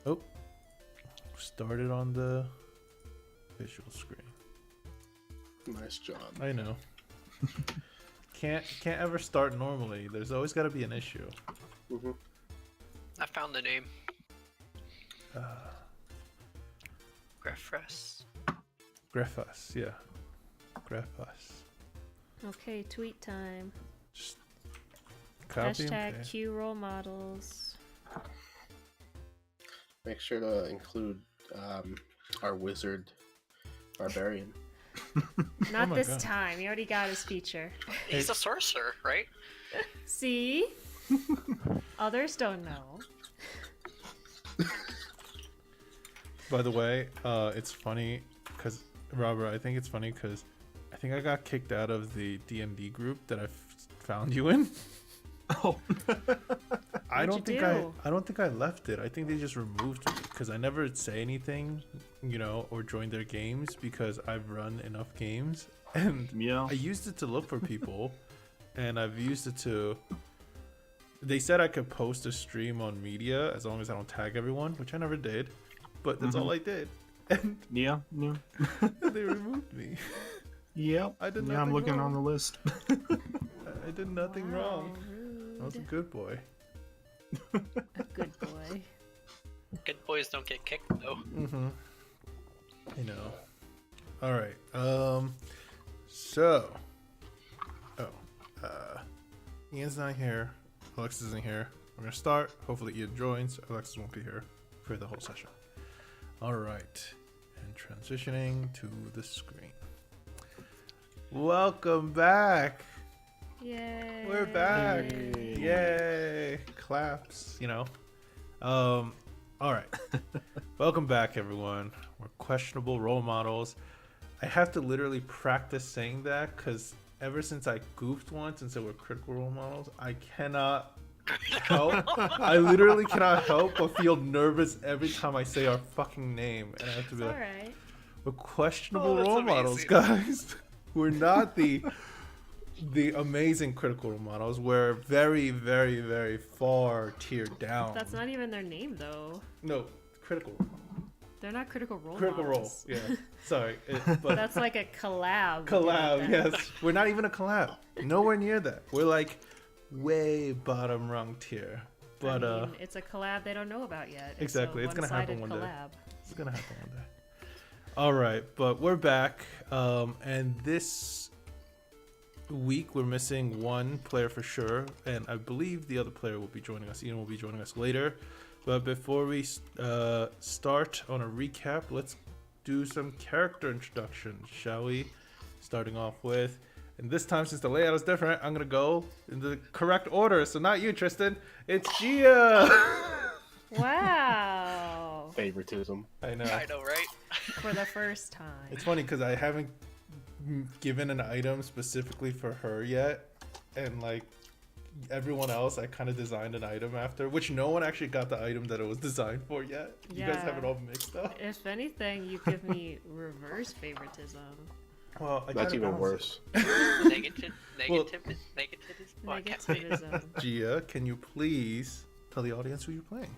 Oh, started on the visual screen. Nice job. I know. Can't ever start normally. There's always got to be an issue. Mm-hmm. I found the name. Uh, Grefres. Grefus, yeah. Grefus. Okay, tweet time. Just copy and Hashtag paste. Q role models. Make sure to include our wizard barbarian. Not my this God. time. He already got his feature. He's a sorcerer, right? See? Others don't know. By the way, it's funny because Robert, I think it's funny because I think I got kicked out of the D&D group that I found you in. Oh. I don't What'd you think do? I don't think I left it. I think they just removed me because I never say anything, or join their games because I've run enough games and Yeah. I used it to look for people and I've used it to. They said I could post a stream on media as long as I don't tag everyone, which I never did, but that's all I did, and Yeah. Yeah. they removed me. Yep. I did Yeah, I'm nothing looking wrong. on the list. I did nothing wrong. Rude. I was a good boy. A good boy. Good boys don't get kicked, though. Mm-hmm. I know. All right. So. Ian's not here. Alexis isn't here. We're gonna start. Hopefully Ian joins. Alexis won't be here for the whole session. All right. And transitioning to the screen. Welcome back. Yay. We're back. Yay. Claps, All right. Welcome back, everyone. We're questionable role models. I have to literally practice saying that because ever since I goofed once and said we're critical role models, I cannot help. I literally cannot help but feel nervous every time I say our fucking name. And I have to be like, Alright. we're questionable Oh, that's role models, amazing. guys. We're not the amazing critical role models. We're very, very, very far tiered down. That's not even their name, though. No, critical. They're not critical role Critical role. models. Yeah. Sorry. But That's like a collab. collab. with them. Yes. We're not even a collab. Nowhere near that. We're like way bottom rung tier. But I mean, it's a collab they don't know about yet. Exactly, It's it's gonna happen one-sided one day. collab. it's gonna happen one day. All right, but we're back. And this week we're missing one player for sure, and I believe the other player will be joining us. Ian will be joining us later. But before we start on a recap, let's do some character introductions, shall we? Starting off with, and this time since the layout is different, I'm gonna go in the correct order. So not you, Tristan. It's Gia. Wow. Favoritism. I know. I know, right? For the first time. It's funny because I haven't given an item specifically for her yet, and like everyone else, I kind of designed an item after, which no one actually got the item that it was designed for yet. You guys have it Yeah. all mixed up. If anything, you give me reverse favoritism. Well, I That's kinda even balance worse. Negative is oh, I can't say it. Negativism. it. Gia, can you please tell the audience who you're playing?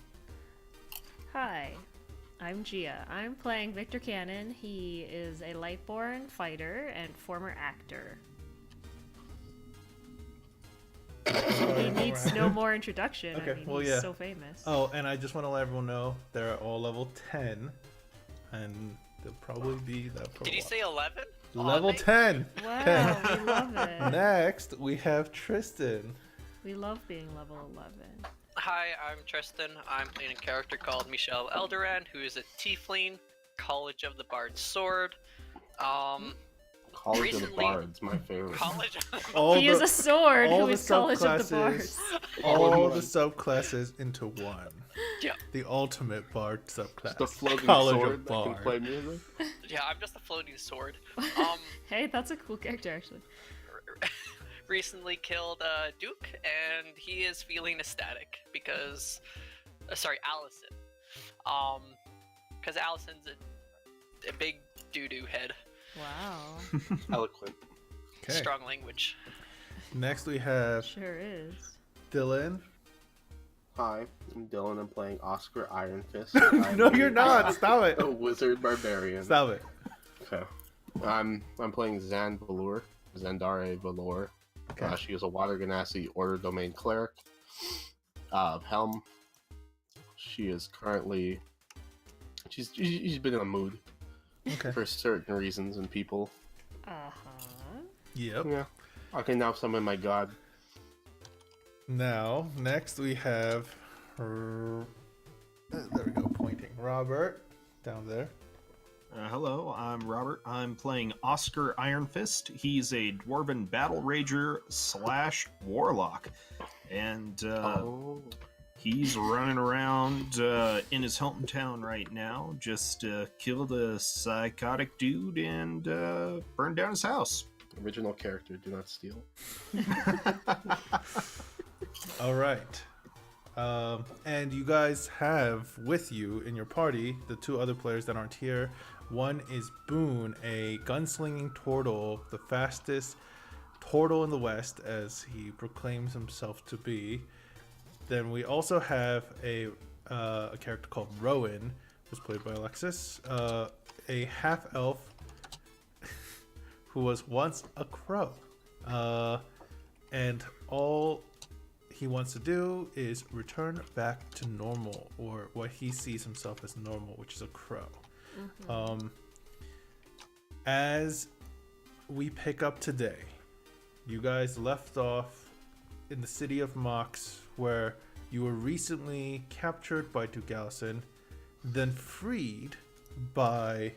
Hi, I'm Gia. I'm playing Victor Cannon. He is a Lightborn fighter and former actor. He needs no more introduction. Okay, I mean, well, he's yeah. so famous. Oh, and I just want to let everyone know they're all level 10, and they'll probably be that for Did a you while. say 11? Level 10? Wow, we love it. Next, we have Tristan. We love being level 11. Hi, I'm Tristan. I'm playing a character called Michelle Eldoran, who is a tiefling, College of the Bard's Sword. College of the Recently- Bards, my favorite. College of the All He is the- a sword all who the is College of the subclasses- Bards. all the subclasses into one. Yeah. The ultimate bard subclass. The floating College sword of that can Bard. play music. Yeah, I'm just a floating sword. Hey, that's a cool character, actually. Recently killed Duke, and he is feeling ecstatic because, sorry, Allison. Because Allison's a big doo-doo head. Wow. Eloquent. Okay. Strong language. Next we have Sure is. Dylan. Hi, I'm Dylan. I'm playing Oscar Iron Fist. No, you're not. Stop it. A wizard barbarian. Stop it. Okay. I'm playing Zandare Valor. Okay. She is a Water Ganassi Order Domain Cleric of Helm. She is currently... She's been in a mood Okay. for certain reasons and people. Uh-huh. Yep. Yeah. Okay, now summon my god. Now, next we have there we go, pointing. Robert, down there. Hello, I'm Robert. I'm playing Oscar Iron Fist. He's a dwarven battle rager / warlock, and he's running around in his hometown right now. Just killed a psychotic dude and burned down his house. Original character, do not steal. All right. And you guys have with you in your party the two other players that aren't here. One is Boone, a gunslinging turtle, the fastest turtle in the West, as he proclaims himself to be. Then we also have a character called Rowan, who's played by Alexis, a half-elf who was once a crow. And all he wants to do is return back to normal, or what he sees himself as normal, which is a crow. As we pick up today, you guys left off in the city of Mox, where you were recently captured by Duke Allison, then freed by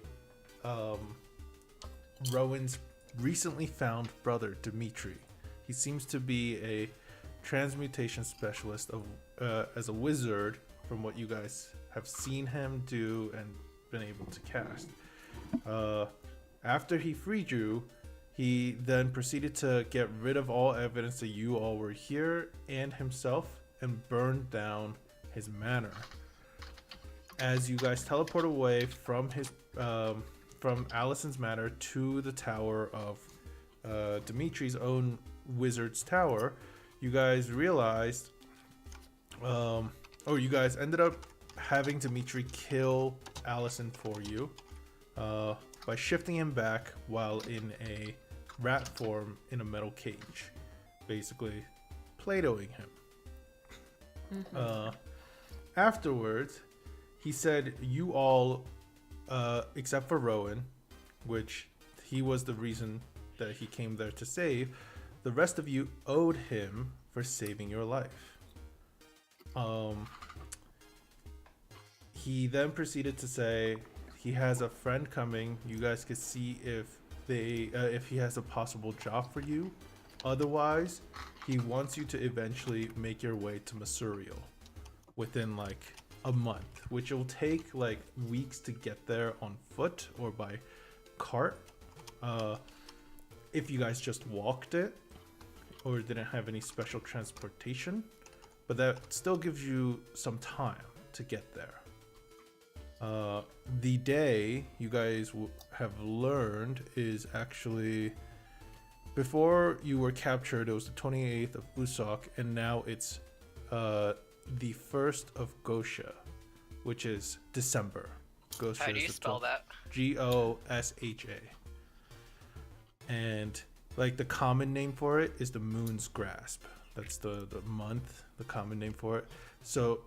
Rowan's recently found brother, Dimitri. He seems to be a transmutation specialist as a wizard, from what you guys have seen him do and been able to cast. After he freed you, he then proceeded to get rid of all evidence that you all were here and himself, and burned down his manor. As you guys teleport away from his from Allison's manor to the tower of Dimitri's own wizard's tower, you guys realized, you guys ended up having Dimitri kill Allison for you by shifting him back while in a rat form in a metal cage, basically Play-Dohing him. Afterwards, he said you all, except for Rowan, which he was the reason that he came there to save, the rest of you owed him for saving your life. He then proceeded to say he has a friend coming. You guys could see if he has a possible job for you. Otherwise, he wants you to eventually make your way to Masuriel within like a month, which will take like weeks to get there on foot or by cart. If you guys just walked it or didn't have any special transportation, but that still gives you some time to get there. The day you guys have learned is actually before you were captured. It was the 28th of Usoc, and now it's the 1st of Gosha, which is December. Gosha How do you is the spell 12th. that? Gosha. And like the common name for it is the Moon's Grasp. That's the month, the common name for it. So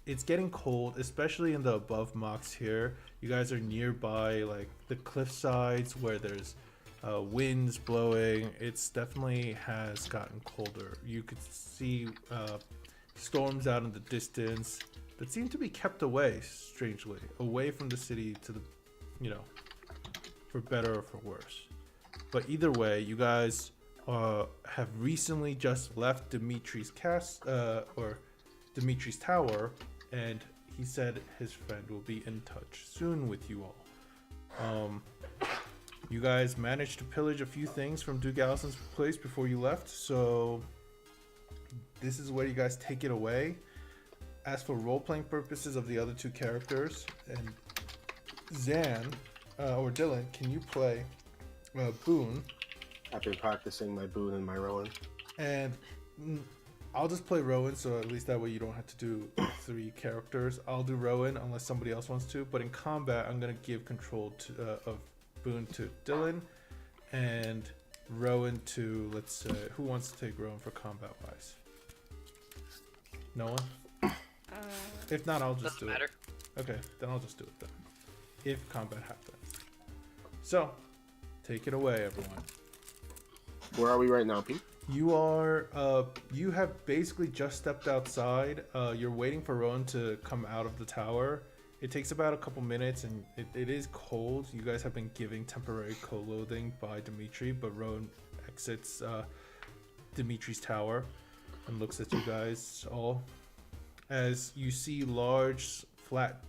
it's getting cold, especially in the above Mox here. You guys are nearby like the cliff sides where there's winds blowing. It's definitely has gotten colder. You could see storms out in the distance that seem to be kept away, strangely, away from the city to the, for better or for worse. But either way, you guys have recently just left Dimitri's Dimitri's tower, and he said his friend will be in touch soon with you all. You guys managed to pillage a few things from Duke Allison's place before you left, so this is where you guys take it away. As for role-playing purposes of the other two characters, and Zan, or Dylan, can you play Boone? I've been practicing my Boone and my Rowan. And I'll just play Rowan, so at least that way you don't have to do 3 characters. I'll do Rowan unless somebody else wants to. But in combat, I'm gonna give control of Boone to Dylan, and Rowan to, let's say, who wants to take Rowan for combat wise? No one. If not, I'll just Doesn't do matter. it. Okay, then I'll just do it then. If combat happens. So, take it away, everyone. Where are we right now, Pete? You are, you have basically just stepped outside. You're waiting for Rowan to come out of the tower. It takes about a couple minutes, and it is cold. You guys have been giving temporary clothing by Dimitri, but Rowan exits Dimitri's tower and looks at you guys all. As you see large, flat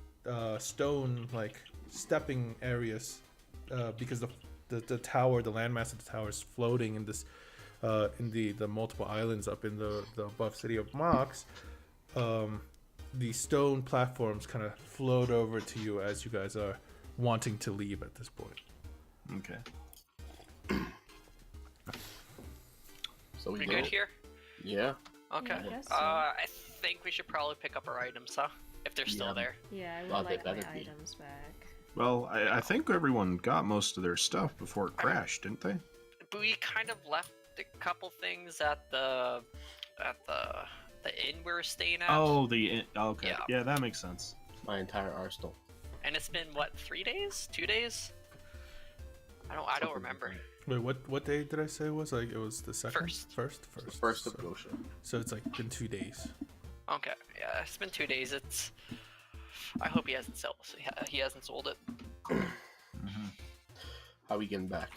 stone, like, stepping areas, because the tower, the landmass of the tower is floating in this, in the multiple islands up in the above city of Mox. The stone platforms kind of float over to you as you guys are wanting to leave at this point. Okay. So We go. good here? Yeah. Okay. Yeah, I guess so. I think we should probably pick up our items, huh? If they're still Yeah. there. Yeah, I would Well, they like my better be. items back. Well, I think everyone got most of their stuff before it crashed, didn't they? But we kind of left a couple things at the inn we were staying at. Oh, okay. Yeah. Yeah, that makes sense. My entire arsenal. And it's been what, 3 days? 2 days? I don't remember. Wait, what day did I say it was? Like, it was the second? First. First of So, Gosha. so it's like been 2 days. Okay, yeah, it's been 2 days. I hope he hasn't sold it. How we getting back?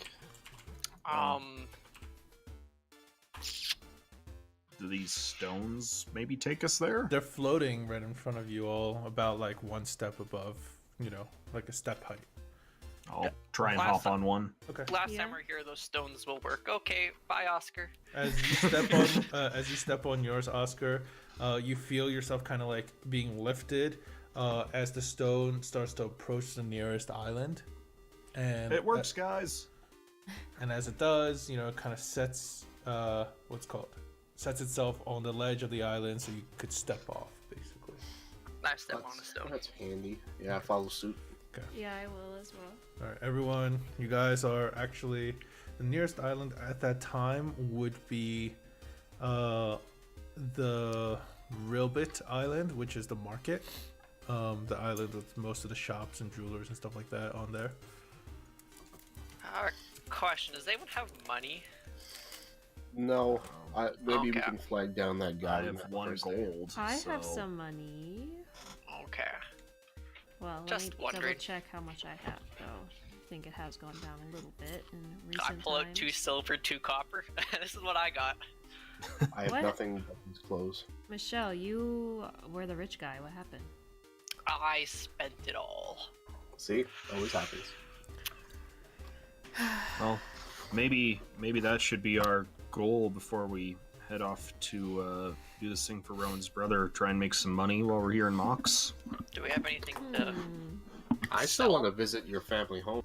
Do these stones maybe take us there? They're floating right in front of you all, about like 1 step above, like a step height. I'll try and Last hop on one. Okay. Last Yeah. time we're here, those stones will work. Okay, bye, Oscar. As you step on yours, Oscar, you feel yourself kind of like being lifted as the stone starts to approach the nearest island, and It works, guys. And as it does, it kind of sets sets itself on the ledge of the island, so you could step off, basically. Nice step on a stone. That's handy. Yeah, follow suit. Yeah, I will as well. All right, everyone, you guys are actually the nearest island at that time would be the Rilbit Island, which is the market, the island with most of the shops and jewelers and stuff like that on there. Question: does anyone have money? No, maybe we Okay. can flag down that guy. I in have that 1 first day. gold. I have so- some money. Okay. Well, Just let me wondering. double check how much I have, though. I think it has gone down a little bit in I recent pull out times. 2 silver, 2 copper. This is what I got. I have What? nothing but these clothes. Michelle, you were the rich guy. What happened? I spent it all. See, always happens. Well, maybe that should be our goal before we head off to do this thing for Rowan's brother. Try and make some money while we're here in Mox. Do we have anything to? I still want to visit your family home,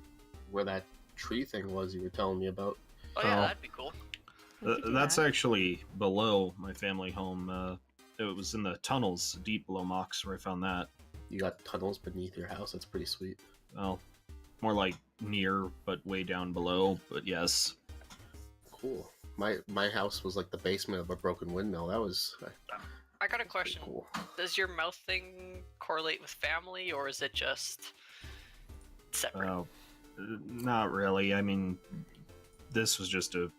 where that tree thing was you were telling me about. Oh yeah, Oh. that'd be cool. We could do That's that. actually below my family home. It was in the tunnels deep below Mox where I found that. You got tunnels beneath your house. That's pretty sweet. Well, more like near, but way down below. But yes. Cool. My house was like the basement of a broken windmill. That was I got a pretty question. cool. Does your mouth thing correlate with family, or is it just separate? Not really. I mean, this was just a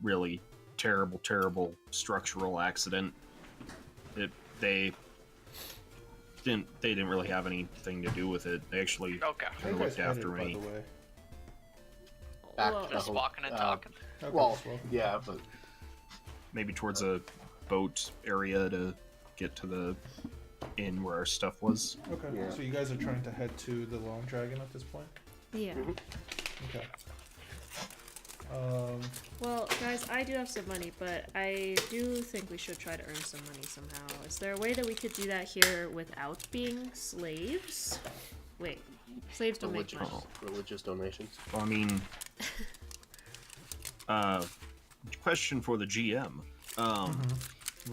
really terrible structural accident. They didn't really have anything to do with it. They actually Okay. kinda looked after me. By the way. Back Well, to Just the walking and uh, talking. Okay, Well, well, yeah, but Maybe towards a boat area to get to the inn where our stuff was. okay. Yeah. So you guys are trying to head to the Long Dragon at this point? Yeah. Okay. Well, guys, I do have some money, but I do think we should try to earn some money somehow. Is there a way that we could do that here without being slaves? Wait, slaves don't make money. religious donations. Well, I mean, question for the GM.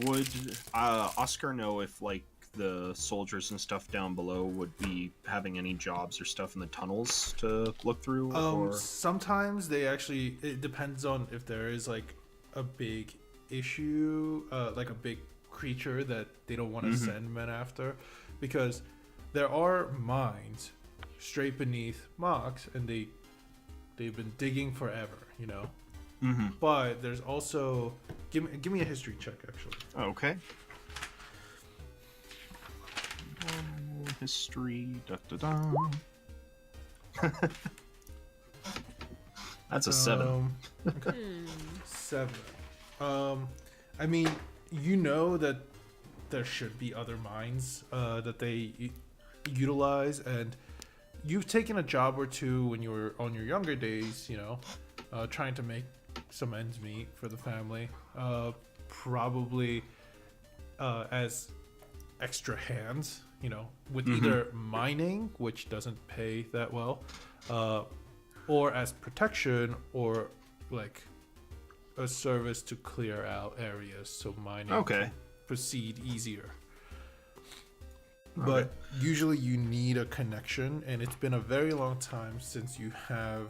Would Oscar know if like the soldiers and stuff down below would be having any jobs or stuff in the tunnels to look through? Or Sometimes they actually. It depends on if there is like a big issue, like a big creature that they don't want to send men after, because there are mines straight beneath Mox, and they've been digging forever, you know. But there's also give me a history check actually. Okay. History. Da, da, da. That's a 7. Okay. 7. I mean, you know that there should be other mines that they utilize, and you've taken a job or two when you were on your younger days, you know, trying to make some ends meet for the family, probably as extra hands, you know, with either mining, which doesn't pay that well, or as protection, or like a service to clear out areas so mining can proceed easier. But usually you need a connection, and it's been a very long time since you have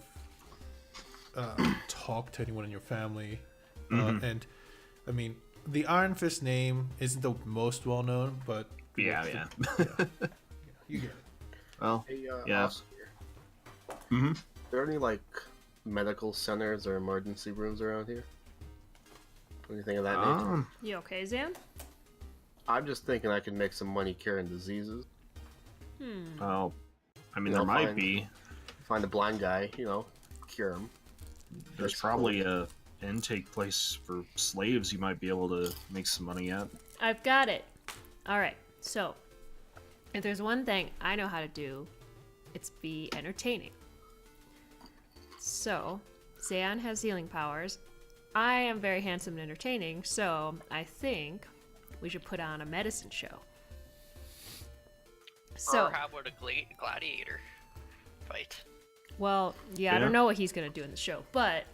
talked to anyone in your family. And I mean, the Iron Fist name isn't the most well known, but Yeah. you get it. Well, Hey, yeah. Oscar, are there any like medical centers or emergency rooms around here? Anything of that nature? You okay, Zan? I'm just thinking I can make some money curing diseases. Well, I mean, You know, there might fine. be. Find a blind guy, you know, cure him. There's probably a intake place for slaves you might be able to make some money at. I've got it. All right. So, if there's one thing I know how to do, it's be entertaining. So, Zan has healing powers. I am very handsome and entertaining, so I think we should put on a medicine show. So, Or how about a gladiator fight? well, yeah, I Yeah. don't know what he's going to do in the show, but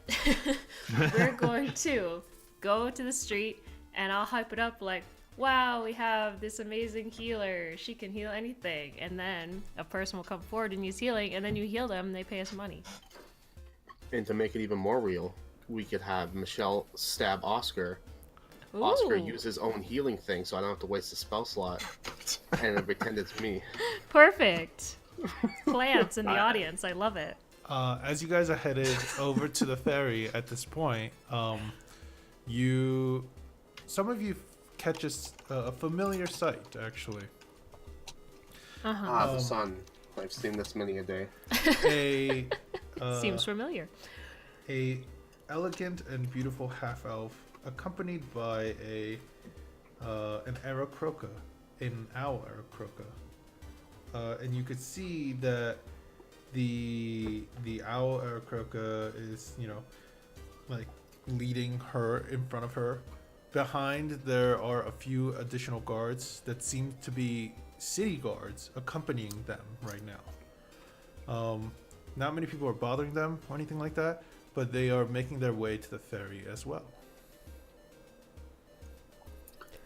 we're going to go to the street and I'll hype it up like, wow, we have this amazing healer. She can heal anything. And then a person will come forward and use healing, and then you heal them and they pay us money. And to make it even more real, we could have Michelle stab Oscar. Ooh. Oscar use his own healing thing, so I don't have to waste a spell slot, and then pretend it's me. Perfect. Plants in the audience. I love it. As you guys are headed over to the ferry at this point, some of you catch a familiar sight, actually. The sun. I've seen this many a day. Seems familiar. A elegant and beautiful half elf, accompanied by an Aarakocra, an owl Aarakocra, and you could see that the owl Aarakocra is, you know, like leading her in front of her. Behind there are a few additional guards that seem to be city guards accompanying them right now. Not many people are bothering them or anything like that, but they are making their way to the ferry as well.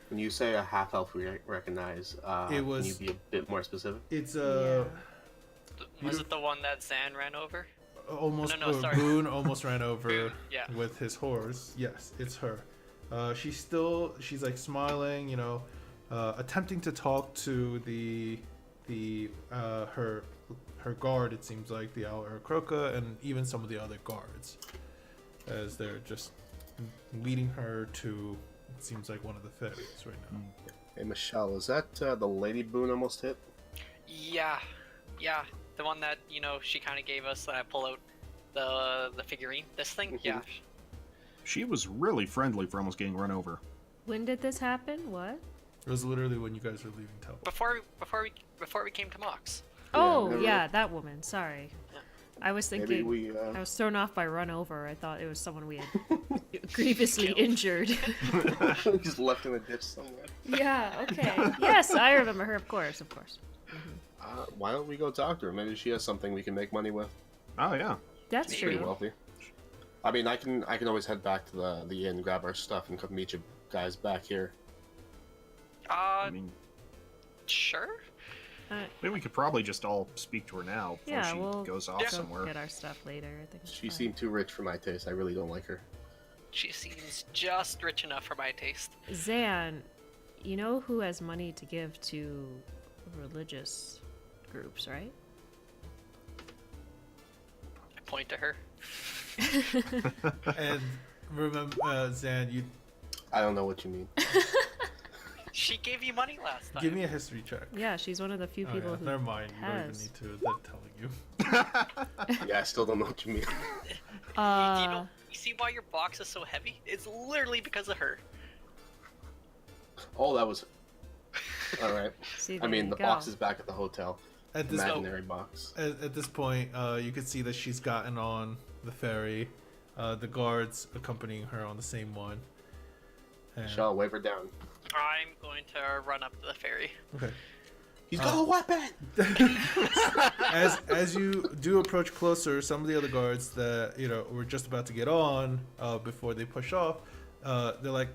When you say a half elf we recognize, It was- can you be a bit more specific? It's Was it the one that Zan ran over? almost No, sorry. Boone almost ran over Boone, yeah. with his horse. Yes, it's her. She's like smiling, you know, attempting to talk to her guard. It seems like the owl Aarakocra and even some of the other guards, as they're just leading her to, it seems like, one of the ferries right now. Hey, Michelle, is that the lady Boone almost hit? Yeah. The one that, you know, she kind of gave us that I pull out the figurine. This thing? Yeah. She was really friendly for almost getting run over. When did this happen? What? It was literally when you guys were leaving Temple. Before we came to Mox. Oh, never- yeah, that woman. Sorry. Yeah. I was Maybe thinking. we. I was thrown off by run over. I thought it was someone we had grievously Killed. injured. just left in a ditch somewhere. Yeah, okay. Yes, I remember her, of course. Why don't we go talk to her? Maybe she has something we can make money with. Oh yeah. That's She's pretty true. wealthy. I mean, I can always head back to the inn, grab our stuff, and come meet you guys back here. I mean, Sure. maybe we could probably just all speak to her now before Yeah, she we'll goes off Yeah. go somewhere. get our stuff later. I think it's She fine. seemed too rich for my taste. I really don't like her. She seems just rich enough for my taste. Zan, you know who has money to give to religious groups, right? I point to her. And remember, Zan, you I don't know what you mean. She gave you money last time. give me a history check. Yeah, she's one of the few Oh, people yeah, who never mind. You don't even has. need to. They're telling you. Yeah, I still don't know what you mean. You see why your box is so heavy? It's literally because of her. Oh, that was. All right. See, I there mean, you the go. box is back at the hotel. At this Imaginary box. at this point, you can see that she's gotten on the ferry. The guards accompanying her on the same one. And- Shall wave her down. I'm going to run up to the ferry. Okay. He's got a weapon. As you do approach closer, some of the other guards that were just about to get on before they push off, they're like,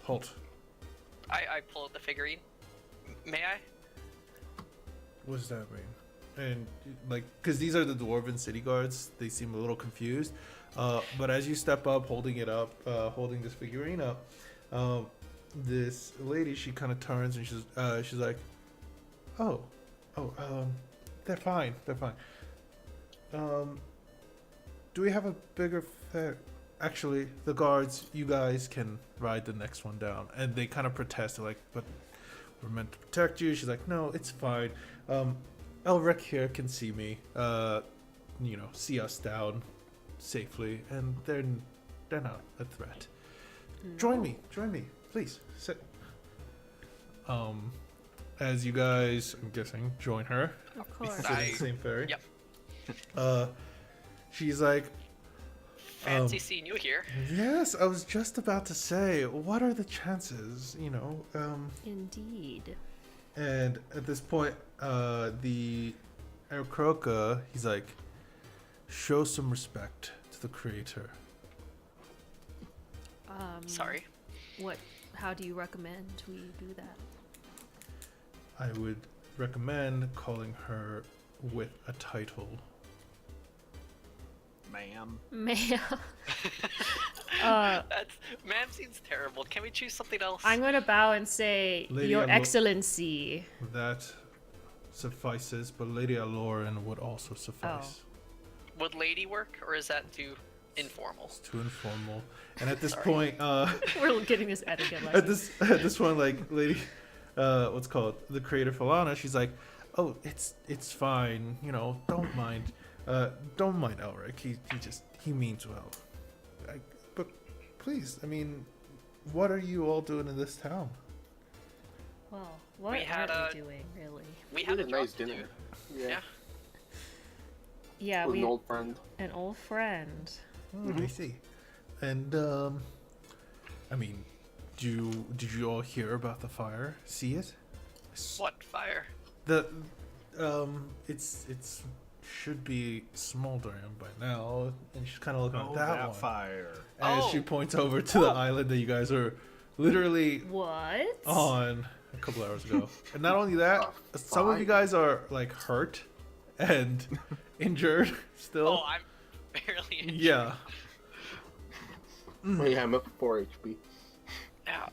halt. I pull out the figurine. May I? What does that mean? And because these are the dwarven city guards, they seem a little confused. But as you step up, holding this figurine up, this lady, she kind of turns and she's like, they're fine. Do we have a bigger fair? Actually, the guards, you guys can ride the next one down. And they kind of protest. They're like, but we're meant to protect you. She's like, no, it's fine. Elric here can see me, see us down safely, and they're not a threat. Join me, please. Sit. As you guys, I'm guessing, join her. Of Because course. they're in the same ferry. Yep. She's like, Fancy seeing you here. yes, I was just about to say, what are the chances, Indeed. And at this point, the Aircroca, he's like, show some respect to the creator. Sorry. How do you recommend we do that? I would recommend calling her with a title. Ma'am. Ma'am. That's ma'am seems terrible. Can we choose something else? I'm gonna bow and say, Lady Your Alo- Excellency. That suffices, but Lady Aloran would also suffice. Would lady work, or is that too informal? It's too informal. And at this Sorry. point, We're getting this etiquette at lesson. this one, like Lady, what's called the creator Falana, she's like, oh, it's fine, don't mind Elric. He means well. But please, I mean, what are you all doing in this town? Well, what We had are a- we doing, really? We had a Nice nice to dinner. do. Yeah. Yeah, With we an old friend. an old friend. I see. And I mean, did you all hear about the fire? See it? What fire? The it's should be smoldering by now, and she's kind of looking at that one. fire. As she Oh. points over to the island that you guys are literally What? on a couple hours ago. And not only that, A some of you fire. guys are like hurt and injured still. Oh, I'm barely. injured. Yeah. Oh, yeah, I'm up to 4 HP. Yeah,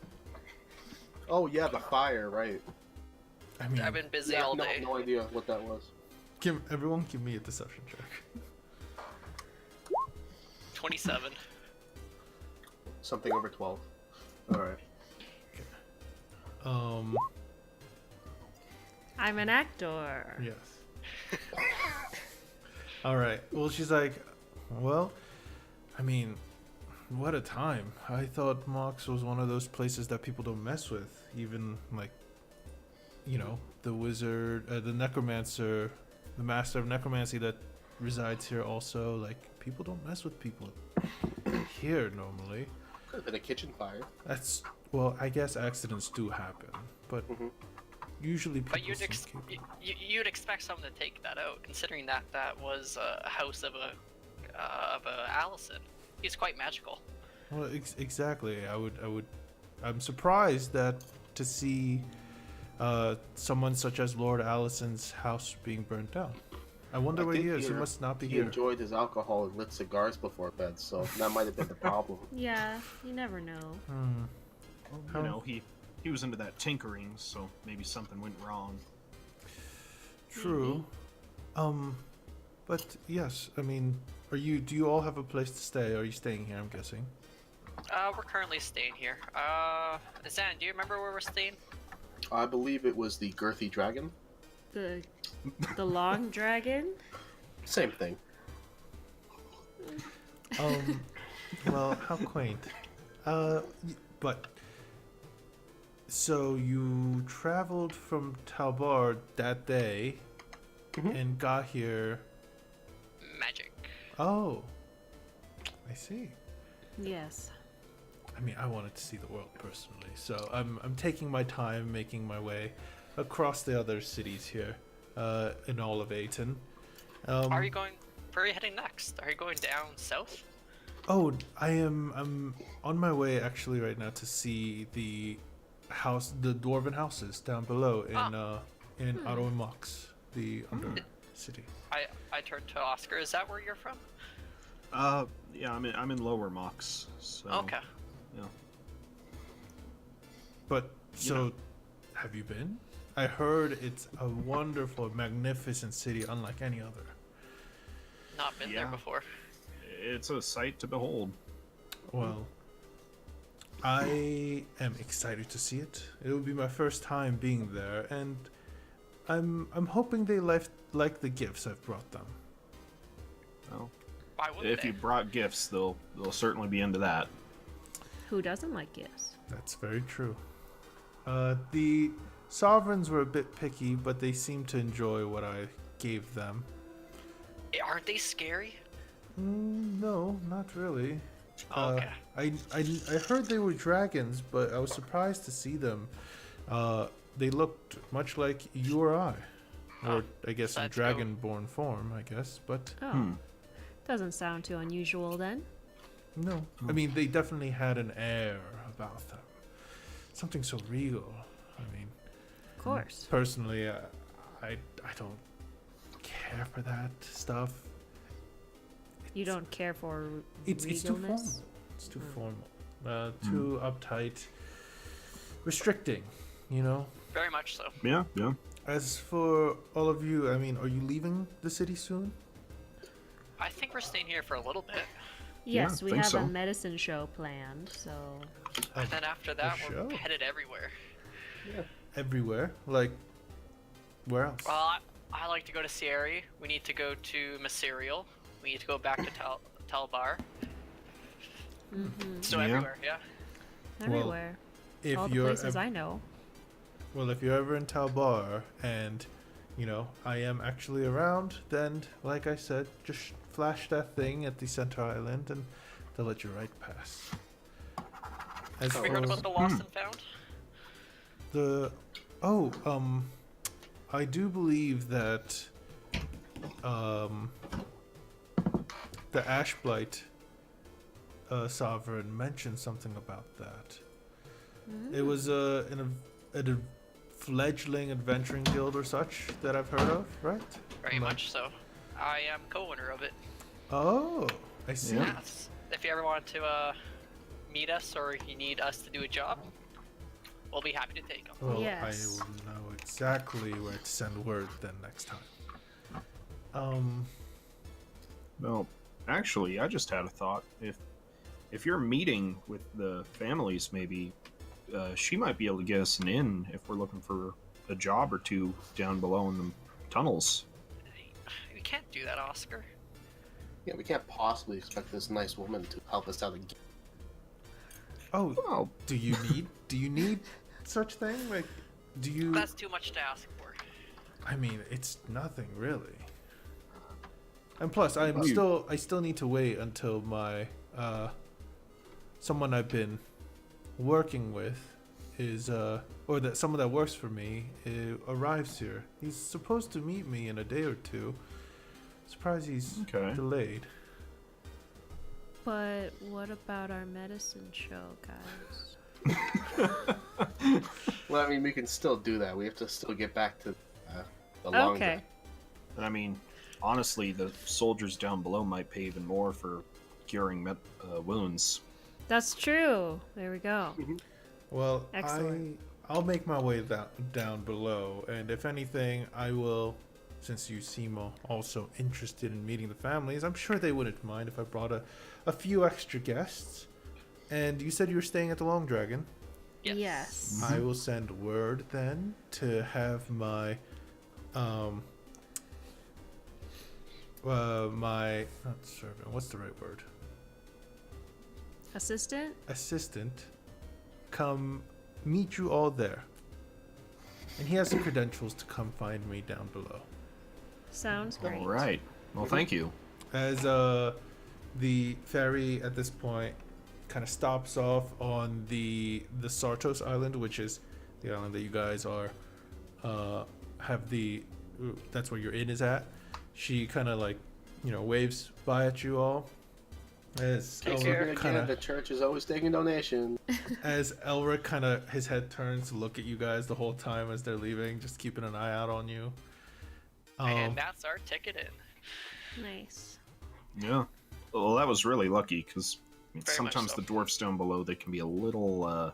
Oh, yeah, the fire, right. I mean, I've been busy Yeah, all no, day. no idea what that was. everyone give me a deception check. 27. Something over 12. Alright. I'm an actor. Yes. All right. Well, she's like, well, I mean, what a time. I thought Mox was one of those places that people don't mess with. Even like, the wizard, the necromancer, the master of necromancy that resides here also. Like, people don't mess with people here normally. Could have been a kitchen fire. That's, well, I guess accidents do happen, but Mhm. usually people But you'd seem capable. you'd expect someone to take that out, considering that was a house of a Allison. He's quite magical. Well, exactly. I'm surprised that to see someone such as Lord Allison's house being burnt down. I wonder where he is. He must not be He here. enjoyed his alcohol and lit cigars before bed, so that might have been the problem. Yeah, you never know. You know, he was into that tinkering, so maybe something went wrong. True. But yes, I mean, do you all have a place to stay? Are you staying here, I'm guessing? We're currently staying here. Zan, do you remember where we're staying? I believe it was the Girthy Dragon. The long dragon? Same thing. Well, how quaint. But so you traveled from Talbar that day and got here. Magic. Oh, I see. Yes. I mean, I wanted to see the world personally, so I'm taking my time making my way across the other cities here, in all of Aten. Where are you heading next? Are you going down south? Oh, I'm on my way actually right now to see the dwarven houses down below in Aromox, the under city. I turned to Oscar. Is that where you're from? Yeah, I'm in Lower Mox. So, Okay. Yeah. But so, have you been? I heard it's a wonderful, magnificent city, unlike any other. Not been there Yeah. before. It's a sight to behold. Well, I am excited to see it. It will be my first time being there, and I'm hoping they like the gifts I've brought them. Well, Why wouldn't if they? you brought gifts, they'll certainly be into that. Who doesn't like gifts? That's very true. The sovereigns were a bit picky, but they seemed to enjoy what I gave them. Aren't they scary? No, not really. Okay. I heard they were dragons, but I was surprised to see them. They looked much like you or I. Or I guess in That's dope. dragon-born form, I guess, but Oh. Doesn't sound too unusual then. no. I mean, they definitely had an air about them. Something so real. I mean, Of course. personally, I don't care for that stuff. You don't care for It's too formal. regalness? It's too formal. Too uptight. Restricting, you know? Very much so. Yeah. As for all of you, I mean, are you leaving the city soon? I think we're staying here for a little bit. Yes, Yeah, we think have so. a medicine show planned, so And then after that, show? we're headed everywhere. Everywhere? Like, where else? Well, I like to go to Sierra. We need to go to Maserial. We need to go back to Talbar. So Yeah. everywhere, yeah. everywhere. if All the you're places I know. Well, if you're ever in Talbar and, you know, I am actually around, then, like I said, just flash that thing at the center island and they'll let you right past. As Have we heard for about the Lost and Found? the... I do believe that, the Ashblight sovereign mentioned something about that. It was a fledgling adventuring guild or such that I've heard of, right? Very Am I- much so. I am co-owner of it. Oh, I see. Yeah. Yes. If you ever want to meet us or you need us to do a job, we'll be happy to take them. Well, Yes. I will know exactly where to send word then next time. Well, actually, I just had a thought. If you're meeting with the families, maybe she might be able to get us an in if we're looking for a job or two down below in the tunnels. We can't do that, Oscar. Yeah, we can't possibly expect this nice woman to help us out again. Oh, Well, do you need such thing? Like, do you? That's too much to ask for. I mean, it's nothing really. And plus, I You- still need to wait until my someone I've been working with is or that someone that works for me arrives here. He's supposed to meet me in a day or two. Surprised he's Okay. delayed. But what about our medicine show, guys? Well, I mean, we can still do that. We have to still get back to the long Okay. drive. And I mean, honestly, the soldiers down below might pay even more for curing wounds. That's true. There we go. Well, Excellent. I'll make my way down below, and if anything, I will. Since you seem also interested in meeting the families, I'm sure they wouldn't mind if I brought a few extra guests. And you said you were staying at the Long Dragon. Yes. I will send word then to have my my not servant. What's the right word? Assistant? Assistant come meet you all there. And he has the credentials to come find me down below. Sounds great. All right. Well, thank you. As the ferry at this point kind of stops off on the Sartos Island, which is the island that you guys are that's where your inn is at. She kind of like, waves by at you all. As Take care Elric again. The church is always taking donations. as Elric kind of his head turns to look at you guys the whole time as they're leaving, just keeping an eye out on you. And that's our ticket in. Nice. Yeah. Well, that was really lucky because Very much sometimes so. the dwarfs down below they can be a little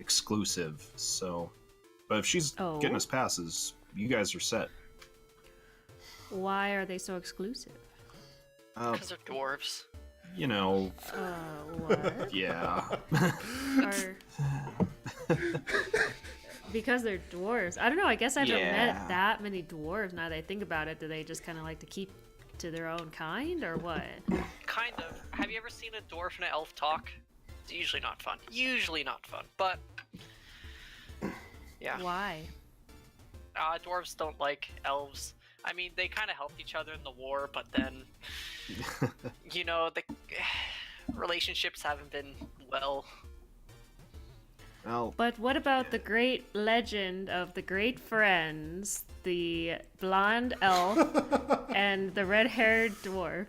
exclusive. So, but if she's Oh. getting us passes, you guys are set. Why are they so exclusive? Because they're dwarves. You know, What? yeah. Are... Because they're dwarves. I don't know. I guess I haven't Yeah. met that many dwarves now that I think about it. Do they just kind of like to keep to their own kind or what? Kind of. Have you ever seen a dwarf and an elf talk? It's usually not fun. Usually not fun. But yeah, Why? dwarves don't like elves. I mean, they kind of helped each other in the war, but then the relationships haven't been well. Well, But what about the great legend of the great friends, the blonde elf and the red-haired dwarf?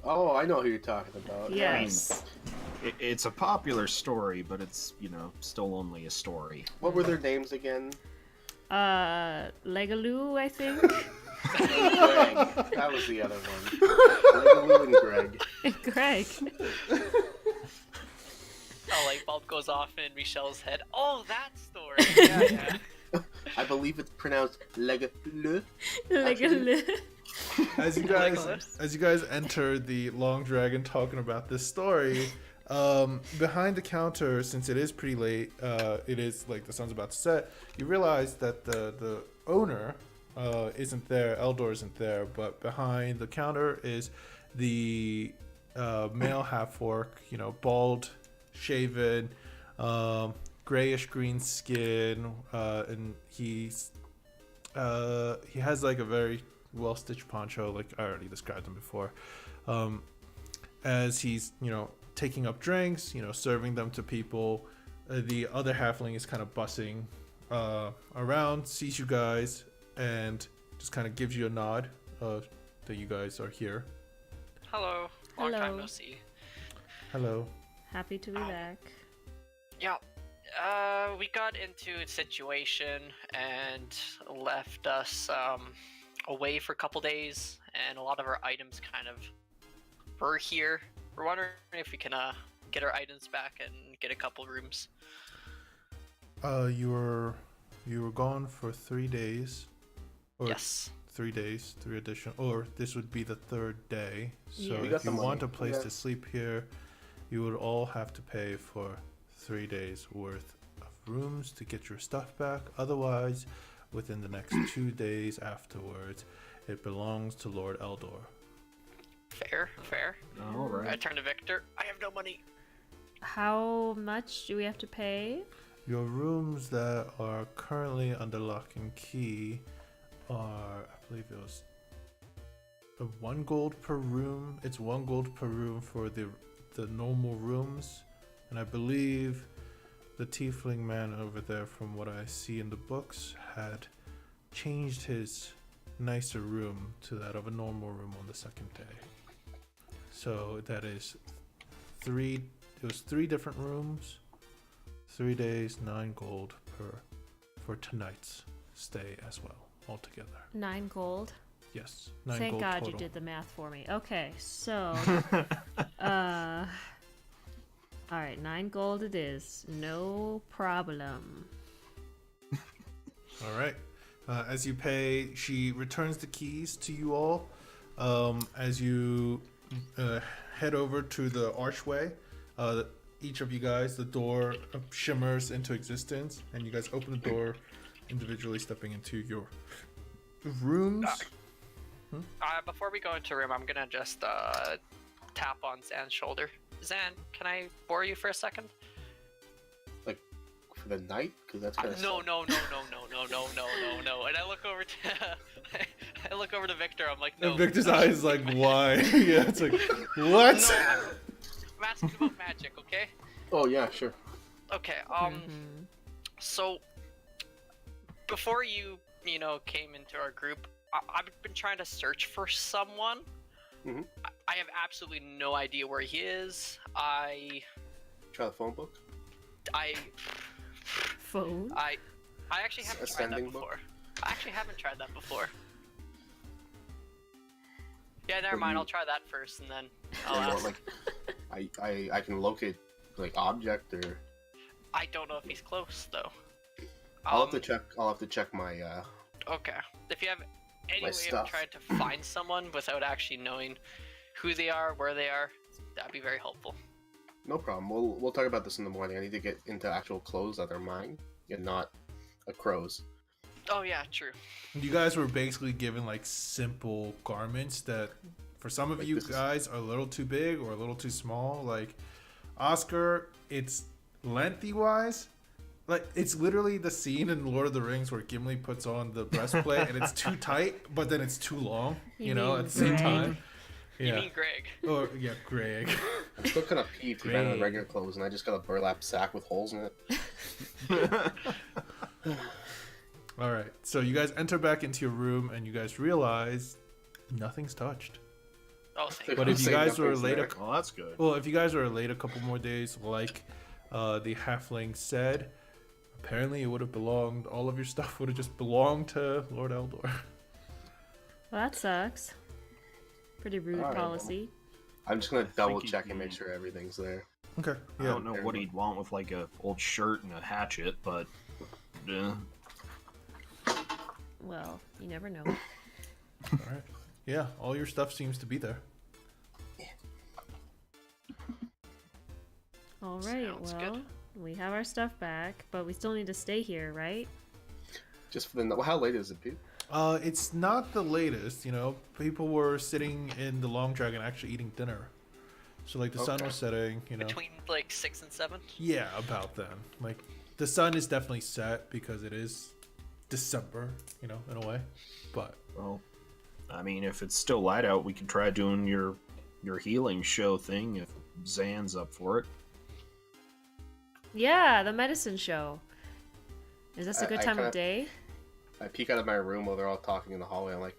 Oh, I know who you're talking about. Yes. it's a popular story, but it's still only a story. What were their names again? Legaloo, I think. Greg. That was the other one. Legaloo and Greg. And Greg. A light bulb goes off in Michelle's head. Oh, that story. Yeah. I believe it's pronounced Legaloo. Legaloo. As you guys enter the Long Dragon talking about this story, behind the counter, since it is pretty late, it is like the sun's about to set, you realize that the owner isn't there, Eldor isn't there, but behind the counter is the male half-orc, bald, shaven, grayish green skin, and he has like a very well-stitched poncho, like I already described him before. As he's taking up drinks, serving them to people, the other halfling is kind of bussing around, sees you guys, and just kind of gives you a nod that you guys are here. Hello. Long time Hello. no see. Hello. Happy to be back. Yeah. We got into a situation and left us away for a couple days, and a lot of our items kind of were here. We're wondering if we can get our items back and get a couple rooms. You were gone for 3 days. Or Yes. 3 days, 3 additional, or this would be the 3rd day. So Yeah. We got if you the money. want a place Yeah. to sleep here, you would all have to pay for 3 days worth of rooms to get your stuff back. Otherwise, within the next 2 days afterwards, it belongs to Lord Eldor. Fair. All I right. turn to Victor. I have no money. How much do we have to pay? Your rooms that are currently under lock and key are, I believe it was 1 gold per room. It's 1 gold per room for the normal rooms, and I believe the tiefling man over there, from what I see in the books, had changed his nicer room to that of a normal room on the 2nd day. So that is 3 different rooms, 3 days, 9 gold per for tonight's stay as well, altogether. 9 gold. Yes, 9 Thank gold God total. you did the math for me. Okay, so all right, 9 gold it is. No problem. All right. As you pay, she returns the keys to you all. As you head over to the archway, each of you guys, the door shimmers into existence, and you guys open the door, individually stepping into your rooms. Before we go into room, I'm gonna just tap on Zan's shoulder. Zan, can I bore you for a second? Like for the night, because that's kind of No. And I look over to I look over to Victor. I'm like, no. And Victor's eyes like, why? Yeah, it's like, what? No, I'm asking about magic, okay? Oh yeah, sure. Okay. So before you came into our group, I've been trying to search for someone. Mhm. I have absolutely no idea where he is. Try the phone book. Phone? I actually haven't tried that Ascending book? before. I actually haven't tried that before. Yeah, never What do mind. you- I'll try that first, and then Or I'll you ask. want, like, I can locate like object or I don't know if he's close though. I'll have to check. I'll have to check my Okay. If you have any My way of stuff. trying to find someone without actually knowing who they are, where they are, that'd be very helpful. No problem. We'll talk about this in the morning. I need to get into actual clothes that are mine and not a crow's. Oh yeah, true. You guys were basically given like simple garments that for some of Like, you this is- guys are a little too big or a little too small. Like Oscar, it's lengthy wise. Like it's literally the scene in Lord of the Rings where Gimli puts on the breastplate and it's too tight, but then it's too long. You At mean the same Greg? time. You Yeah. mean Greg? Oh yeah, Greg. I'm still kind of peeved because I have Great. regular clothes and I just got a burlap sack with holes in it. All right. So you guys enter back into your room and you guys realize nothing's touched. Oh, thank But if you Say guys were nothing's late, there. Well, that's good. well, if you guys were late a couple more days, like the halfling said, apparently it would have belonged. All of your stuff would have just belonged to Lord Eldor. Well, that sucks. Pretty rude Alright, policy. I'm just gonna double he'd check and be- make sure everything's there. Okay. I Yeah. don't know what he'd want with like a old shirt and a hatchet, but Well, you never know. All right. Yeah. All your stuff seems to be there. All right, Sounds well, good. we have our stuff back, but we still need to stay here, right? Just for the how late is it, Pete? It's not the latest. People were sitting in the Long Dragon actually eating dinner. So like the sun Okay. was setting. Between like 6 and 7. Yeah, about then. Like the sun is definitely set because it is December, in a way. But well, I mean, if it's still light out, we could try doing your healing show thing if Zan's up for it. Yeah, the medicine show. Is this a I- good I time kinda- of day? I peek out of my room while they're all talking in the hallway. I'm like,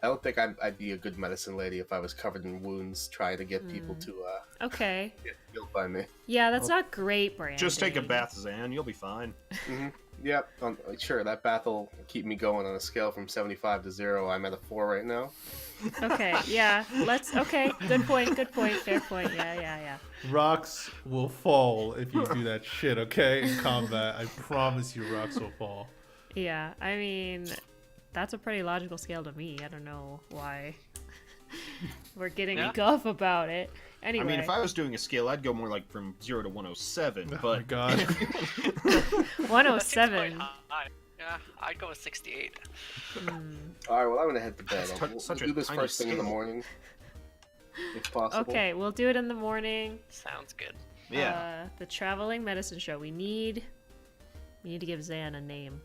I don't think I'd be a good medicine lady if I was covered in wounds trying to get people to Okay. get healed by me. Yeah, that's not great, Brandon. Just take a bath, Zan. You'll be fine. Yep, sure. That bath will keep me going on a scale from 75 to 0. I'm at a 4 right now. Okay, yeah. Okay, good point, fair point. Yeah. rocks will fall if you do that shit, okay? In combat, I promise you, rocks will fall. Yeah, I mean, that's a pretty logical scale to me. I don't know why we're getting Yeah. guff about it. Anyway. I mean, if I was doing a scale, I'd go more like from 0 to 107. Oh my But god. That seems quite 107. high. Yeah, I'd go with 68. All right, well, I'm gonna head to bed. That's We'll such a do this tiny first thing in the scale. morning, if possible. Okay, we'll do it in the morning. Sounds good. yeah, The traveling medicine show. We need to give Zan a name.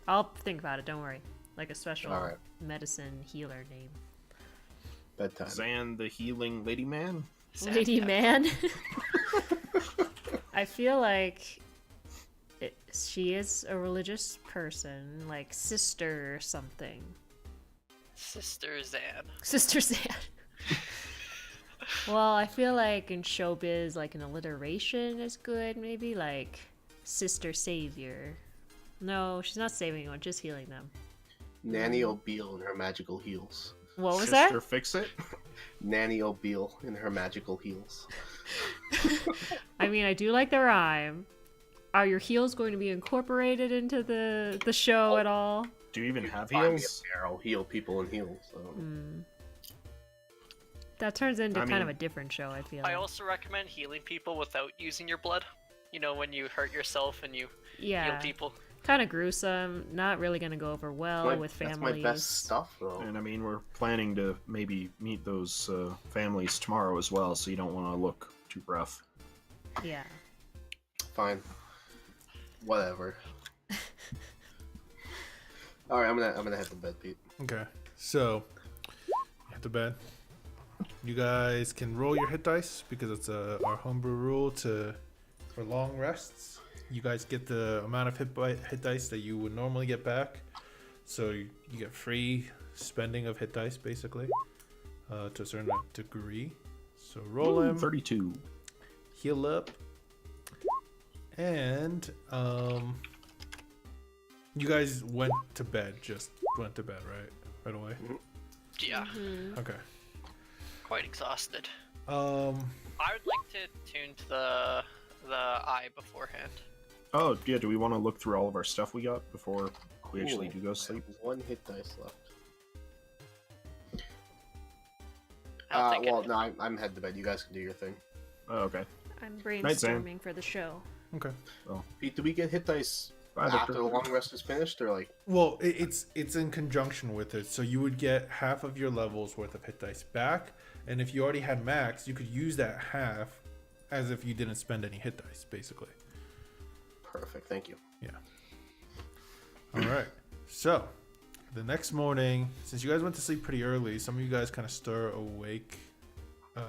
I'll think about it. Don't worry. Like a special Alright. medicine healer name. Bedtime. Zan the healing lady man. Lady man. I feel like she is a religious person, like sister or something. Sister Zan. Sister Zan. Well, I feel like in showbiz, like an alliteration is good, maybe like Sister Savior. No, she's not saving anyone, just healing them. Nanny O'Beal in her magical heels. What was Sister, that? fix it. Nanny O'Beal in her magical heels. I mean, I do like the rhyme. Are your heels going to be incorporated into the show at all? Do you even have Find me heels? a barrel, heal people in heels. So. That turns into I kind of mean- a different show, I feel I like. also recommend healing people without using your blood. You know, when you hurt yourself and you heal Yeah, people. kind of gruesome. Not really going to go over well with families. That's my best stuff, though. And I mean, we're planning to maybe meet those families tomorrow as well, so you don't want to look too rough. Yeah. Fine. Whatever. All right, I'm gonna head to bed, Pete. Okay, so hit the bed. You guys can roll your hit dice because it's our homebrew rule for long rests. You guys get the amount of hit dice that you would normally get back, so you get free spending of hit dice basically to a certain degree. So roll them, 32. heal up, and you guys went to bed. Just went to bed, right away. Yeah, Okay. quite exhausted. Um. I would like to tune to the eye beforehand. Oh, yeah, do we want to look through all of our stuff we got before we actually Ooh, do go I sleep? have one hit dice left. I'll take Well, it. no, I'm heading to bed. You guys can do your thing. Oh, okay. I'm Night, Sam. brainstorming for the show. Okay. Pete, do we get hit dice Bye, after Victor. the long rest is finished, or like? Well, it's in conjunction with it. So you would get half of your level's worth of hit dice back, and if you already had max, you could use that half as if you didn't spend any hit dice, basically. Perfect. Thank you. Yeah. All right. So the next morning, since you guys went to sleep pretty early, some of you guys kind of stir awake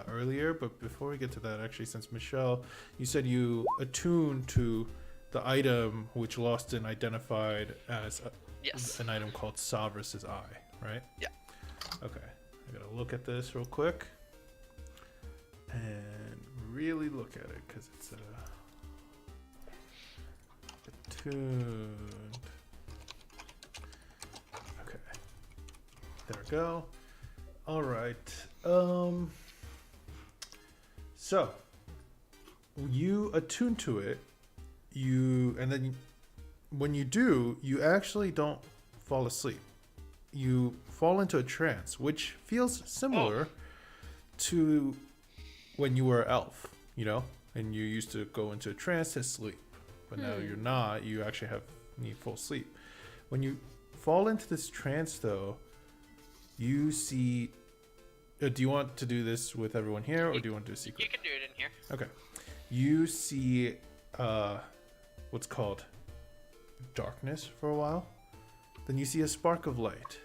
earlier. But before we get to that, actually, since Michelle, you said you attuned to the item which Lawson identified as Yes. an item called Savras's Eye, right? Yeah. Okay. I gotta look at this real quick and really look at it because it's attuned. Okay. There we go. All right. So you attune to it. When you do, you actually don't fall asleep. You fall into a trance, which feels similar to when you were an elf, and you used to go into a trance to sleep. But now you're not. You actually need full sleep. When you fall into this trance, though, you see. Do you want to do this with everyone here, or do you want to do a secret? You can do it in here. Okay. You see what's called darkness for a while. Then you see a spark of light.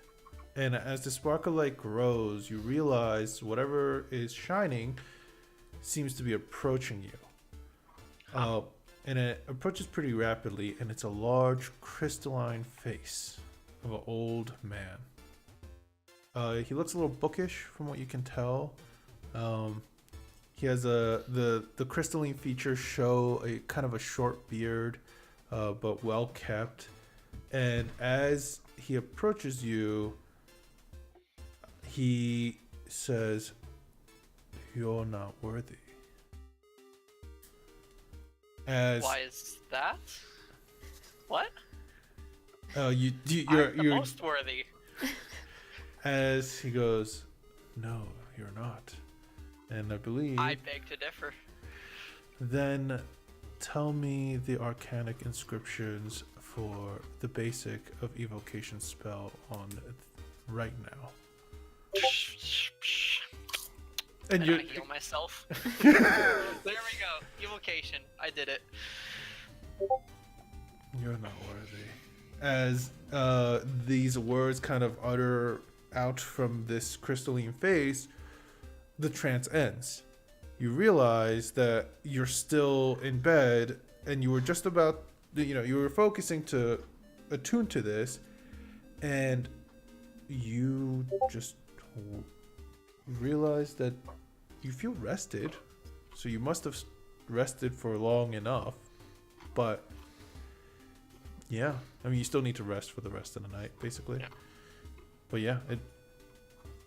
And as the spark of light grows, you realize whatever is shining seems to be approaching you. And it approaches pretty rapidly, and it's a large crystalline face of an old man. He looks a little bookish from what you can tell. He has the crystalline features show a kind of a short beard, but well kept. And as he approaches you, he says, "You're not worthy." Why is that? What? you're I'm the most worthy. as he goes, "No, you're not." And I believe. I beg to differ. Then tell me the arcanic inscriptions for the basic of evocation spell on right now. And I you're gotta heal myself. There we go. Evocation. I did it. you're not worthy. As these words kind of utter out from this crystalline face, the trance ends. You realize that you're still in bed, and you were just about, you were focusing to attune to this, and you just realize that you feel rested. So you must have rested for long enough, but Yeah, I mean, you still need to rest for the rest of the night, basically. Yeah. But yeah,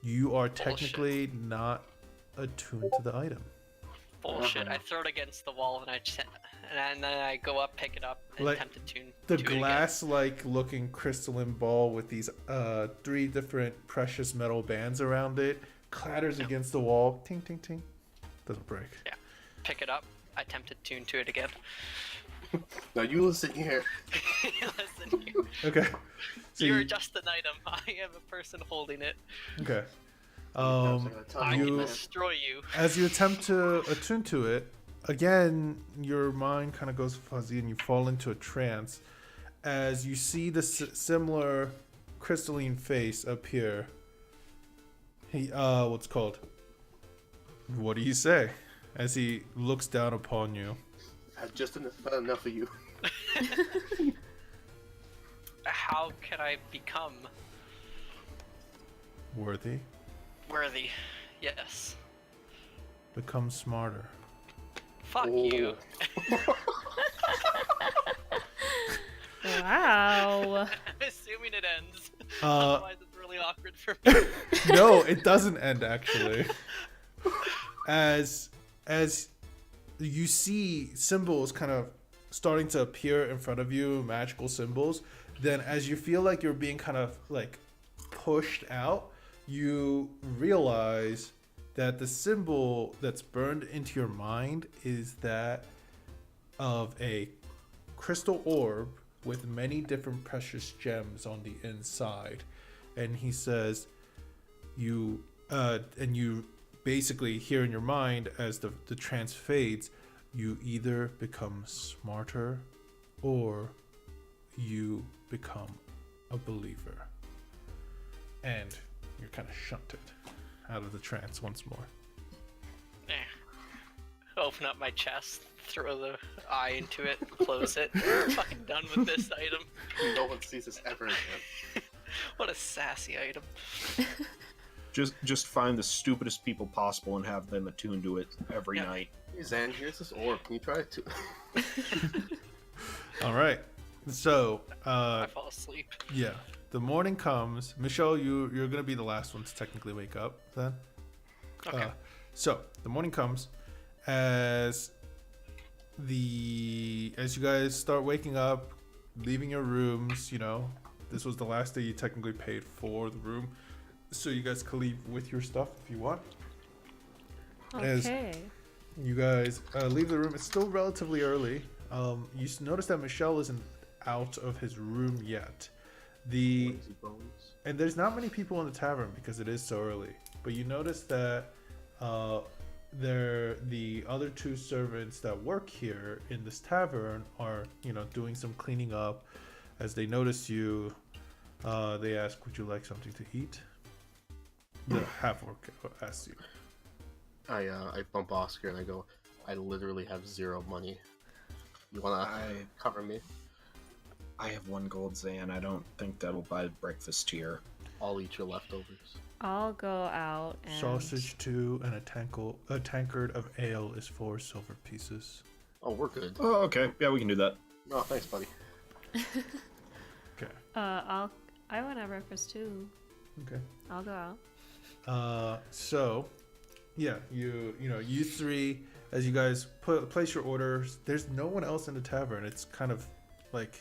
you are technically not attuned to the item. Bullshit. I throw it against the wall and then I go up, pick it up, and Like, attempt to tune The to it again. glass-like looking crystalline ball with these 3 different precious metal bands around it clatters against the wall. Ting, ting, ting. Doesn't break. Yeah. Pick it up, I attempt to tune to it again. Now you listen here. Listen, Okay. So you're you- just an item. I am a person holding it. okay. I I can you- destroy you. As you attempt to attune to it, again, your mind kind of goes fuzzy and you fall into a trance as you see the similar crystalline face appear. He, what's called? What do you say? As he looks down upon you. I've just enough of you. How can I become Worthy. worthy? Yes. Become smarter. Fuck Oh. you. Wow. I'm assuming it ends. Uh, Otherwise, it's really awkward for me. No, it doesn't end actually. As you see symbols kind of starting to appear in front of you, magical symbols, then as you feel like you're being kind of like pushed out, you realize that the symbol that's burned into your mind is that of a crystal orb with many different precious gems on the inside. And he says, you basically hear in your mind as the trance fades, you either become smarter or you become a believer. And you're kind of shunted out of the trance once more. Open up my chest, throw the eye into it, close it. We're fucking done with this item. No one sees this ever again. What a sassy item. Just find the stupidest people possible and have them attune to it every Yeah. night. Hey Zan, here's this orb. Can you try it too? All right. So, I fall asleep. yeah, the morning comes. Michelle, you're gonna be the last one to technically wake up then. Okay. So the morning comes as you guys start waking up, leaving your rooms. You know, this was the last day you technically paid for the room, so you guys can leave with your stuff if you want. As Okay. you guys leave the room, it's still relatively early. You notice that Michelle isn't out of his room yet. Lazy bones. And there's not many people in the tavern because it is so early. But you notice that the other 2 servants that work here in this tavern are, doing some cleaning up. As they notice you, they ask, "Would you like something to eat?" The half orc asks you. I bump Oscar and I go, I literally have 0 money. You wanna cover me? I have 1 gold, Zan. I don't think that'll buy breakfast here. I'll eat your leftovers. I'll go out and Sausage 2 and a tankard of ale is 4 silver pieces. Oh, we're good. Oh, okay. Yeah, we can do that. No, thanks, buddy. Okay. I want to breakfast too. Okay. I'll go out. So, yeah, you 3, as you guys place your orders, there's no one else in the tavern. It's kind of like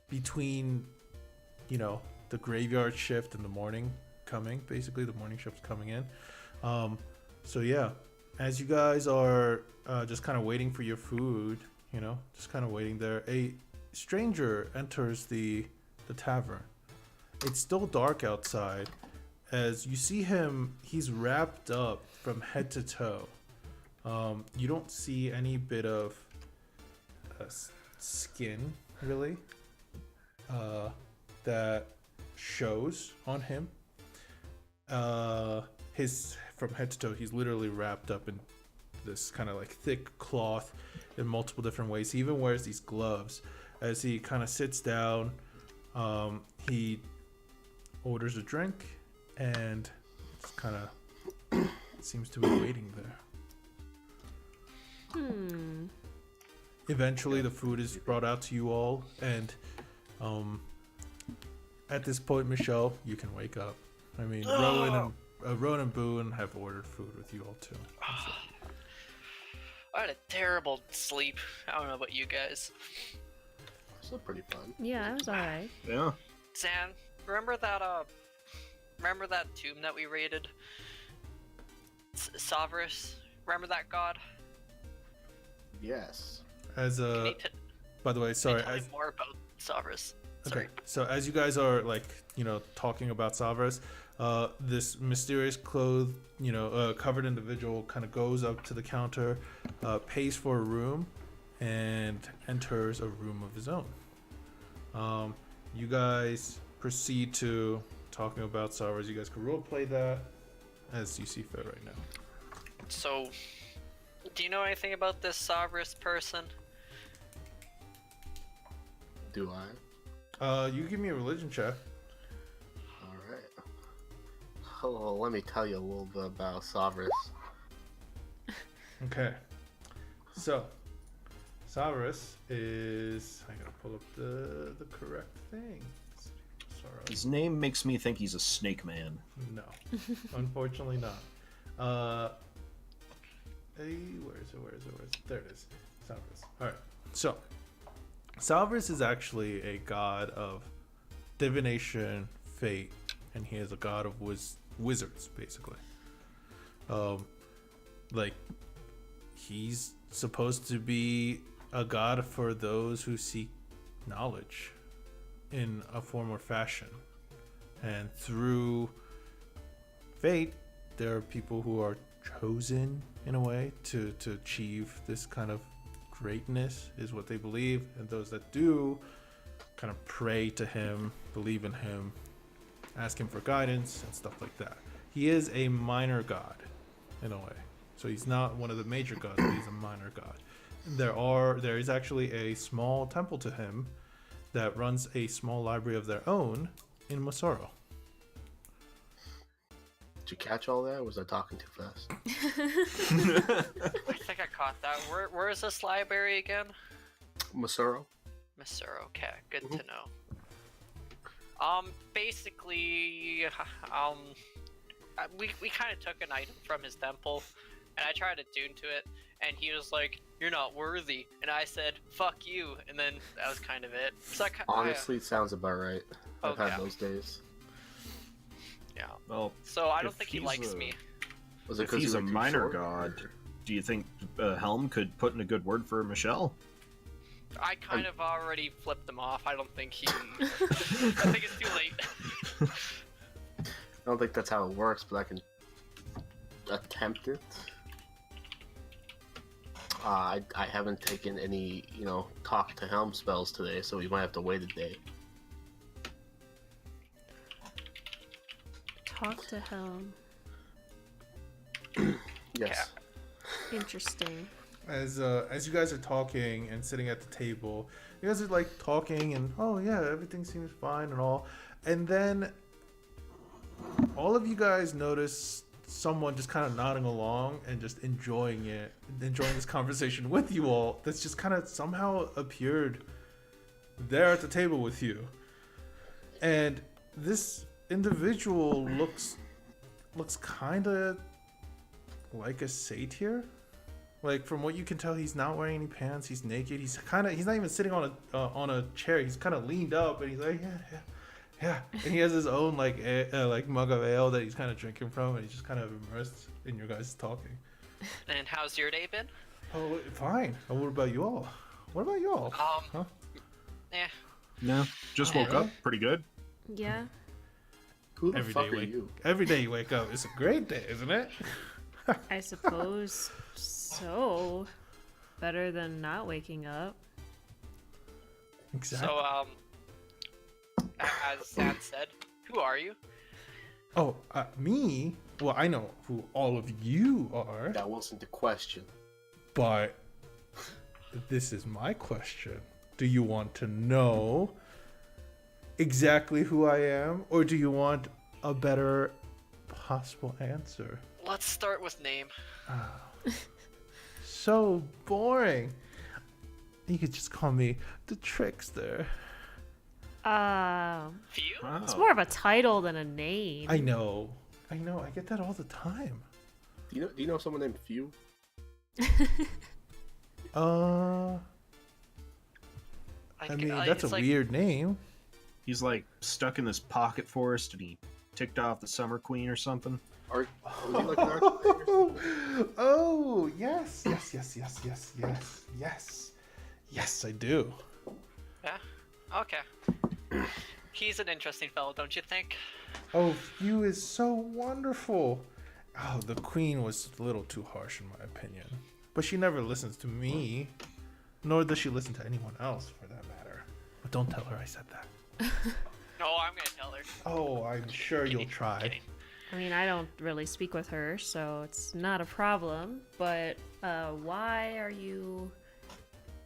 between, the graveyard shift and the morning coming. Basically, the morning shift's coming in. So yeah, as you guys are just kind of waiting for your food, just kind of waiting there, a stranger enters the tavern. It's still dark outside. As you see him, he's wrapped up from head to toe. You don't see any bit of skin, really, that shows on him. From head to toe, he's literally wrapped up in this kind of like thick cloth in multiple different ways. He even wears these gloves. As he kind of sits down, he orders a drink and just kind of seems to be waiting there. Eventually, the food is brought out to you all, and At this point, Michelle, you can wake up. I mean, Rowan and Boone have ordered food with you all too. So. I had a terrible sleep. I don't know about you guys. Still pretty fun. Yeah, I was alright. Yeah. Zan, remember that tomb that we raided? Savarus? Remember that god? Yes. As Can a, you by the way, sorry. tell me As, more about Savarus? okay, Sorry. so as you guys are like, talking about Savras, this mysterious clothed, covered individual kind of goes up to the counter, pays for a room, and enters a room of his own. You guys proceed to talking about Savras. You guys can roleplay that as you see fit right now. So, do you know anything about this Savarus person? Do I? You give me a religion check. Alright. Oh, let me tell you a little bit about Savarus. Okay. So, Savarus is. I gotta pull up the correct thing. Sorry. His name makes me think he's a snake man. No, unfortunately not. Hey, where is it? There it is. Savarus. All right. So, Savarus is actually a god of divination, fate, and he is a god of wizards, basically. Like, he's supposed to be a god for those who seek knowledge in a form or fashion. And through fate, there are people who are chosen in a way to achieve this kind of greatness, is what they believe. And those that do kind of pray to him, believe in him, ask him for guidance and stuff like that. He is a minor god in a way. So he's not one of the major gods, but he's a minor god. There is actually a small temple to him that runs a small library of their own in Masoro. Did you catch all that? Or was I talking too fast? I think I caught that. Where is this library again? Masuro? Missouri. Okay, good to know. Basically, we kind of took an item from his temple, and I tried to tune to it, and he was like, "You're not worthy," and I said, "Fuck you," and then that was kind of it. So Honestly, it sounds about right. I've Okay. had those days. yeah. Well, So I don't if think he he's likes a- me. Was it if 'cause he's you a were too minor short? god, do you think Helm could put in a good word for Michelle? I kind of already flipped him off. I don't think he. I think it's too late. I don't think that's how it works, but I can attempt it. I haven't taken any, talk to Helm spells today, so we might have to wait a day. Talk to Helm. Yes. Interesting. As you guys are talking and sitting at the table, you guys are like talking and oh yeah, everything seems fine and all, and then all of you guys notice someone just kind of nodding along and just enjoying this conversation with you all. That's just kind of somehow appeared there at the table with you, and this individual looks kind of like a satyr. Like, from what you can tell, he's not wearing any pants. He's naked. He's not even sitting on a chair. He's kind of leaned up, and he's like, yeah. And he has his own like mug of ale that he's kind of drinking from, and he's just kind of immersed in your guys' talking. And how's your day been? Oh, fine. Oh, what about you all? Huh? Yeah. No, just woke up. Pretty good. Yeah. Who the Every fuck day, are you? every day you wake up. It's a great day, isn't it? I suppose so. Better than not waking up. Exactly. So, as Sam said, who are you? Oh, me? Well, I know who all of you are, That wasn't the question. but this is my question. Do you want to know exactly who I am, or do you want a better possible answer? Let's start with name. So boring. You could just call me the trickster. Few? It's more of a title than a name. I know. I get that all the time. Do you know someone named Few? I mean, that's a it's like- weird name. He's like stuck in this pocket forest and he ticked off the Summer Queen or something. Or was he like an architect or something? Oh, yes. Yes, I do. Yeah. Okay. He's an interesting fellow, don't you think? Oh, you is so wonderful. Oh, the queen was a little too harsh in my opinion. But she never listens to me. Nor does she listen to anyone else, for that matter. But don't tell her I said that. No, I'm gonna tell her. Oh, I'm sure you'll try. Kidding. I mean, I don't really speak with her, so it's not a problem. But why are you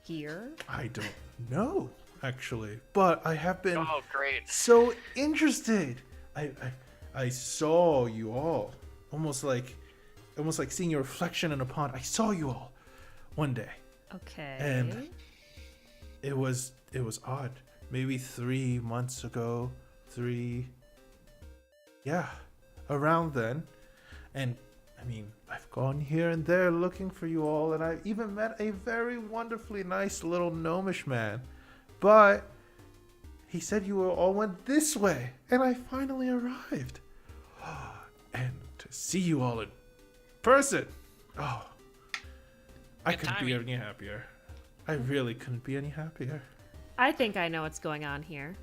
here? I don't know, actually. But I have been Oh, great. so interested. I saw you all. Almost like seeing your reflection in a pond. I saw you all one day. Okay. And it was odd. Maybe 3 months ago, around then. And I mean, I've gone here and there looking for you all, and I even met a very wonderfully nice little gnomish man. But he said you all went this way, and I finally arrived. And to see you all in person, oh, I Good couldn't be timing. any happier. I really couldn't be any happier. I think I know what's going on here.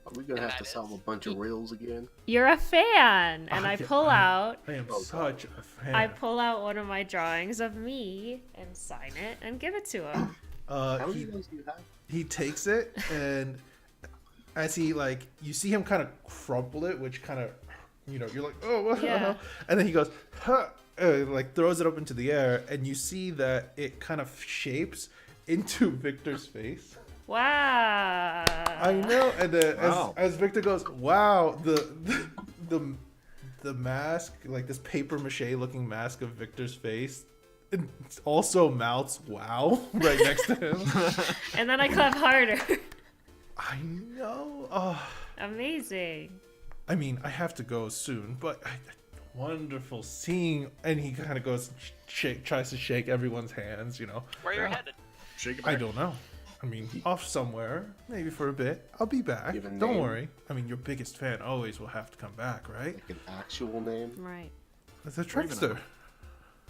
Are we gonna And have to that solve a bunch of riddles again? You're a fan, and I yeah, pull out. I am Oh, such a fan. I pull out one of my drawings of me and sign it and give it to him. How many of those do you have? He takes it, and as he you see him kind of crumple it, which kind of, you're like, oh, what the Yeah. hell? And then he goes, huh, throws it up into the air, and you see that it kind of shapes into Victor's face. Wow. I know, and Wow. as Victor goes, wow, the mask, like this paper mache looking mask of Victor's face, it also mouths wow right next to him. And then I clap harder. I know. Oh. Amazing. I mean, I have to go soon, but wonderful seeing. And he kind of goes, tries to shake everyone's hands. Where you're headed? Shake it I back. don't know. I mean, off somewhere, maybe for a bit. I'll be back. You have a Don't name? worry. I mean, your biggest fan always will have to come back, right? Like an actual name? Right. It's a Or even trickster.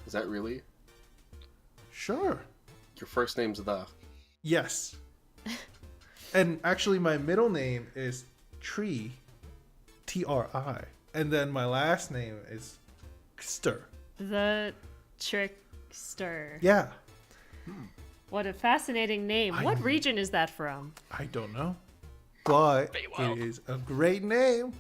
Is that really? Sure. Your first name's the. Yes. And actually, my middle name is Tree, Tri, and then my last name is Stir. The trickster. Yeah. What a fascinating name. I What know. region is that from? I don't know, but Feywild. it is a great name.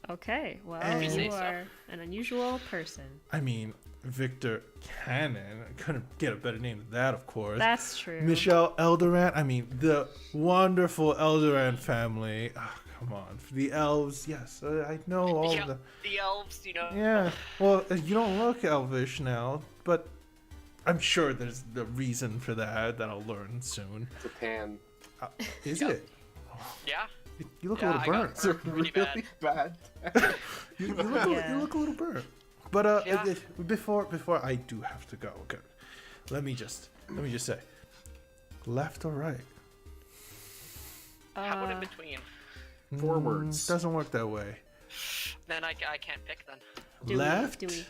Okay, well, And- you Say so. are an unusual person. I mean, Victor Cannon. I couldn't get a better name than that, of course. That's true. Michelle Eldoran. I mean, the wonderful Eldoran family. Ah, come on, the elves. Yes, I know all Yeah, of the. the elves, Yeah. Well, you don't look elvish now, but I'm sure there's the reason for that I'll learn soon. It's a tan. Is Yeah. it? Yeah. You look Yeah, a little I got burnt. It's a Really really bad. You Yeah. look a little burnt. But Yeah. before I do have to go. Okay. Let me just say, left or right? How about in between? Forwards. Doesn't work that way. Then I can't pick then. Left, Do we?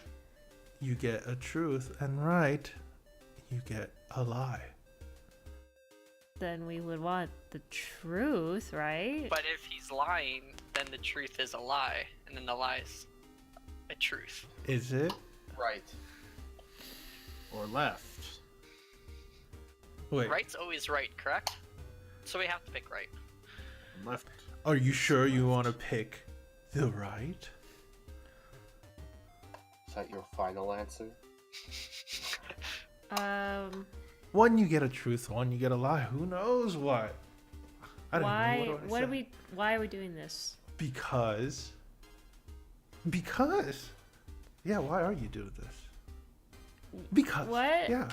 you get a truth, and right, you get a lie. Then we would want the truth, right? But if he's lying, then the truth is a lie, and then the lie's a truth. Is it? Right. Or left. Wait. Right's always right, correct? So we have to pick right. Left. Are you sure you want to pick the right? Is that your final answer? One you get a truth, one you get a lie. Who knows what? I don't Why? know. What do I say? Why are we doing this? Because. Yeah, why are you doing this? Because. What? Yeah.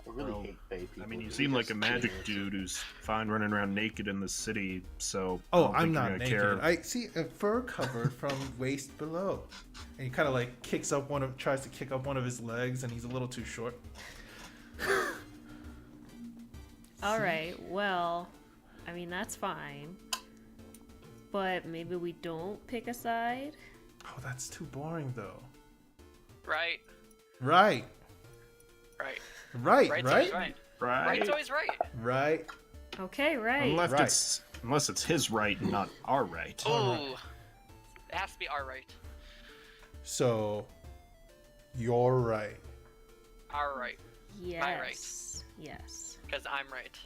I really Well, hate Bay people. I mean, you They're seem like a just magic idiots. dude who's fine running around naked in the city, so I Oh, don't I'm think you're not gonna naked. care. I see a fur covered from waist below, and he kind of like tries to kick up one of his legs, and he's a little too short. All right. Well, I mean that's fine. But maybe we don't pick a side. Oh, that's too boring though. Right. Right. Right. Right. Right's Right. always right. Right? Right's always right. Right. Okay, right. Unless it's his right and not our right. Ooh. It has to be our right. So, you're right. Our right. Yes. My right. Yes. Because I'm right.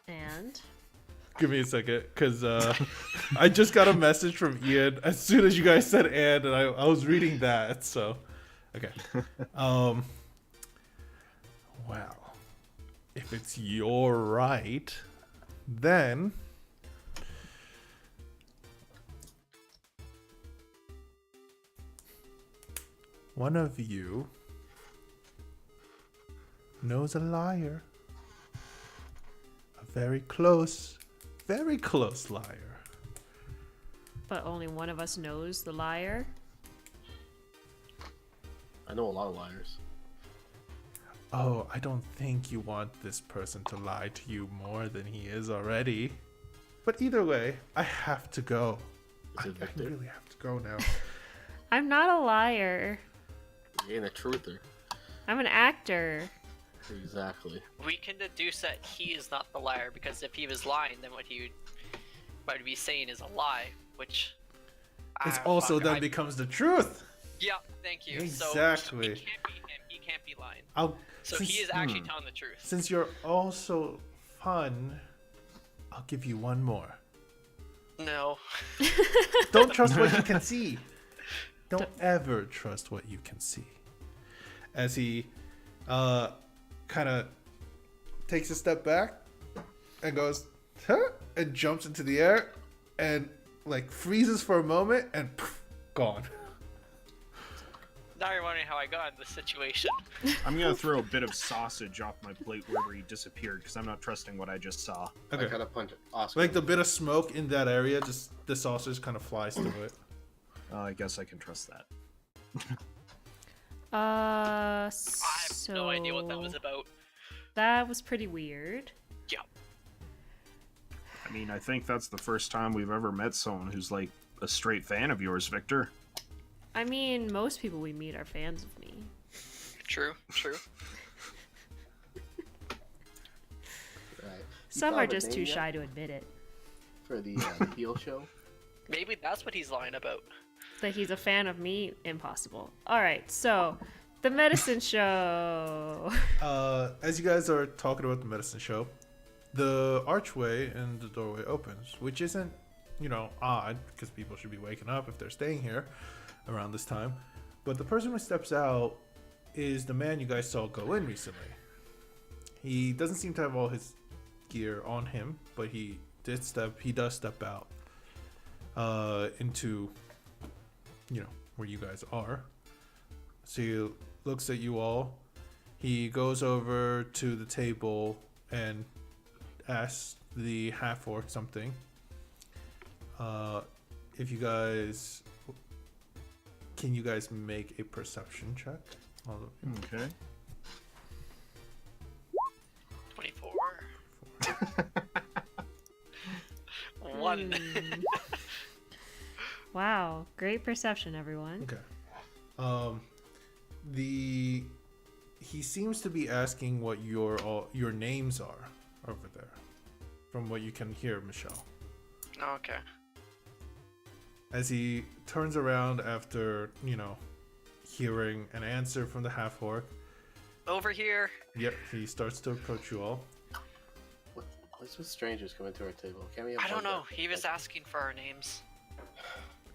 And Give me a second, because I just got a message from Ian as soon as you guys said and I was reading that, so. Okay. Well, if it's your right, then one of you knows a liar. A very close liar. but only one of us knows the liar. I know a lot of liars. Oh, I don't think you want this person to lie to you more than he is already. But either way, I have to go. Is it I Victor? really have to go now. I'm not a liar. You ain't a truther. I'm an actor. Exactly. We can deduce that he is not the liar because if he was lying, then what he would be saying is a lie, which. It's ah, also fuck, then becomes the truth. Yeah, thank you. Exactly. So it can't be him. He can't be lying. So since, he is actually telling the truth. Since you're also fun, I'll give you one more. No. Don't trust what you can see. Don't ever trust what you can see. As he kind of takes a step back and goes, huh? And jumps into the air and like freezes for a moment and poof, gone. Now you're wondering how I got in this situation. I'm gonna throw a bit of sausage off my plate wherever he disappeared because I'm not trusting what I just saw. I gotta punch Oscar. Like the bit of smoke in that area, just the sausage kind of flies through it. I guess I can trust that. I have no idea what that was about. That was pretty weird. Yeah. I mean, I think that's the first time we've ever met someone who's like a straight fan of yours, Victor. I mean, most people we meet are fans of me. True. Right. Some thought are of a just name too yet shy to admit it. for the heel show. Maybe that's what he's lying about. That he's a fan of me, impossible. Alright, so, the medicine show. As you guys are talking about the medicine show, the archway and the doorway opens, which isn't, odd because people should be waking up if they're staying here around this time. But the person who steps out is the man you guys saw go in recently. He doesn't seem to have all his gear on him, but he does step out into where you guys are. So he looks at you all. He goes over to the table and asks the half-orc something. If you guys... Can you guys make a perception check? All of you. Okay. 24. 1. Wow, great perception, everyone. Okay. He seems to be asking what your names are over there, from what you can hear, Michelle. Okay. As he turns around after hearing an answer from the half orc. Over here. Yep, he starts to approach you all. What's with strangers coming to our table? Can't we have I don't one know. that- He was asking for our names.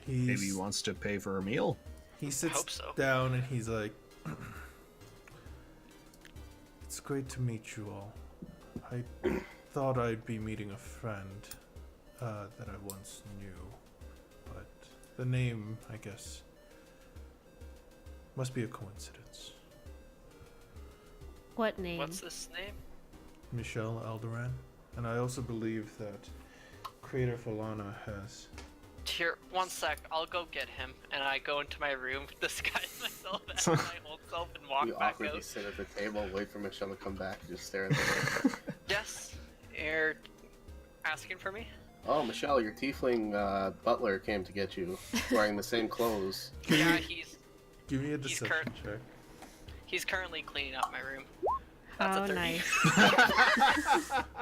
Maybe he wants to pay for a meal. He sits hope so. down and he's like, "It's great to meet you all. I thought I'd be meeting a friend that I once knew, but the name, I guess, must be a coincidence. What name? What's this name? Michelle Alderan. And I also believe that Creator Falana has... Here, one sec. I'll go get him, and I go into my room, disguise myself as my old self, and walk You back awkwardly out. sit at the table, wait for Michelle to come back, just stare at the door. Yes, you're asking for me? Oh, Michelle, your tiefling butler came to get you, wearing the same clothes. Yeah, Give me a he's deception check. he's currently cleaning up my room. That's How a 30.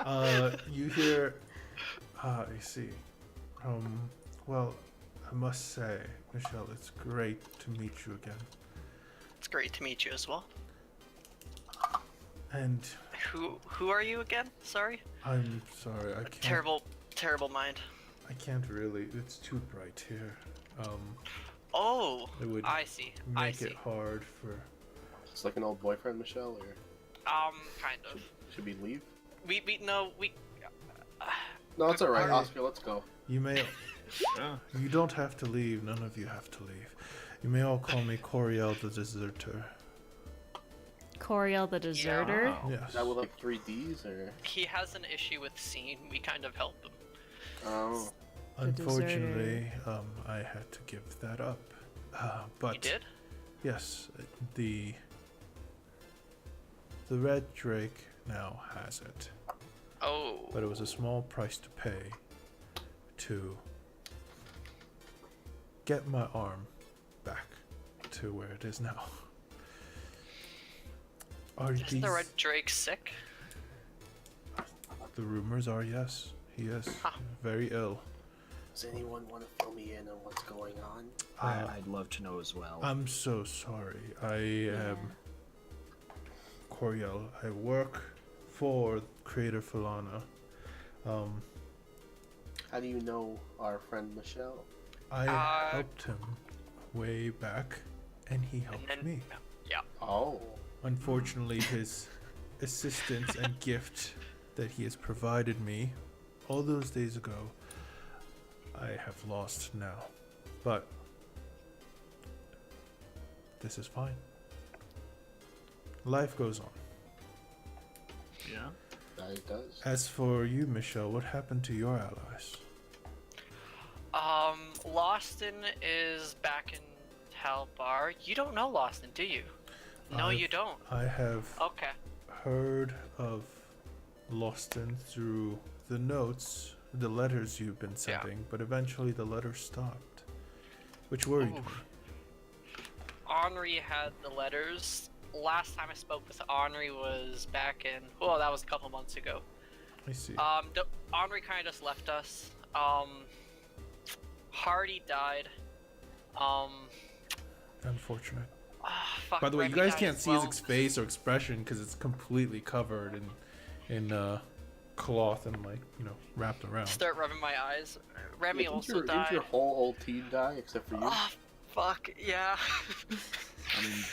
nice. You hear... I see. Well, I must say, Michelle, it's great to meet you again. It's great to meet you as well. And Who are you again? Sorry. I'm sorry, I can't... Terrible mind. I can't really... It's too bright here. Oh, It would I see. make it hard for... It's like an old boyfriend, Michelle, or Kind of. should we leave? We No, it's alright, I- Oscar, let's go. You may... Yeah. You don't have to leave. None of you have to leave. You may all call me Coriel the Deserter. Coriel the Deserter. Wow. Is Yes. that with like 3 Ds, or? He has an issue with scene. We kind of help him. Oh. The Unfortunately, I had to give that up. But You did? yes, the Red Drake now has it. Oh. But it was a small price to pay to get my arm back to where it is now. Are Is these... the Red Drake sick? The rumors are yes, he is Huh. very ill. Does anyone want to fill me in on what's going on? I'd love to know as well. I'm so sorry. I am Coriel. I work for Creator Falana. How do you know our friend Michelle? I helped him way back, and he helped then- me. Yeah. Oh. Unfortunately, his assistance and gift that he has provided me all those days ago, I have lost now. But this is fine. Life goes on. Yeah. That it does. As for you, Michelle, what happened to your allies? Lawston is back in Talbar. You don't know Lawston, do you? No, I've- you don't. I have Okay. heard of Loston through the notes, the letters you've been Yeah. sending, but eventually the letters stopped, which worried me. Henri had the letters. Last time I spoke with Henri was back in... Well, that was a couple months ago. I see. Henri kind of just left us. Hardy died. Unfortunate. Fuck, By the way, you Remy guys died can't as see well. his face or expression because it's completely covered in cloth and wrapped around. Start rubbing my eyes. Remy Didn't also your, died. Didn't your whole old team die except for you? Oh, fuck, yeah. I mean,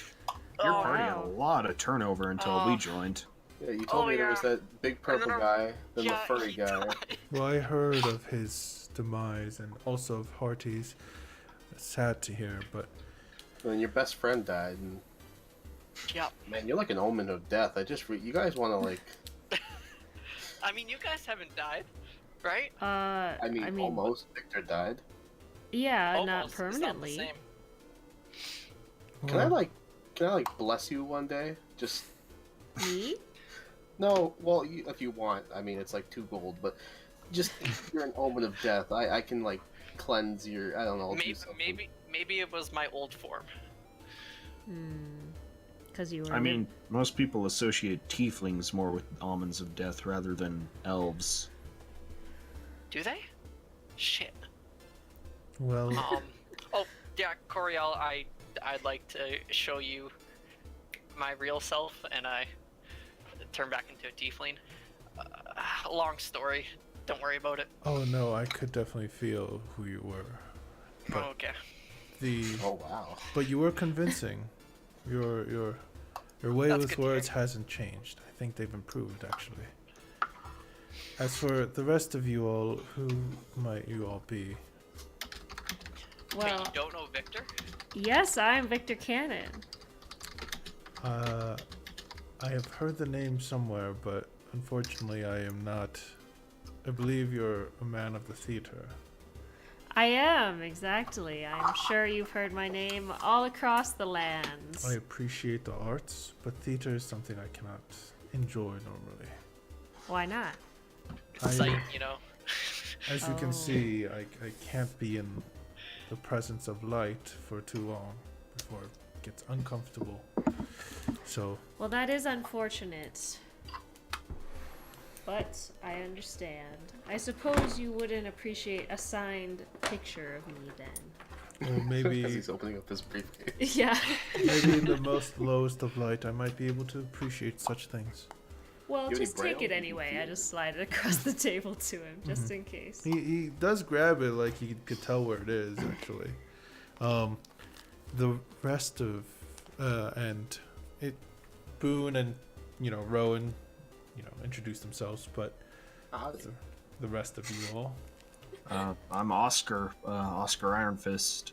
your Oh, party had wow. a lot of turnover until we joined. Yeah, you told Oh, me there was yeah. that big purple no, guy, then yeah, the furry he guy. died. Well, I heard of his demise and also of Harty's. It's sad to hear, but And then your best friend died. And Yep. man, you're like an omen of death. You guys want to like? I mean, you guys haven't died, right? I mean, almost. Victor died. Yeah, not Almost. It's not the permanently. same. Can I like bless you one day? Just Me? no. Well, if you want. I mean, it's like 2 gold, but just you're an omen of death. I can like cleanse your. I don't know. do something. Maybe it was my old form. Because you were. I mean, most people associate tieflings more with omens of death rather than elves. Do they? Shit. well, Oh yeah, Coriel, I'd like to show you my real self, and I turn back into a tiefling. Long story. Don't worry about it. oh no, I could definitely feel who you were. But Okay. Oh wow. But you were convincing. Your way That's with good to words hear. hasn't changed. I think they've improved actually. As for the rest of you all, who might you all be? Wait, Well, you don't know Victor? yes, I'm Victor Cannon. I have heard the name somewhere, but unfortunately I am not. I believe you're a man of the theater. I am, exactly. I'm sure you've heard my name all across the lands. I appreciate the arts, but theater is something I cannot enjoy normally. Why not? Sight, you know. As you Oh. can see, I can't be in the presence of light for too long before it gets uncomfortable. So, Well, that is unfortunate. But I understand. I suppose you wouldn't appreciate a signed picture of me then. or Because maybe he's opening up his briefcase. Yeah. maybe in the most lowest of light, I might be able to appreciate such things. Well, You have any just take it braille? anyway. I just slide it across the table to him, just in case. He does grab it like he could tell where it is actually. The rest of and it Boone and Rowan introduce themselves, but the rest of you all. I'm Oscar, Oscar Iron Fist.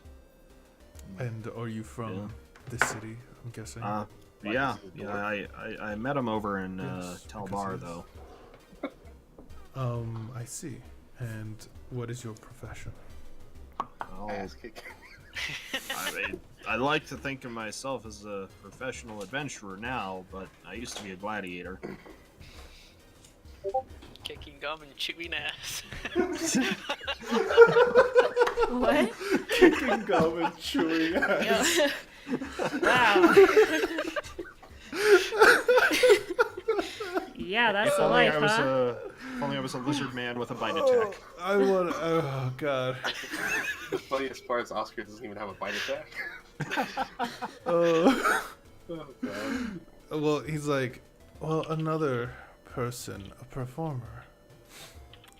And are you from Yeah. this city? I'm guessing. Yeah, is it a yeah. I met him over in Yes, I can Talbar, see though. I see. And what is your profession? Oh, Ass kick. I like to think of myself as a professional adventurer now, but I used to be a gladiator. Kicking gum and chewing ass. What? Kicking gum and chewing Yo. Wow. Yeah, that's the life, huh? If only I was a lizard man with a bite attack. I want. Oh God. The funniest part is Oscar doesn't even have a bite attack. Oh. Oh god. Well, he's like, well, another person, a performer,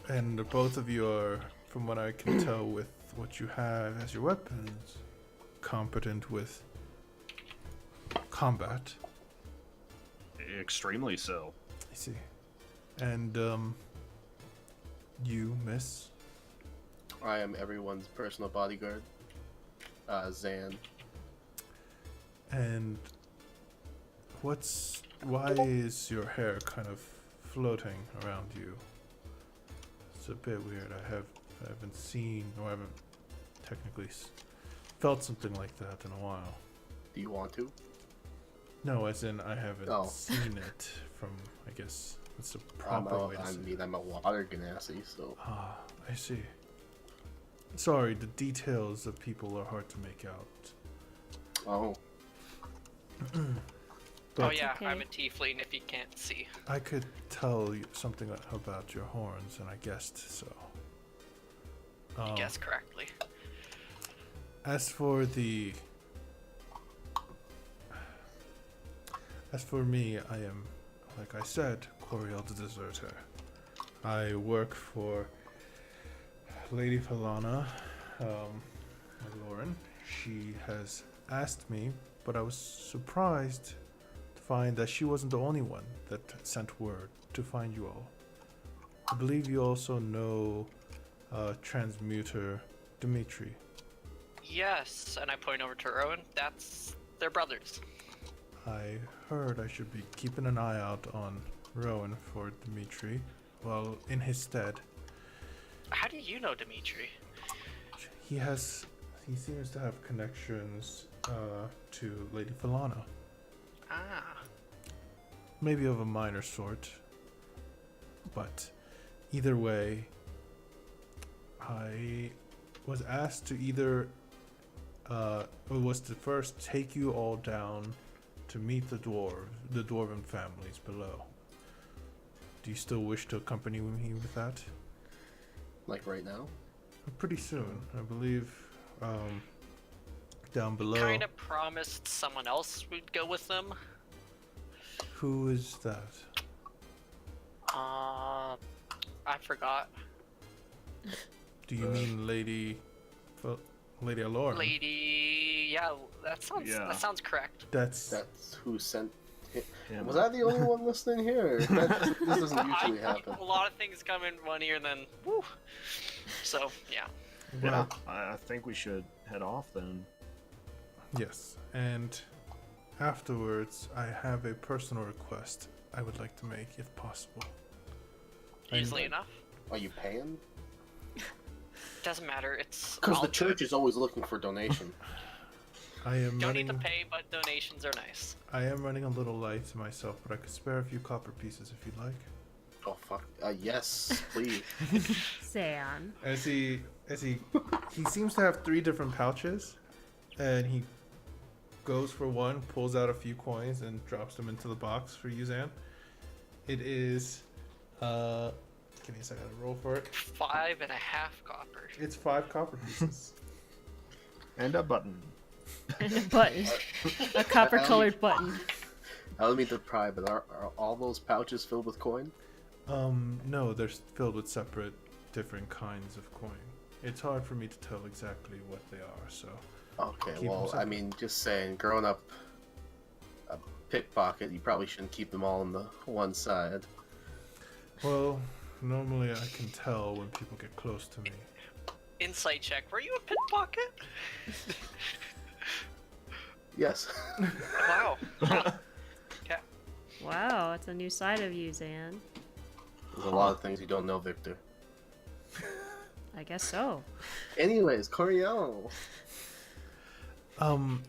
and both of you are, from what I can tell, with what you have as your weapons, competent with combat. Extremely so. I see. And you, miss? I am everyone's personal bodyguard. Zan. And why is your hair kind of floating around you? It's a bit weird. I haven't seen, or I haven't technically felt something like that in a while. Do you want to? No, as in I haven't Oh. seen it from, I guess, what's the proper way to say it? I'm a water genasi, so Ah, I see. Sorry, the details of people are hard to make out. oh. But Oh yeah, okay. I'm a tiefling if you can't see. I could tell you something about your horns, and I guessed so. You guessed correctly. As for me, I am, like I said, Coriel the Deserter. I work for Lady Falana, my Lauren. She has asked me, but I was surprised to find that she wasn't the only one that sent word to find you all. I believe you also know Transmuter Dimitri. Yes, and I point over to Rowan. That's their brothers. I heard I should be keeping an eye out on Rowan for Dimitri. Well, in his stead. How do you know Dimitri? He seems to have connections to Lady Falana. Ah. Maybe of a minor sort. But either way, I was asked to either was to first take you all down to meet the dwarven families below. Do you still wish to accompany me with that? Like right now? Pretty soon, I believe. Down below. Kind of promised someone else would go with them. Who is that? I forgot. Do you mean Lady Alora? Lady, yeah, that sounds correct. That's That's who sent it. Him. Was I the only one listening here? This doesn't usually happen. A lot of things come in one ear and then, woo. So yeah. Yeah, I think we should head off then. Yes, and afterwards, I have a personal request I would like to make, if possible. Easily enough. Are you paying? Doesn't matter. It's Because I'll the do it. church is always looking for donation. I am Don't running. need to pay, but donations are nice. I am running a little light to myself, but I could spare a few copper pieces if you'd like. Oh fuck. Yes, please. Zan. As he seems to have 3 different pouches, and he goes for one, pulls out a few coins, and drops them into the box for you, Zan. It is, give me a second to roll for it. 5.5 copper. It's 5 copper pieces. And a button. And a button. A copper colored button. I don't mean to pry, but are all those pouches filled with coin? No, they're filled with separate, different kinds of coin. It's hard for me to tell exactly what they are, so. Okay, Keep well, them I separate. mean, just saying, growing up a pickpocket, you probably shouldn't keep them all on the one side. Well, normally I can tell when people get close to me. Insight check. Were you a pickpocket? Yes. Wow. Okay. Wow, it's a new side of you, Zan. There's a lot of things you don't know, Victor. I guess so. Anyways, Coriel.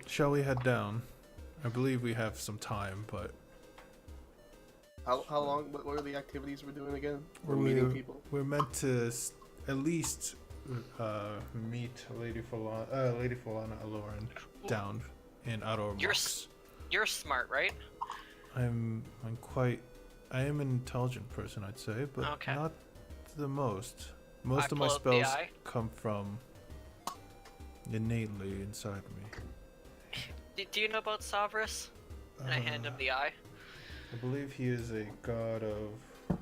Shall we head down? I believe we have some time, but How long? What are the activities we're doing again? We're meeting people. we're meant to at least meet Lady Falana Aloran down in Ador You're Mox. You're smart, right? I am an intelligent person, I'd say, but Okay. not the most. Most I of my pull out the spells eye. come from innately inside me. Do you know about Savras? And I hand him the eye. I believe he is a god of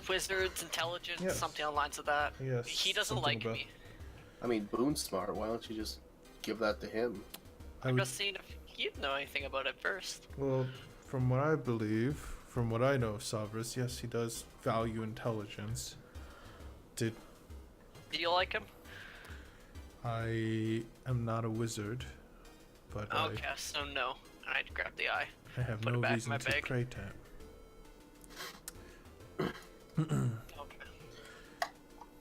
Wizards, intelligence, Yes. something along the lines of that. yes. He doesn't something like about- me. I mean, Boone's smart. Why don't you just give that to him? I I'm would, just seeing if he'd know anything about it first. well, from what I believe, from what I know of Savras, yes, he does value intelligence. Do you like him? I am not a wizard, but Okay, so no. I'd grab the eye. I have put no it back in reason my to bag. pray to him. Okay.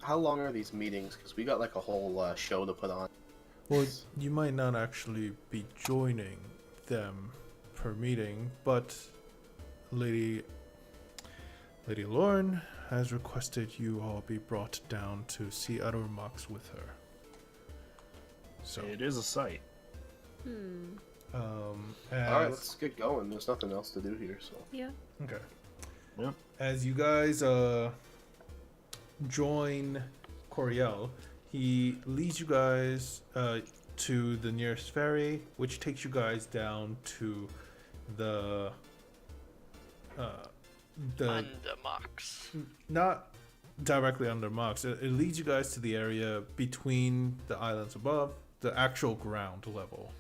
How long are these meetings? Because we got like a whole show to put on. Well, you might not actually be joining them per meeting, but Lady Lauren has requested you all be brought down to see Ador Mox with her. So, It is a sight. as, All right, let's get going. There's nothing else to do here, so. Yeah. okay. Yep. As you guys join Coriel, he leads you guys to the nearest ferry, which takes you guys down to the Under Mox. not directly under Mox. It leads you guys to the area between the islands above, the actual ground level.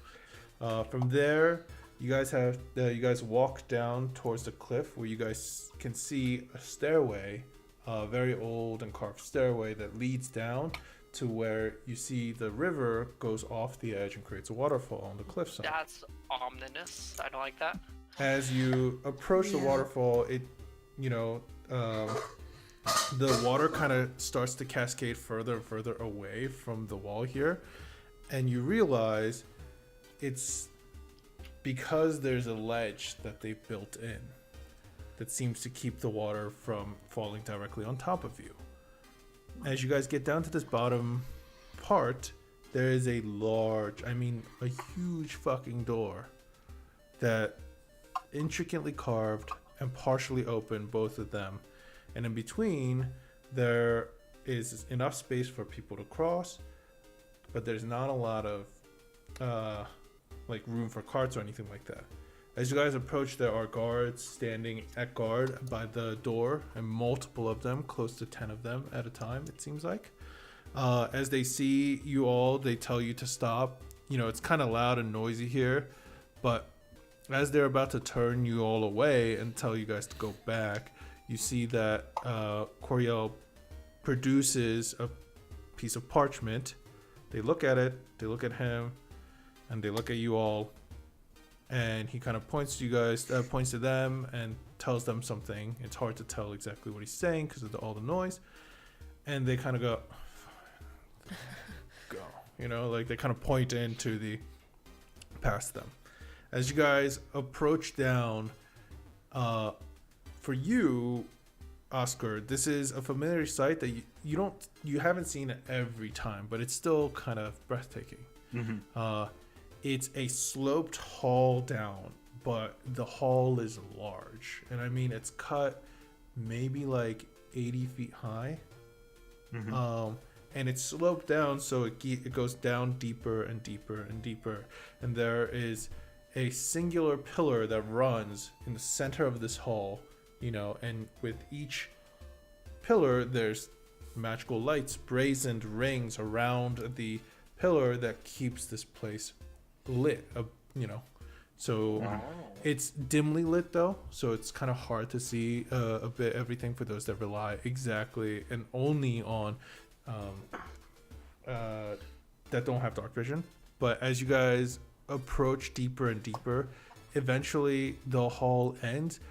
From there, you guys walk down towards the cliff where you guys can see a stairway, a very old and carved stairway that leads down to where you see the river goes off the edge and creates a waterfall on the cliffside. That's ominous. I don't like that. As you approach the waterfall, it, the water kind of starts to cascade further and further away from the wall here, and you realize it's because there's a ledge that they built in that seems to keep the water from falling directly on top of you. As you guys get down to this bottom part, there is a huge fucking door that intricately carved and partially open, both of them, and in between there is enough space for people to cross, but there's not a lot of room for carts or anything like that. As you guys approach, there are guards standing at guard by the door, and multiple of them, close to 10 of them at a time, it seems like. As they see you all, they tell you to stop. It's kind of loud and noisy here, but as they're about to turn you all away and tell you guys to go back, you see that Coriel produces a piece of parchment They look at it, they look at him, and they look at you all. And he kind of points to you guys, points to them, and tells them something. It's hard to tell exactly what he's saying because of all the noise. And they kind of go, go. You know, like they kind of point into the past them. As you guys approach down, for you, Oscar, this is a familiar sight that you haven't seen it every time, but it's still kind of breathtaking. It's a sloped hall down, but the hall is large, and I mean it's cut maybe like 80 feet high. And it's sloped down, so it goes down deeper and deeper and deeper, and there is a singular pillar that runs in the center of this hall, you know, and with each pillar there's magical lights, brazened rings around the pillar that keeps this place lit, you know. So it's dimly lit though, so it's kind of hard to see a bit everything for those that rely exactly and only on that don't have dark vision. But as you guys approach deeper and deeper, eventually the hall ends,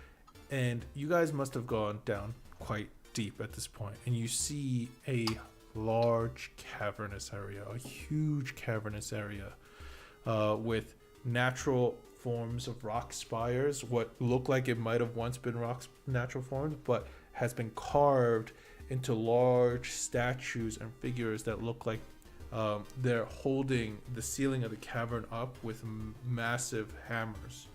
and you guys must have gone down quite deep at this point, and you see a large cavernous area, a huge cavernous area, with natural forms of rock spires, what look like it might have once been natural forms, but has been carved into large statues and figures that look like they're holding the ceiling of the cavern up with massive hammers.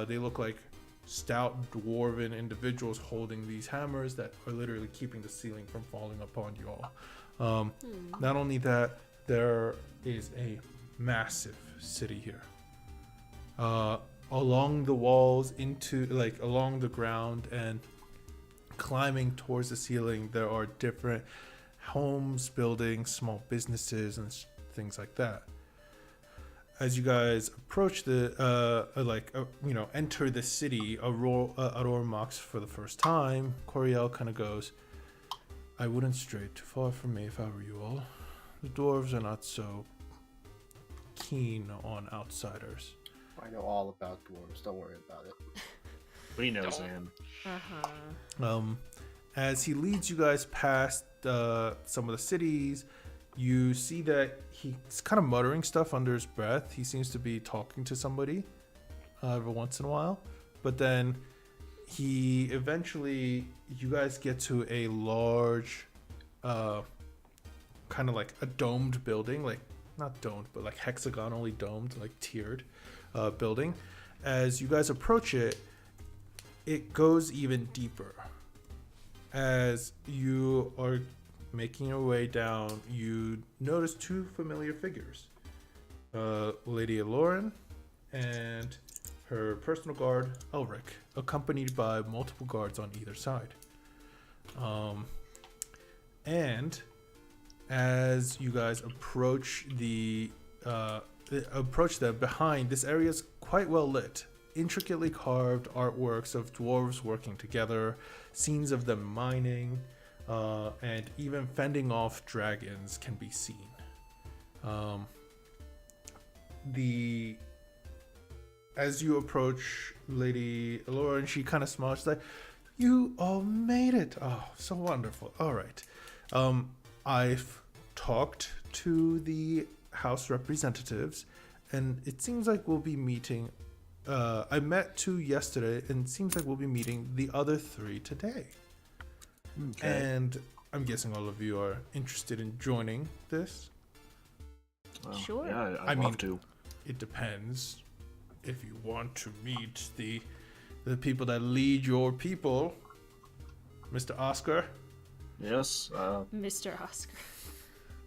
They look like stout dwarven individuals holding these hammers that are literally keeping the ceiling from falling upon you all. Not only that, there is a massive city here. Along the walls, along the ground and climbing towards the ceiling, there are different homes, buildings, small businesses, and things like that. As you guys approach enter the city, Aurora Mox for the first time, Coriel kind of goes, "I wouldn't stray too far from me if I were you all. The dwarves are not so keen on outsiders." I know all about dwarves. Don't worry about it. We know, Zan. As he leads you guys past some of the cities, you see that he's kind of muttering stuff under his breath. He seems to be talking to somebody every once in a while. But then you guys get to a large, kind of like a domed building, like not domed, but like hexagonally domed, like tiered building. As you guys approach it, it goes even deeper. As you are making your way down, you notice two familiar figures. Lady Aloran and her personal guard, Elric, accompanied by multiple guards on either side. And as you guys approach them behind, this area is quite well lit. Intricately carved artworks of dwarves working together, scenes of them mining, and even fending off dragons can be seen. As you approach Lady Alora, and she kind of smiles, she's like, "You all made it! Oh, so wonderful! All right, I've talked to the House representatives, and it seems like we'll be meeting." I met 2 yesterday, and it seems like we'll be meeting the other 3 today. Okay. And I'm guessing all of you are interested in joining this. Well, sure. Yeah, I'd love to. It depends. If you want to meet the people that lead your people, Mr. Oscar. Yes. Mr. Oscar.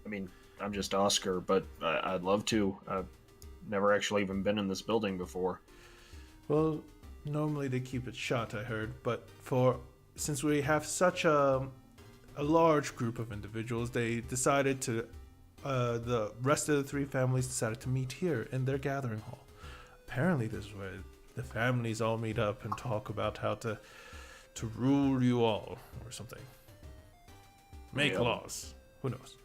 I mean, I'm just Oscar, but I'd love to. I've never actually even been in this building before. Well, normally they keep it shut, I heard, but since we have such a large group of individuals, they decided to, the rest of the 3 families decided to meet here in their gathering hall. Apparently this is where the families all meet up and talk about how to rule you all, or something. Make laws. Who knows?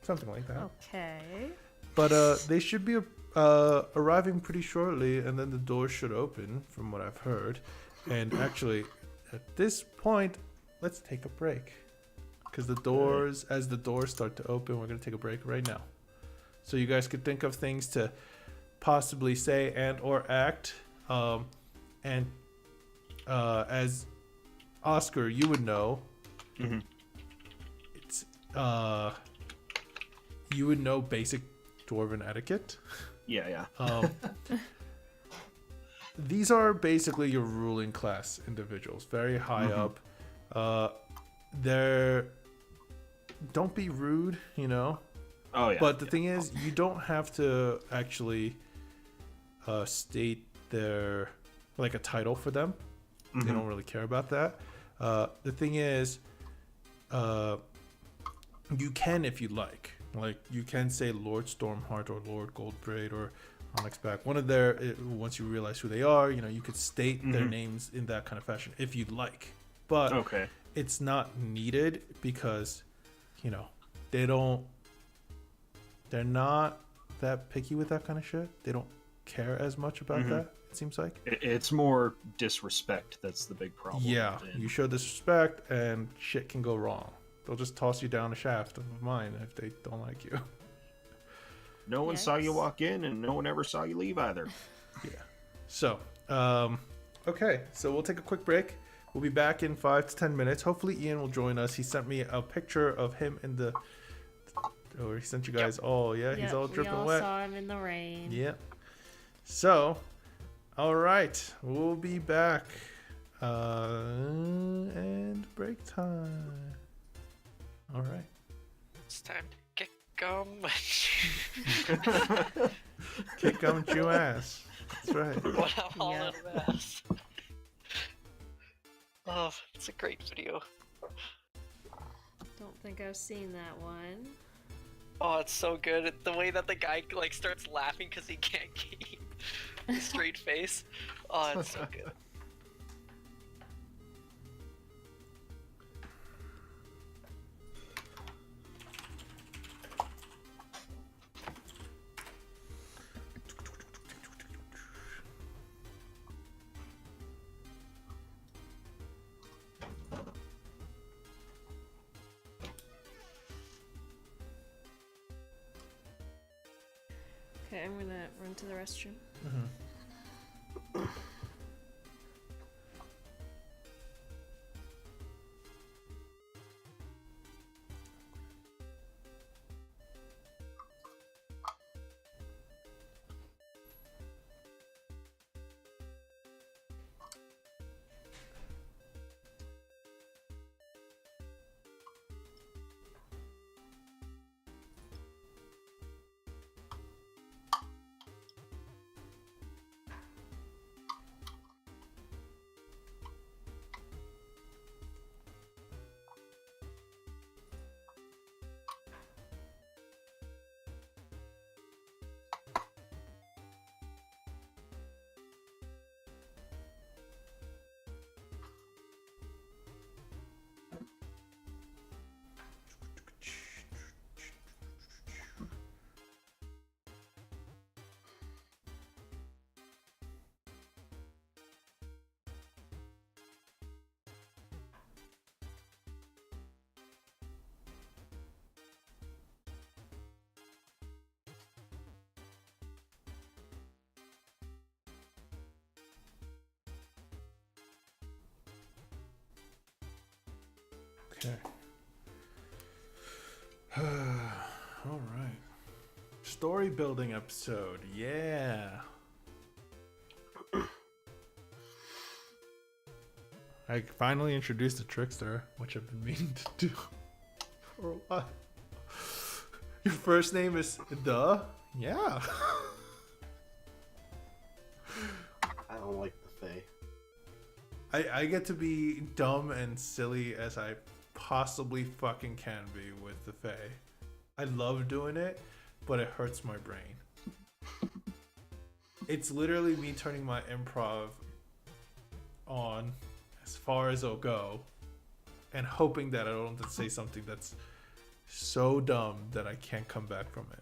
something like that. Okay. But they should be arriving pretty shortly, and then the doors should open, from what I've heard. And actually, at this point, let's take a break, because as the doors start to open, we're gonna take a break right now. So you guys could think of things to possibly say and or act. And as Oscar, you would know, it's you would know basic dwarven etiquette. Yeah. These are basically your ruling class individuals, very high up. Don't be rude, you know. Oh yeah. But the thing is, you don't have to actually state their like a title for them. They don't really care about that. The thing is, you can if you like. Like you can say Lord Stormheart or Lord Goldbraid or Onyx Back. One of their once you realize who they are, you know, you could state their names in that kind of fashion if you'd like. But it's not needed because, you know, they're not that picky with that kind of shit. They don't care as much about that, it seems like. It's more disrespect that's the big problem. Yeah, you show disrespect and shit can go wrong. They'll just toss you down a shaft of mine if they don't like you. No one saw you walk in, and no one ever saw you leave either. Yeah. So, okay. So we'll take a quick break. We'll be back in 5 to 10 minutes. Hopefully Ian will join us. He sent me a picture of him in the... Or he sent you guys all, yeah? He's all dripping we all wet. saw him in the rain. Yeah. So, all right. We'll be back. And break time. All right. It's time to kick gum. Kick gum chew ass. That's right. What a holiday mess. Oh, it's a great video. Don't think I've seen that one. Oh, it's so good. The way that the guy like starts laughing because he can't keep a straight face. Oh, it's so good. Okay, I'm gonna run to the restroom. Okay. All right. Story building episode. Yeah. I finally introduced a trickster, which I've been meaning to do for a while. Your first name is Duh? Yeah. I don't like the Fae. I get to be dumb and silly as I possibly fucking can be with the Fae. I love doing it, but it hurts my brain. It's literally me turning my improv on as far as it'll go and hoping that I don't have to say something that's so dumb that I can't come back from it.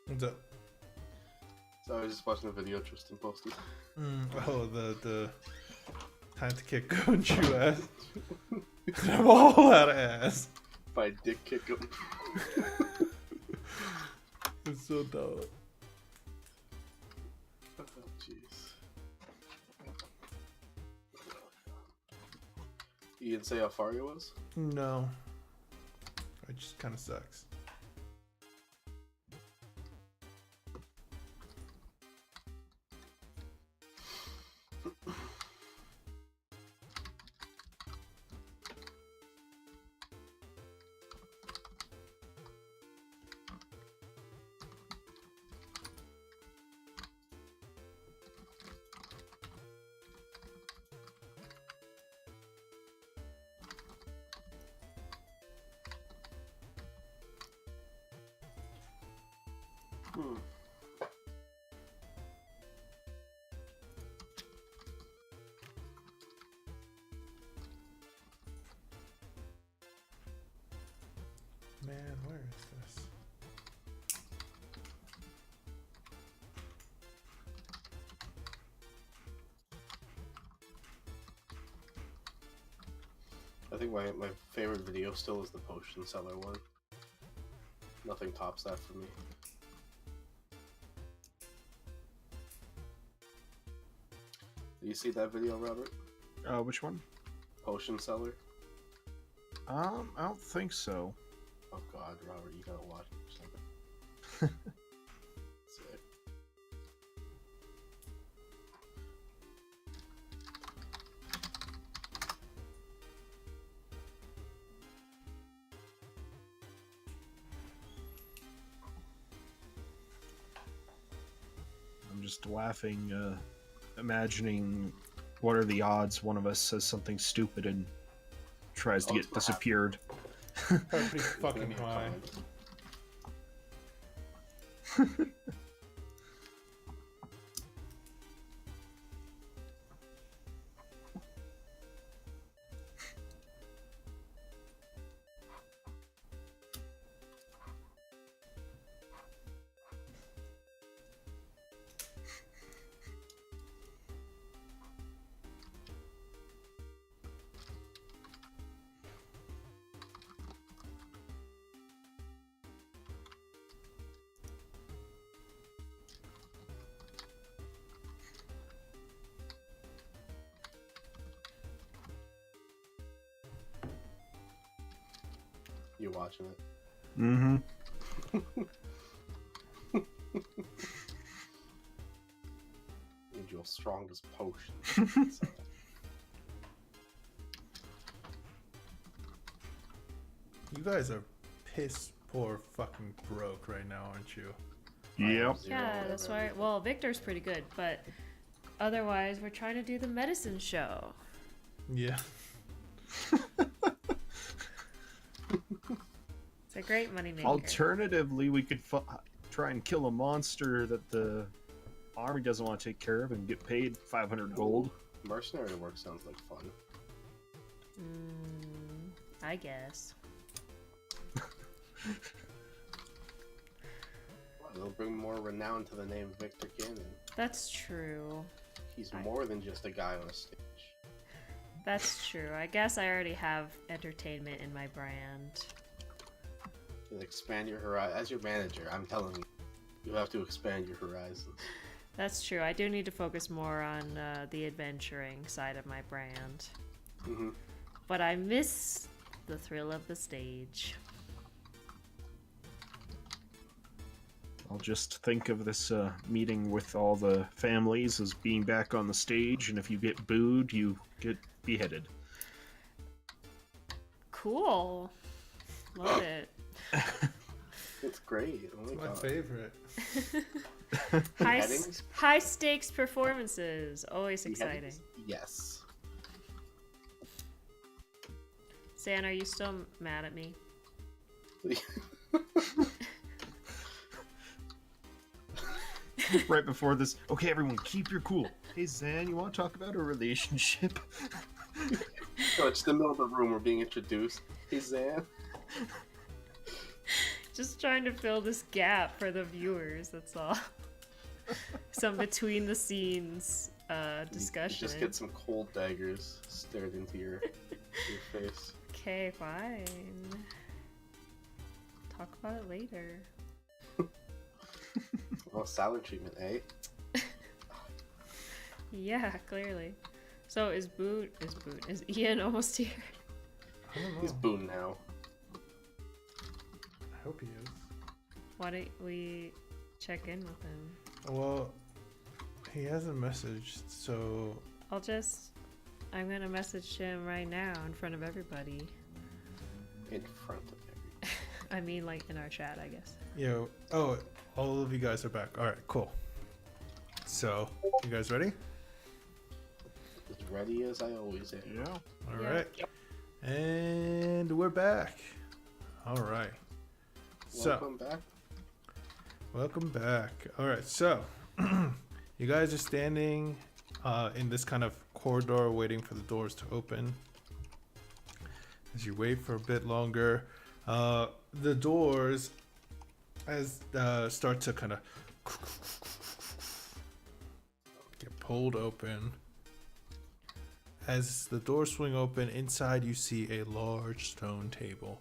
What's up? So I was just watching the video Tristan posted. Oh, the time to kick Gonju ass. I'm all out of ass. If I dick kick him. It's so dumb. Oh, jeez. You didn't say how far he was? No. It just kind of sucks. Man, where is this? I think my favorite video still is the potion seller one. Nothing tops that for me. Did you see that video, Robert? Which one? Potion seller? I don't think so. Oh god, Robert, you gotta watch it or something. Sick. I'm just laughing, imagining what are the odds one of us says something stupid and tries to Oh, get it's not disappeared. Probably pretty fucking high. You watching it? Mm-hmm. Need your strongest potion. So, You guys are piss poor fucking broke right now, aren't you? Yep. Yeah, that's why. Well, Victor's pretty good, but otherwise, we're trying to do the medicine show. Yeah. It's a great moneymaker. Alternatively, we could try and kill a monster that the army doesn't want to take care of and get paid 500 gold. Mercenary work sounds like fun. I guess. Well, it'll bring more renown to the name Victor Gannon. That's true. He's more than just a guy on a stage. That's true. I guess I already have entertainment in my brand. And expand your horizon. As your manager, I'm telling you, you have to expand your horizons. That's true. I do need to focus more on the adventuring side of my brand. Mm-hmm. But I miss the thrill of the stage. I'll just think of this meeting with all the families as being back on the stage, and if you get booed, you get beheaded. Cool. Love it. It's great. Oh It's my my God. favorite. Beheadings? High stakes performances. Always exciting. Beheadings? Yes. Zan, are you still mad at me? Right before this, okay, everyone, keep your cool. Hey, Zan, you want to talk about a relationship? No, it's the middle of the room. We're being introduced. Hey, Zan. Just trying to fill this gap for the viewers, that's all. Some between the scenes discussion. You just get some cold daggers stared into your face. Okay, fine. Talk about it later. Oh, salad treatment, eh? Yeah, clearly. So is Ian almost here? I don't know. He's booed now. I hope he is. Why don't we check in with him? Well, he hasn't messaged, so I'm gonna message him right now in front of everybody. In front of everyone. I mean, like, in our chat, I guess. yo. Oh, all of you guys are back. All right, cool. So, you guys ready? As ready as I always am. Yeah. All Yeah. right. Yep. And we're back. All right. Welcome back. Welcome back. All right, so you guys are standing in this kind of corridor waiting for the doors to open. As you wait for a bit longer, the doors start to kind of get pulled open. As the doors swing open, inside you see a large stone table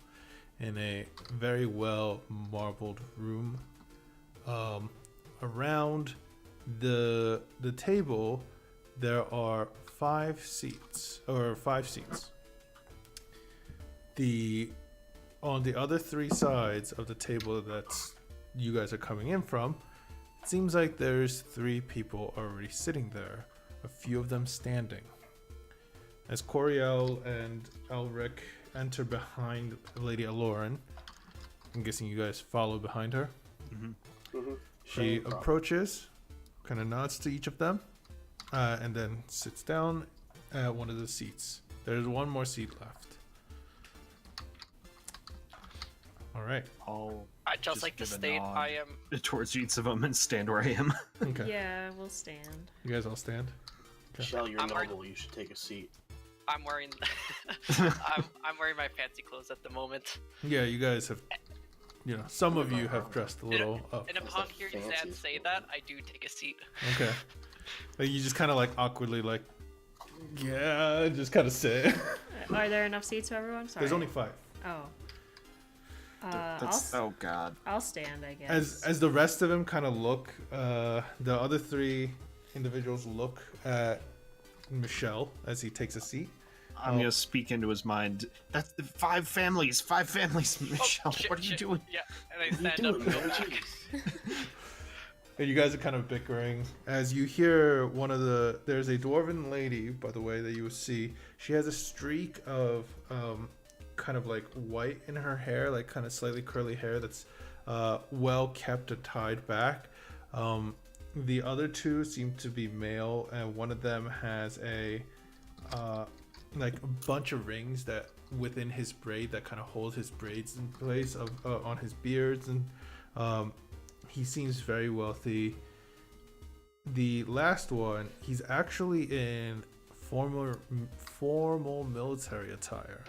in a very well marbled room. Around the table, there are five seats. On the other three sides of the table that you guys are coming in from, it seems like there's three people already sitting there, a few of them standing. As Coriel and Elric enter behind Lady Aloran, I'm guessing you guys follow behind her. Mm-hmm. She Same problem. approaches, kind of nods to each of them, and then sits down at one of the seats. There's one more seat left. All right. I'll I'd just like to give a state nod I am. towards each of them and stand where I am. Okay. Yeah, we'll stand. You guys all stand. Okay. Shell, you're I'm noble. You should take a seat. I'm wearing. I'm wearing my fancy clothes at the moment. Yeah, you guys have. Some of you have dressed a little up. And upon hearing Zan fancy say clothes. that, I do take a seat. Okay. Like you just kind of like awkwardly like, yeah, just kind of sit. Are there enough seats for everyone? Sorry. There's only 5. Oh. Oh God. I'll stand, I guess. As the rest of them kind of look, the other 3 individuals look at Michelle as he takes a seat. I'm gonna speak into his mind. That's 5 families. 5 families, Michelle. Shit, what are you shit. doing? Yeah, and I stand up and go back. And you guys are kind of bickering as you hear there's a dwarven lady, by the way, that you will see. She has a streak of kind of like white in her hair, like kind of slightly curly hair that's well kept and tied back. The other 2 seem to be male, and one of them has a like a bunch of rings that within his braid that kind of hold his braids in place on his beards, and he seems very wealthy. the last one, he's actually in formal military attire,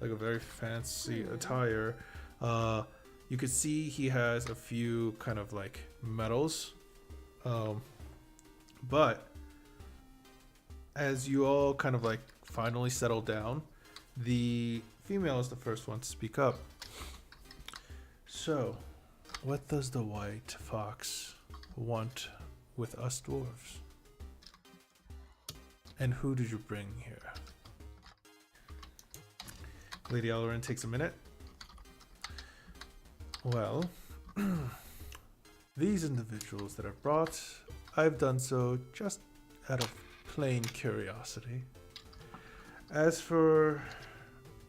like a very fancy attire. You could see he has a few kind of like medals, but as you all kind of like finally settle down, the female is the first one to speak up. So, what does the white fox want with us dwarves? And who did you bring here? Lady Ellerin takes a minute. Well, these individuals that I've brought, I've done so just out of plain curiosity. As for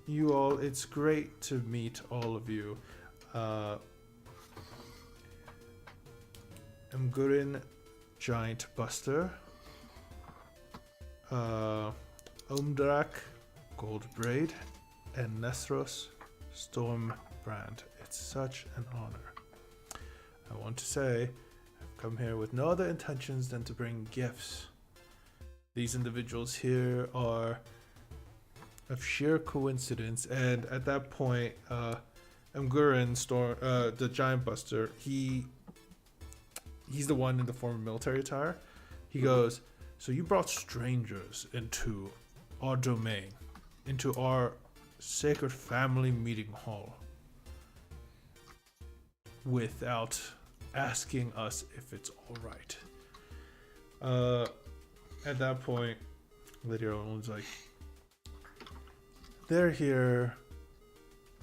you all, it's great to meet all of you. Mgurin, Giant Buster, Umdrak, Gold Braid, and Nesros, Stormbrand. It's such an honor. I want to say, I've come here with no other intentions than to bring gifts. These individuals here are of sheer coincidence, and at that point, Mgurin, the Giant Buster, he's the one in the former military attire. He goes, so you brought strangers into our domain, into our sacred family meeting hall, without asking us if it's all right. At that point, Lady Ellerin's like, they're here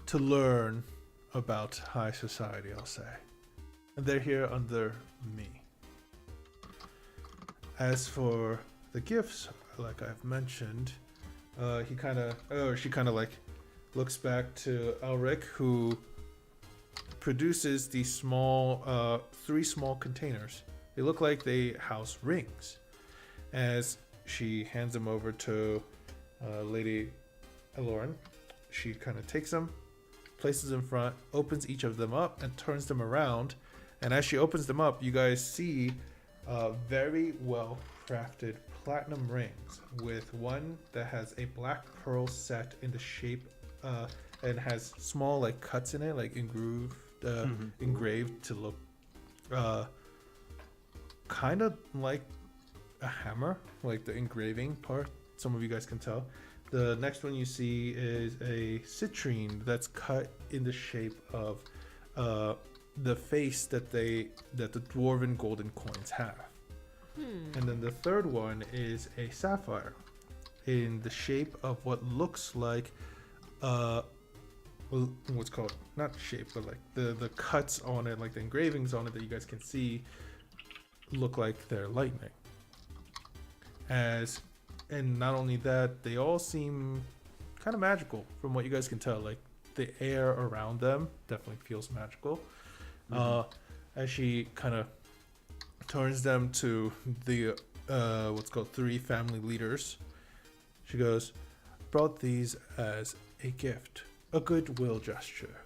to learn about high society, I'll say. And they're here under me. As for the gifts, like I've mentioned, she kind of like looks back to Elric, who produces these small, 3 small containers. They look like they house rings. As she hands them over to Lady Ellerin, she kind of takes them, places in front, opens each of them up, and turns them around. And as she opens them up, you guys see very well crafted platinum rings, with one that has a black pearl set in the shape and has small like cuts in it, like engraved to look kind of like a hammer, like the engraving part. Some of you guys can tell. The next one you see is a citrine that's cut in the shape of the face that the dwarven golden coins have. And then the third one is a sapphire in the shape of what looks like what's called, not shape, but like the cuts on it, like the engravings on it that you guys can see, look like they're lightning. And not only that, they all seem kind of magical from what you guys can tell. Like the air around them definitely feels magical. As she kind of turns them to the what's called 3 family leaders, she goes, brought these as a gift, a goodwill gesture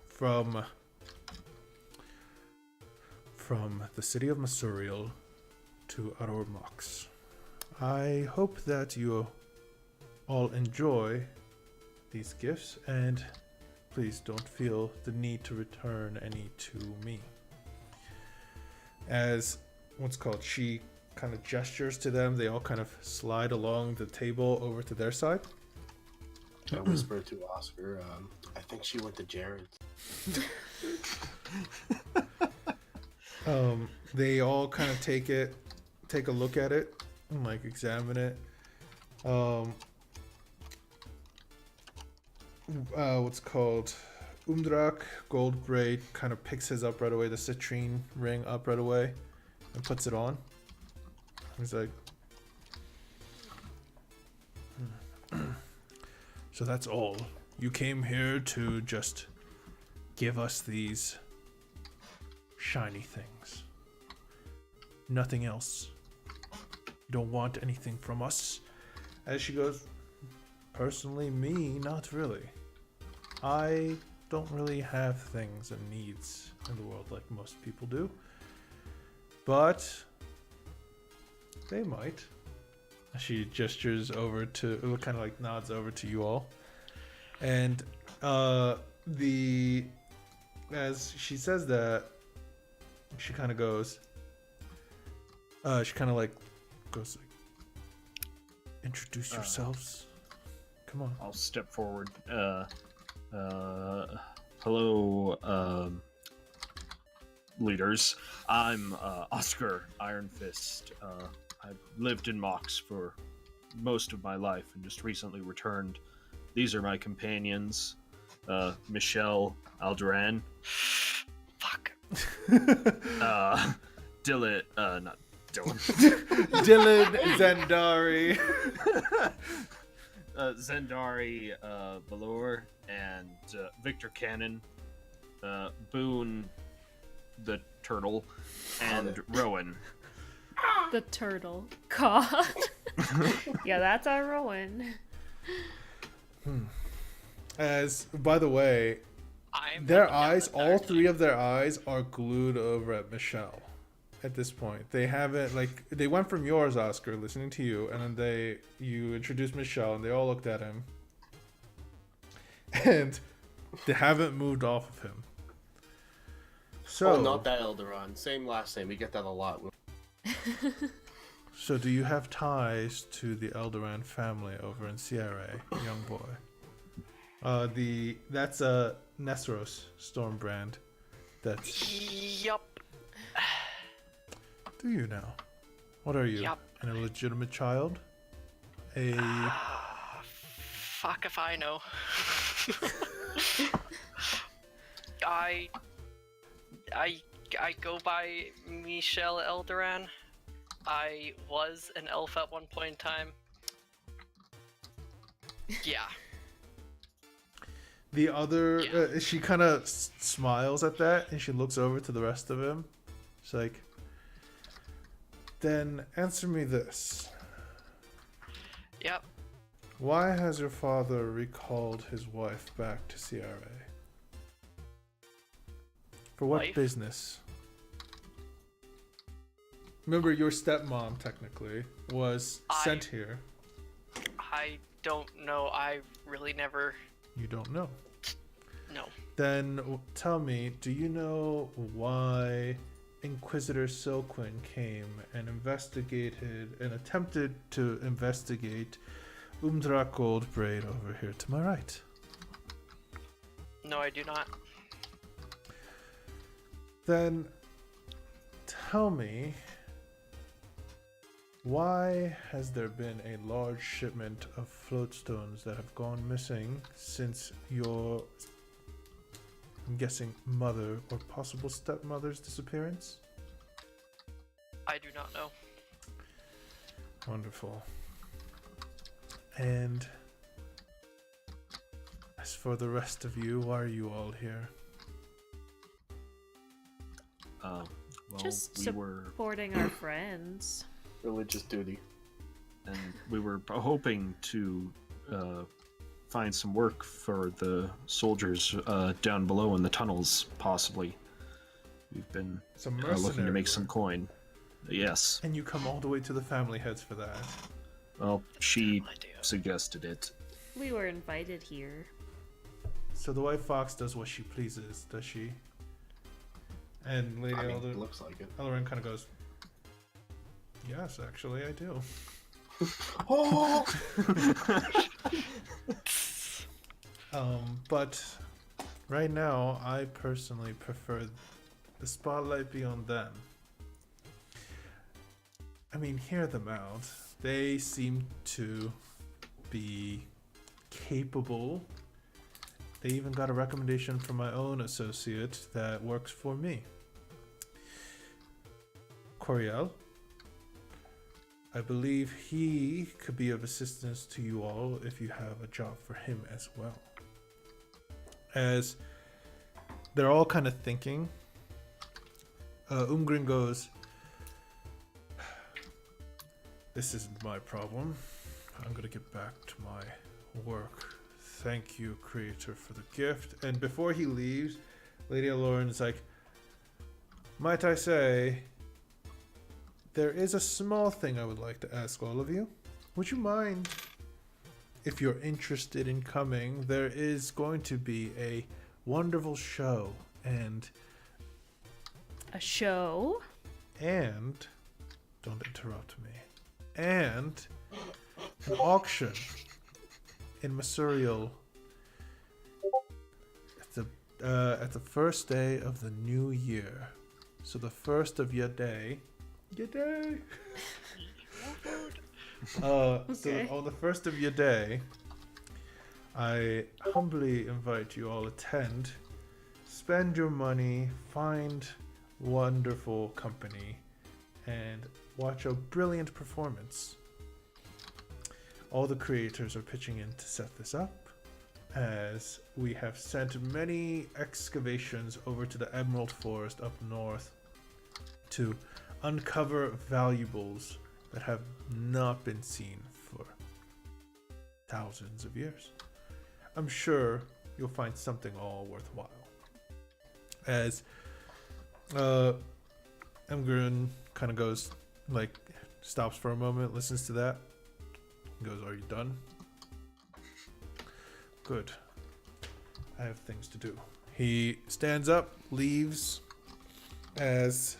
from the city of Masuriel to Arormox. I hope that you all enjoy these gifts, and please don't feel the need to return any to me. As she kind of gestures to them, they all kind of slide along the table over to their side. I whisper to Oscar, I think she went to Jared's. They all kind of take a look at it and like examine it. Umdrak, Gold Braid, kind of picks his up right away, the citrine ring up right away, and puts it on. He's like, so that's all. You came here to just give us these shiny things. Nothing else. You don't want anything from us? As she goes, personally, me, not really. I don't really have things and needs in the world like most people do. but they might. She gestures over to, kind of like nods over to you all, and as she says that, she kind of goes. She kind of like goes like, introduce yourselves. Come on. I'll step forward. Hello, leaders. I'm Oscar Iron Fist. I've lived in Mox for most of my life and just recently returned. These are my companions, Michelle Alderan. Fuck. Dylan, not Dylan. Dylan Zendari. Zendari Valor and Victor Cannon, Boone the Turtle, and Rowan. The turtle. God. Yeah, that's our Rowan. As, by the way, their eyes, all three of their eyes are glued over at Michelle at this point. They haven't, like, they went from yours, Oscar, listening to you, and then you introduced Michelle, and they all looked at him. And they haven't moved off of him. So, not that Elderon. Same last name. We get that a lot. So do you have ties to the Elderan family over in Sierra, young boy? That's a Nesros Stormbrand. That's. Yup. Do you now? What are you? Yup. An illegitimate child? A. Fuck if I know. I go by Michelle Elderan. I was an elf at one point in time. Yeah. The other, she kind of smiles at that, and she looks over to the rest of him. She's like, then answer me this. Yep. Why has your father recalled his wife back to Sierra? For what Wife? business? Remember, your stepmom, technically, was sent here. I don't know. I really never... You don't know. No. Then tell me, do you know why Inquisitor Silquin came and investigated and attempted to investigate Umdra Goldbraid over here to my right? No, I do not. Then tell me, why has there been a large shipment of floatstones that have gone missing since your, I'm guessing, mother or possible stepmother's disappearance? I do not know. Wonderful. And as for the rest of you, why are you all here? Well, Just we were, supporting our friends. Religious duty. and we were hoping to find some work for the soldiers down below in the tunnels, possibly. We've been Some looking to mercenary make some work. coin. Yes. And you come all the way to the family heads for that. Well, she Idea. suggested it. We were invited here. So the White Fox does what she pleases, does she? And Lady I mean, Elder, it looks like it. Ellerin kind of goes, yes, actually, I do. Oh! But right now, I personally prefer the spotlight be on them. I mean, hear them out. They seem to be capable. They even got a recommendation from my own associate that works for me. Coriel. I believe he could be of assistance to you all if you have a job for him as well. As they're all kind of thinking, Umgrin goes, this isn't my problem. I'm gonna get back to my work. Thank you, Creator, for the gift. And before he leaves, Lady Aloran is like, might I say, there is a small thing I would like to ask all of you. Would you mind, if you're interested in coming, there is going to be a wonderful show and A show? don't interrupt me, and an auction in Masuriel at the first day of the new year. So the first of your day. So Okay. on the first of your day, I humbly invite you all attend. Spend your money, find wonderful company, and watch a brilliant performance. All the creators are pitching in to set this up, as we have sent many excavations over to the Emerald Forest up north to uncover valuables that have not been seen for thousands of years. I'm sure you'll find something all worthwhile. As Emgren kind of goes, like, stops for a moment, listens to that, goes, "Are you done?" "Good. I have things to do." He stands up, leaves, as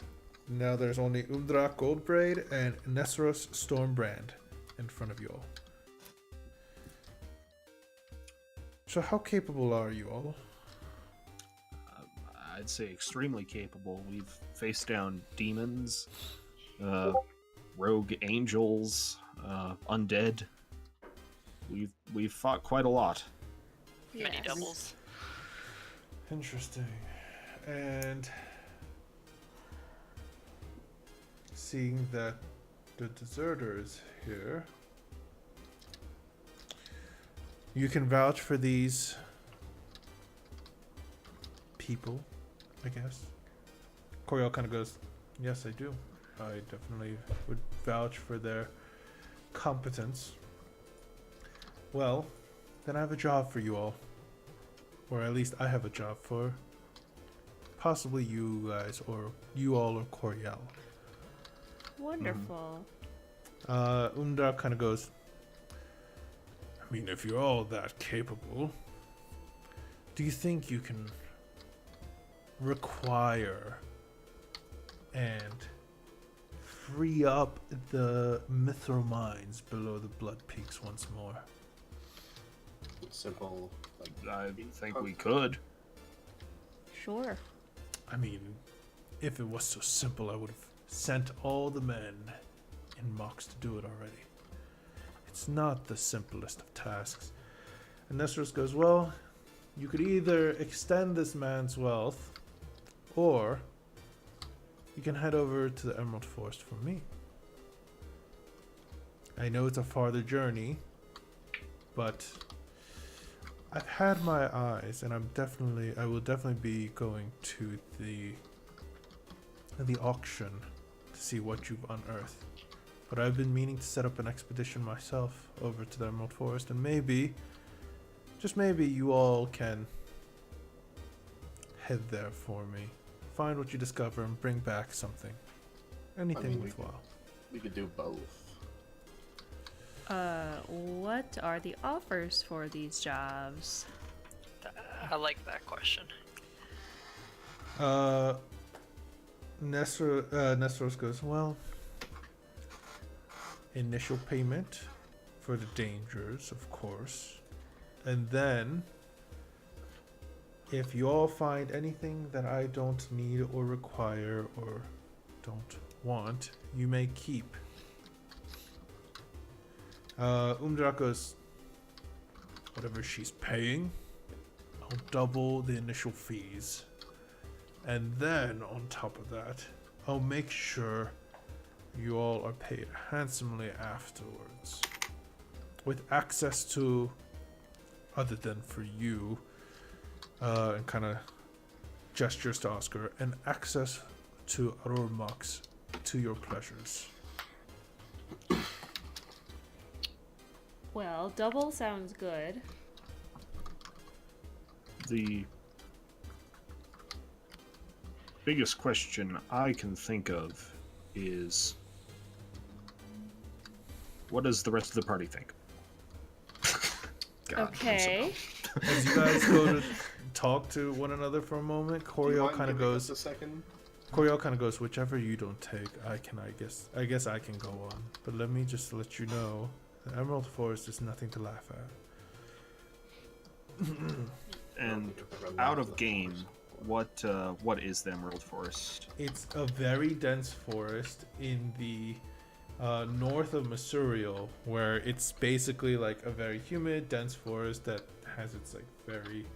now there's only Umdrak Goldbraid and Nesros Stormbrand in front of you all. So how capable are you all? I'd say extremely capable. We've faced down demons, rogue angels, undead. We've fought quite a lot. Many Yes. doubles. Interesting. And seeing that the deserter is here, you can vouch for these people, I guess. Coriel kind of goes, "Yes, I do. I definitely would vouch for their competence." "Well, then I have a job for you all. Or at least I have a job for possibly you guys, or you all, or Coriel." Wonderful. Umdar kind of goes, "I mean, if you're all that capable, do you think you can require and free up the mithril mines below the Blood Peaks once more?" Simple. I think we could. Sure. I mean, if it was so simple, I would have sent all the men in Mox to do it already. It's not the simplest of tasks. And Nesros goes, "Well, you could either extend this man's wealth, or you can head over to the Emerald Forest for me. I know it's a farther journey, but I've had my eyes, and I will definitely be going to the auction to see what you've unearthed. But I've been meaning to set up an expedition myself over to the Emerald Forest, and maybe, just maybe, you all can head there for me. Find what you discover and bring back something. Anything worthwhile." We could do both. What are the offers for these jobs? I like that question. Nesros goes, "Well, initial payment for the dangers, of course. And then, if you all find anything that I don't need or require or don't want, you may keep." Umdrak goes, "Whatever she's paying, I'll double the initial fees. And then, on top of that, I'll make sure you all are paid handsomely afterwards. With access to, other than for you," and kind of gestures to Oscar, "and access to Arormox to your pleasures." Well, double sounds good. The biggest question I can think of is What does the rest of the party think? God, I'm so Okay. dumb. As you guys go to talk to one another for a moment, Do you Coriel mind kind of giving us goes. a second. Coriel kind of goes. Whichever you don't take, I guess I can go on. But let me just let you know, the Emerald Forest is nothing to laugh at. And out of game, what is the Emerald Forest? It's a very dense forest in the north of Masuriel, where it's basically like a very humid, dense forest that has its like very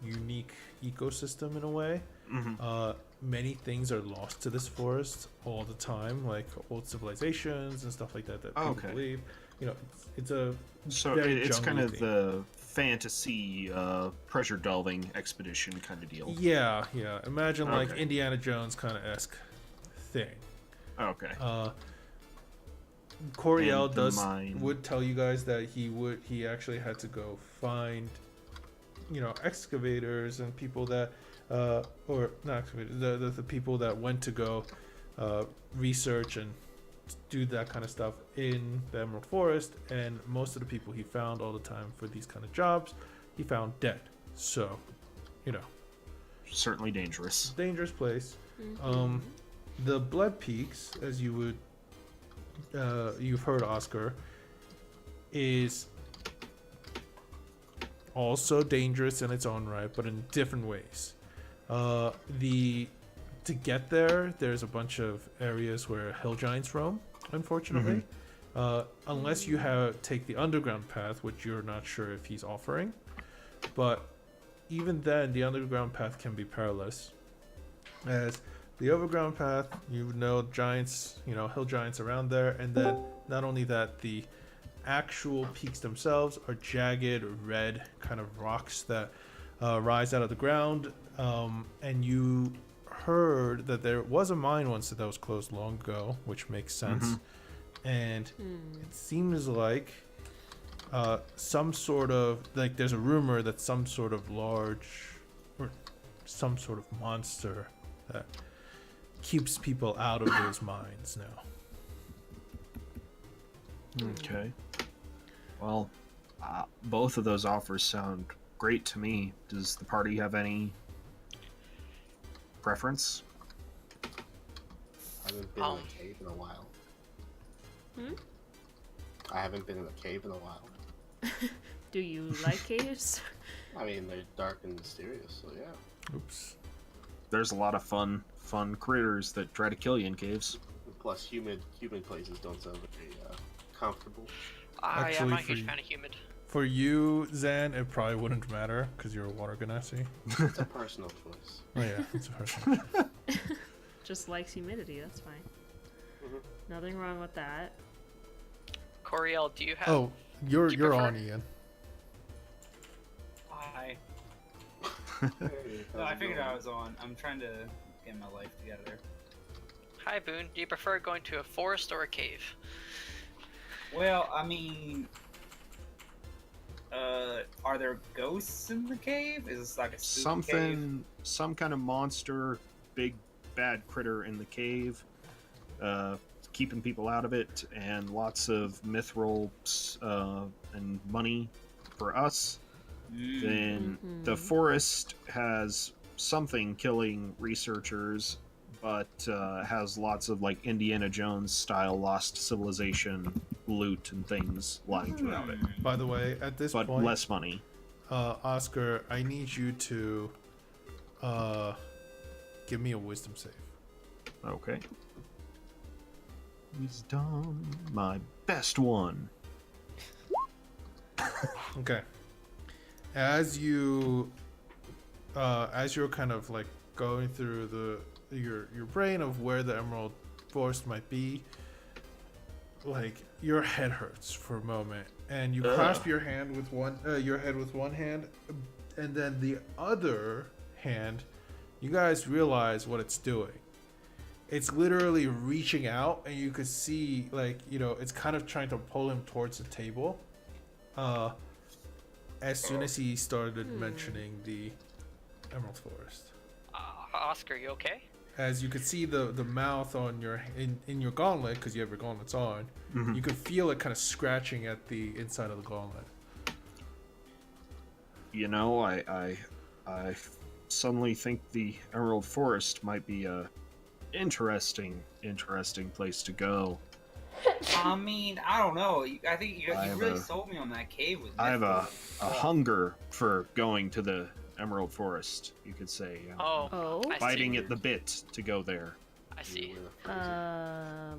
unique ecosystem in a way. Mm-hmm. Many things are lost to this forest all the time, like old civilizations and stuff like that that people Okay. believe. You know, it's a So very it's kind jungly of theme. the fantasy treasure delving expedition kind of deal. Yeah. Imagine like Okay. Indiana Jones kind of esque thing. Okay. Coriel And the does mine. would tell you guys that he actually had to go find, excavators and people that or not excavators, the people that went to go research and do that kind of stuff in the Emerald Forest, and most of the people he found all the time for these kind of jobs he found dead. So, Certainly dangerous. dangerous place. Mhm. The Blood Peaks, as you would you've heard, Oscar, is also dangerous in its own right, but in different ways. To get there, there's a bunch of areas where hill giants roam, unfortunately. Unless you take the underground path, which you're not sure if he's offering. But even then, the underground path can be perilous. As the overground path, giants, hill giants around there, and then not only that, the actual peaks themselves are jagged, red kind of rocks that rise out of the ground. And you heard that there was a mine once that was closed long ago, which makes sense. And it seems like some sort of there's a rumor that some sort of large or some sort of monster that keeps people out of those mines now. Okay. Well, both of those offers sound great to me. Does the party have any preference? I haven't been in a cave in a while. I haven't been in a cave in a while. Do you like caves? I mean, they're dark and mysterious, so yeah. Oops. There's a lot of fun critters that try to kill you in caves. Plus, humid places don't sound very comfortable. Yeah, I'm Actually, not a for huge you- fan of humid. For you, Zan, it probably wouldn't matter because you're a water ganassi. It's a personal choice. Oh yeah, it's a person. Just likes humidity, that's fine. Nothing wrong with that. Coriel, do you have? Oh, you're Do you you're prefer- on, Ian. Hi. Hey, No, how's I it figured going? I was on. I'm trying to get my life together. Hi, Boone. Do you prefer going to a forest or a cave? Well, I mean, are there ghosts in the cave? Is this like a spooky cave? Some kind of monster, big bad critter in the cave, keeping people out of it, and lots of mithril and money for us. Then the forest has something killing researchers, but has lots of like Indiana Jones style lost civilization loot and things lying throughout it, By the way, at this but point, less money. Oscar, I need you to give me a wisdom save. Okay. Wisdom, my best one. Okay. As you're kind of like going through your brain of where the Emerald Forest might be, like your head hurts for a moment, and you clasp your hand with your head with one hand, and then the other hand, you guys realize what it's doing. It's literally reaching out, and you could see it's kind of trying to pull him towards the table. As soon as he started mentioning the Emerald Forest. Oscar, you okay? as you could see the mouth on your in your gauntlet, because you have your gauntlets on. Mhm. You could feel it kind of scratching at the inside of the gauntlet. You know, I suddenly think the Emerald Forest might be a interesting place to go. I mean, I don't know. I think you I have really a- sold me on that cave with I have a Mythos. hunger for going to the Emerald Forest, you could say. Oh, Oh. I Biting see. at the bit to go there. I see. I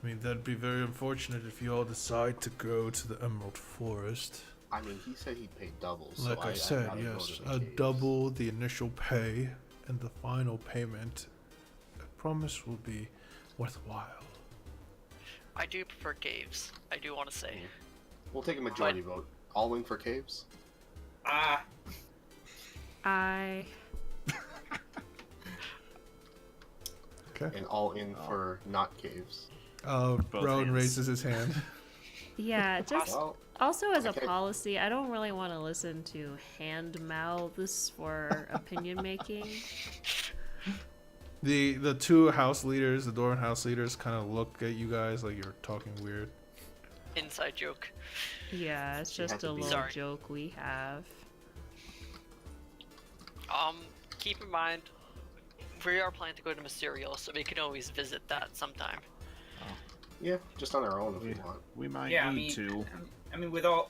mean, that'd be very unfortunate if you all decide to go to the Emerald Forest. I mean, he said he'd pay double. Like so I said, gotta go yes, to the a caves. double the initial pay, and the final payment, I promise, will be worthwhile. I do prefer caves. I do want to say. We'll take a majority vote. All in for caves? Ah, I Okay. And all in for not caves. Both Rowan hands. raises his hand. yeah, just Well, also as a okay. policy, I don't really want to listen to hand mouths for opinion making. The two house leaders, the Dwarven house leaders, kind of look at you guys like you're talking weird. Inside joke. Yeah, it's She had just to a be- little Sorry. joke we have. Keep in mind, we are planning to go to Mysterio, so we can always visit that sometime. yeah, just on our own if we want. We might yeah. need to. I mean, with all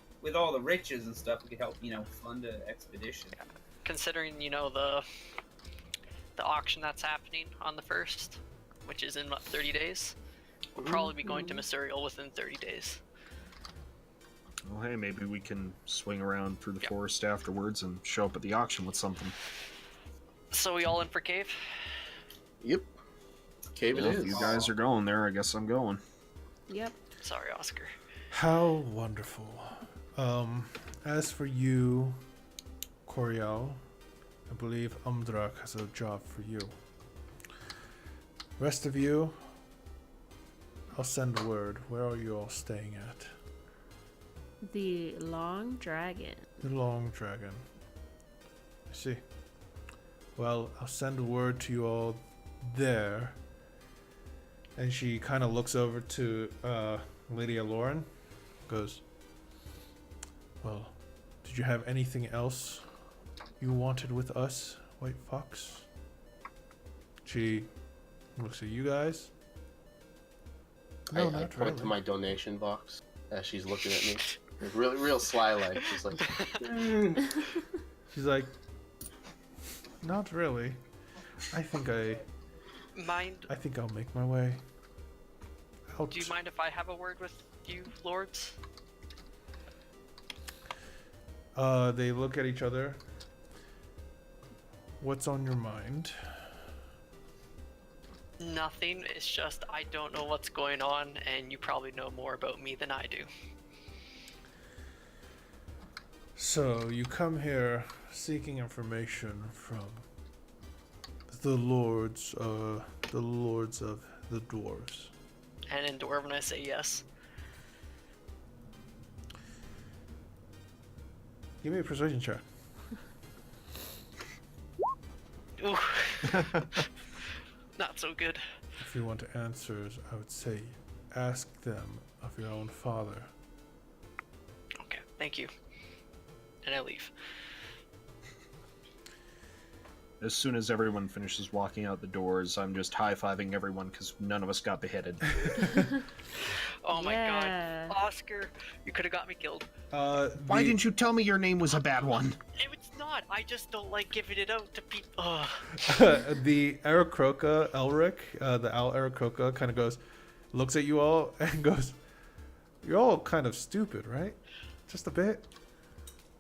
the riches and stuff, we could help, fund an expedition. Considering, the auction that's happening on the 1st, which is in what, 30 days, we'll probably be going to Mysterio within 30 days. Well, hey, maybe we can swing around through the Yep. forest afterwards and show up at the auction with something. So we all in for cave? Yep. Cave Well, it if is. you guys are going there, I guess I'm going. Yep. Sorry, Oscar. How wonderful. As for you, Coriel, I believe Umdrak has a job for you. Rest of you, I'll send word. Where are you all staying at? The Long Dragon. The Long Dragon. I see. Well, I'll send a word to you all there. And she kind of looks over to Lydia Lauren. Goes, well, did you have anything else you wanted with us, White Fox? She looks at you guys. No, I not point really. to my donation box as she's looking at me. Like, real sly like. She's like, She's like, not really. I think I'll make my way out. Do you mind if I have a word with you, lords? They look at each other. What's on your mind? Nothing. It's just I don't know what's going on, and you probably know more about me than I do. So you come here seeking information from the lords of the dwarves. And in Dwarven, I say yes. Give me a persuasion check. Ooh. Not so good. If you want answers, I would say ask them of your own father. Okay, thank you. And I leave. As soon as everyone finishes walking out the doors, I'm just high-fiving everyone because none of us got beheaded. Oh my Yeah. god. Oscar, you could have got me killed. Why didn't you tell me your name was a bad one? It's not. I just don't like giving it out to people. Ugh. the Aarakocra Elric, the owl Aarakocra, kind of goes, looks at you all and goes, "You're all kind of stupid, right? Just a bit."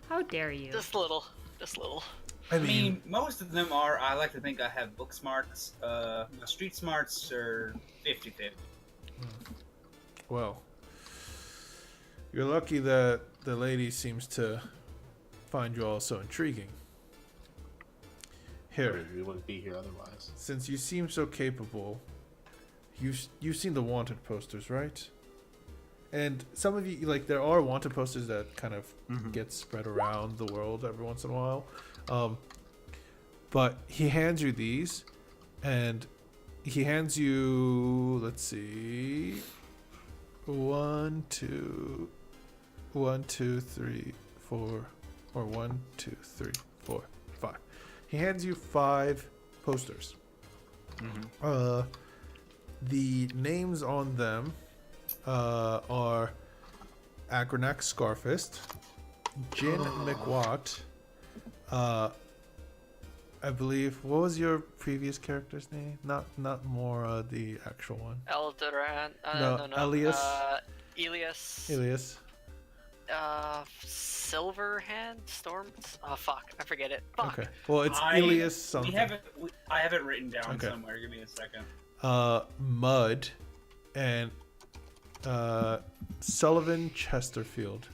How dare you? Just little. Just little. I I mean, most of them are. I like to think I have book smarts. My street smarts are 50-50. well, you're lucky that the lady seems to find you all so intriguing. Here, we wouldn't be here otherwise. since you seem so capable, you've seen the wanted posters, right? And some of you, like, there are wanted posters that kind of get spread around the world every once in a while. But he hands you these, and he hands you, let's see, 1, 2, 1, 2, 3, 4, or 1, 2, 3, 4, 5. He hands you 5 posters. The names on them are Agranak Scarfist, Jin McWatt, I believe. What was your previous character's name? Not Mora, the actual one. Eldoran. No, Elias. Elias. Elias. Silverhand Storm. Oh fuck, I forget it. Fuck. Okay. Well, it's Elias something. I have it written down Okay. somewhere. Give me a second. Mud, and Sullivan Chesterfield.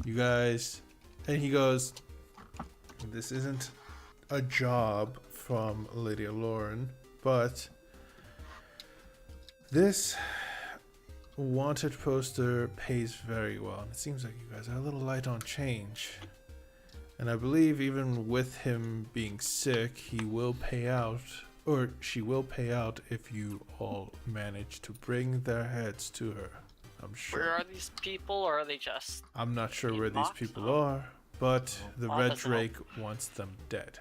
You guys, and he goes, this isn't a job from Lady Lauren, but this wanted poster pays very well. And it seems like you guys are a little light on change. And I believe even with him being sick, he will pay out, or she will pay out if you all manage to bring their heads to her. I'm sure. Where are these people, or are they just? I'm not sure where these Mocked? people are, but the Mock Red doesn't help. Drake wants them dead.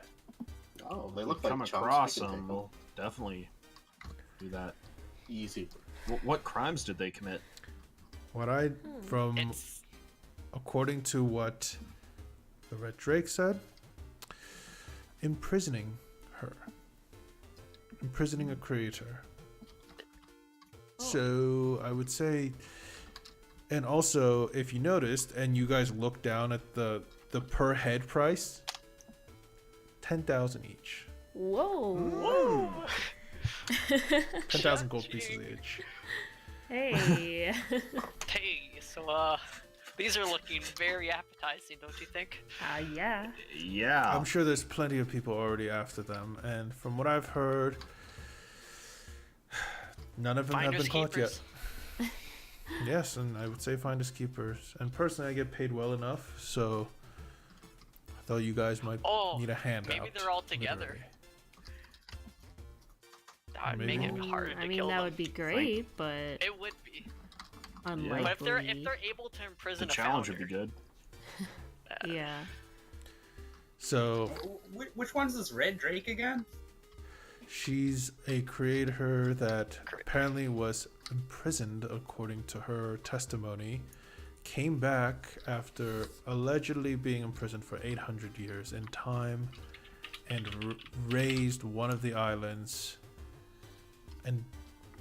Oh, they look like come chunks. across We can take them, them. we'll definitely do that. Easy. What crimes did they commit? What I, from It's according to what the Red Drake said, imprisoning her. Imprisoning a creator. So I would say, and also if you noticed and you guys look down at the per head price, 10,000 each. Whoa. 10,000 gold pieces each. Hey. hey, so these are looking very appetizing, don't you think? Yeah. Yeah. I'm sure there's plenty of people already after them, and from what I've heard, none of them have Finders been caught yet. keepers. Yes, and I would say finders keepers. And personally, I get paid well enough, so I thought you guys might Oh, need a handout. maybe they're all together. literally. That would make it Maybe. harder to I mean, kill that them. would be great, but It would be. unlikely. But if they're able to the imprison a challenge founder, would be good. Yeah. So Which one's this Red Drake again? she's a creator that apparently was imprisoned, according to her testimony, came back after allegedly being imprisoned for 800 years in time, and raised one of the islands and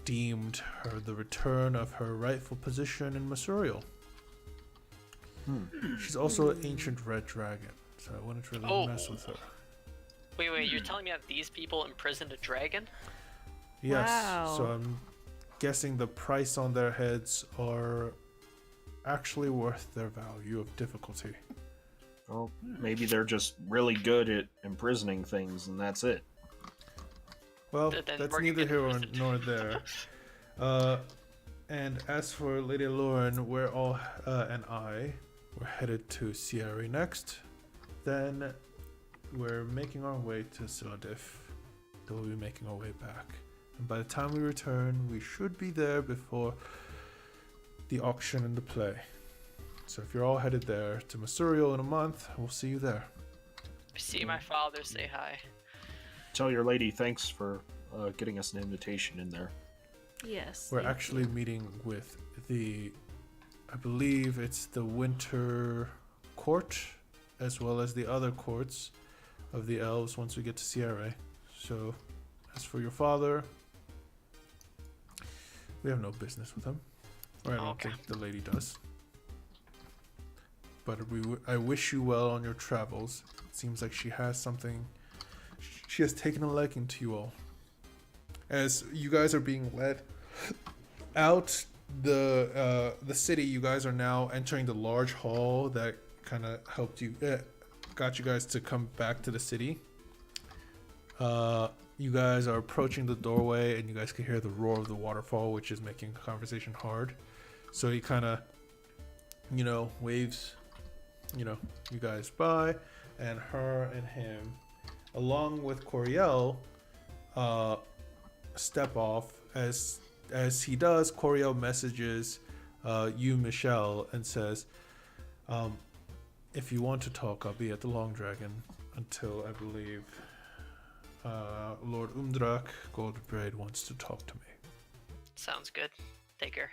deemed her the return of her rightful position in Masuriel. She's also an ancient red dragon, so I wouldn't really Oh. mess with her. Wait, you're telling me that these people imprisoned a dragon? Yes, so Wow. I'm guessing the price on their heads are actually worth their value of difficulty. Well, maybe they're just really good at imprisoning things, and that's it. Well, Then that's we're gonna neither get here imprisoned. nor there. And as for Lady Lauren, we're all, and I, we're headed to Sierra next. Then we're making our way to Siladif. Then we'll be making our way back. And by the time we return, we should be there before the auction and the play. So if you're all headed there to Masuriel in a month, we'll see you there. See my father, say hi. Tell your lady thanks for getting us an invitation in there. Yes. We're thank actually you. meeting with the, I believe it's the Winter Court, as well as the other courts of the elves once we get to Sierra. So, as for your father, we have no business with him. Or I don't Okay. think the lady does. But I wish you well on your travels. It seems like she has something. She has taken a liking to you all. As you guys are being led out the city, you guys are now entering the large hall that kind of helped you, got you guys to come back to the city. You guys are approaching the doorway, and you guys can hear the roar of the waterfall, which is making the conversation hard. So he kind of, waves, you guys by, and her and him along with Coriel, step off. As he does, Coriel messages you, Michelle, and says, if you want to talk, I'll be at the Long Dragon until, I believe, Lord Umdrak Goldbraid wants to talk to me. Sounds good. Take care.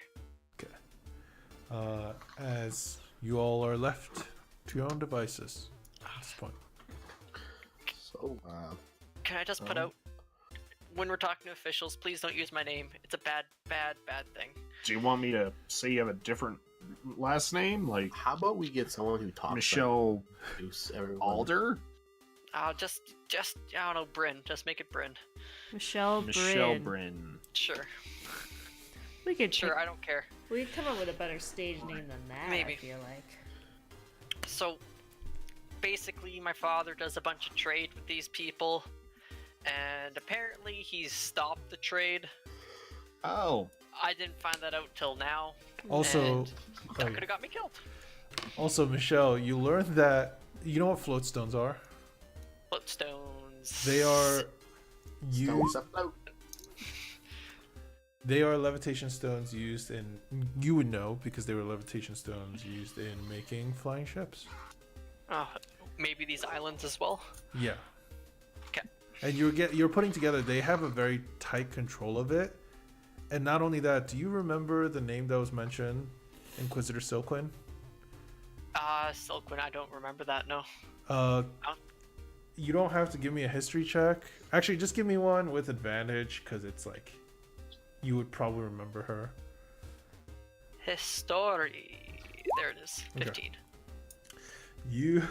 Okay. As you all are left to your own devices at this point. So, Can I just put out, when we're talking to officials, please don't use my name. It's a bad thing. Do you want me to say you have a different last name, like how about we get someone who talks Michelle like Zeus, everyone? Alder? Just I don't know, Bryn. Just make it Bryn. Michelle Michelle Bryn. Bryn. Sure. We could Sure, I don't care. we could come up with a better stage name than that. Maybe. I feel like. So, basically, my father does a bunch of trade with these people, and apparently he's stopped the trade. Oh. I didn't find that out till now. Also, and that could have got me killed. Also, Michelle, you learned that you know what floatstones are. Floatstones. They are Stones used. afloat. They are levitation stones used in. You would know because they were levitation stones used in making flying ships. Maybe these islands as well. Yeah. Okay. And you're putting together. They have a very tight control of it, and not only that. Do you remember the name that was mentioned, Inquisitor Silquin? Silquin, I don't remember that. No. You don't have to give me a history check. Actually, just give me one with advantage because it's like you would probably remember her. History. There it is. 15. Okay. You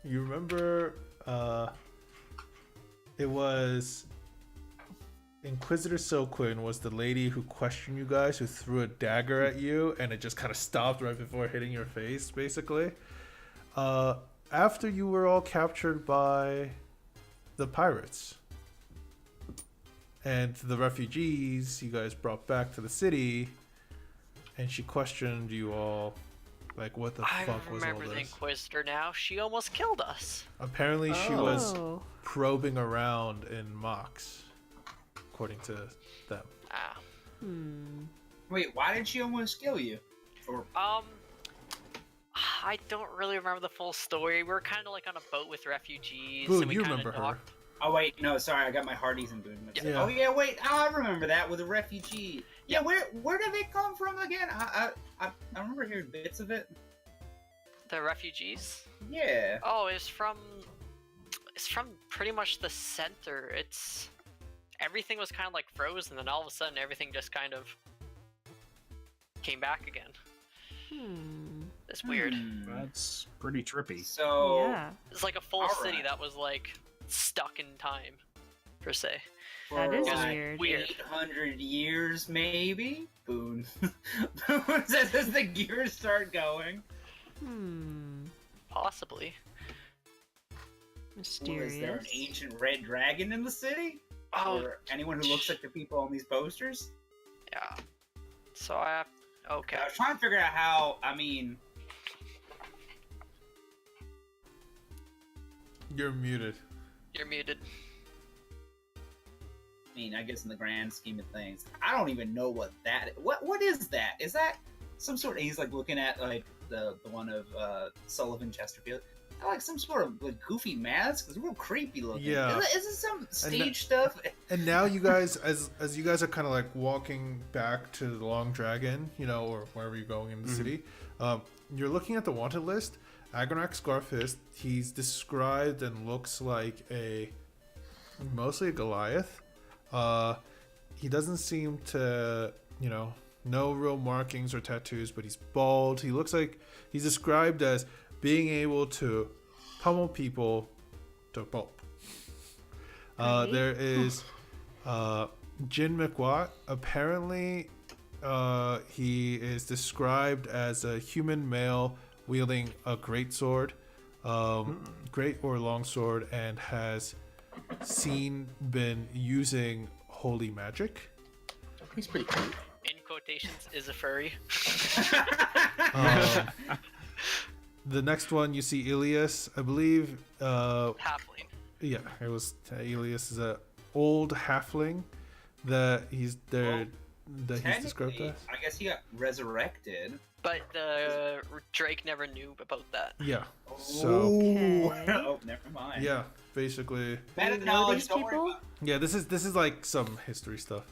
remember it was Inquisitor Silquin was the lady who questioned you guys, who threw a dagger at you and it just kind of stopped right before hitting your face, basically. After you were all captured by the pirates and the refugees you guys brought back to the city, and she questioned you all, like, what the I fuck was all remember the this? Inquisitor now. She almost killed us. Apparently she was Oh. probing around in Mox, according to them. Wait, why did she almost kill you? Or I don't really remember the full story. We were kind of like on a boat with refugees. Boo, and we you kinda remember her. docked. oh wait, no, sorry, I got my hearties and doing this. Yeah. Oh yeah, wait, I remember that with a refugee. Yeah, where did they come from again? I remember hearing bits of it. The refugees? Yeah. Oh, it's from pretty much the center. Everything was kind of like frozen, and then all of a sudden everything just kind of came back again. It's weird. That's pretty trippy. So Yeah. It's like a full All city right. that that was like stuck in time, per se. That is like, weird. weird. 800 years, maybe? Boone. Boone says as the gears start going. Possibly. Mysterious. Is there an ancient red dragon in the city? Oh, Or anyone who looks like the people on these posters? yeah. So I have. Okay. I was trying to figure out how, I mean, You're muted. You're muted. I guess in the grand scheme of things, I don't even know what that. What is that? Is that some sort of? He's like looking at like the one of Sullivan Chesterfield. Like some sort of like goofy mask. It's real creepy looking. Yeah. Is it some stage stuff? And now you guys, as you guys are kind of like walking back to the Long Dragon, you know, or wherever you're going in the city, you're looking at the wanted list. Agonak Scarfist, he's described and looks like mostly a Goliath. He doesn't seem to, no real markings or tattoos, but he's bald. He looks like he's described as being able to pummel people to pulp. There is Jin McWatt. Apparently, he is described as a human male wielding a great sword, great or long sword, and has been using holy magic. He's pretty cute. In quotations, is a furry. The next one you see Ilias, I believe. Halfling. Yeah, it was Elias is a old halfling that he's there that he's described Technically, as. I guess he got resurrected. But the Drake never knew about that. Yeah. So Okay. Oh, never mind. yeah, basically, Do you Meta know knowledge, these don't worry people? about yeah. This is like some history stuff.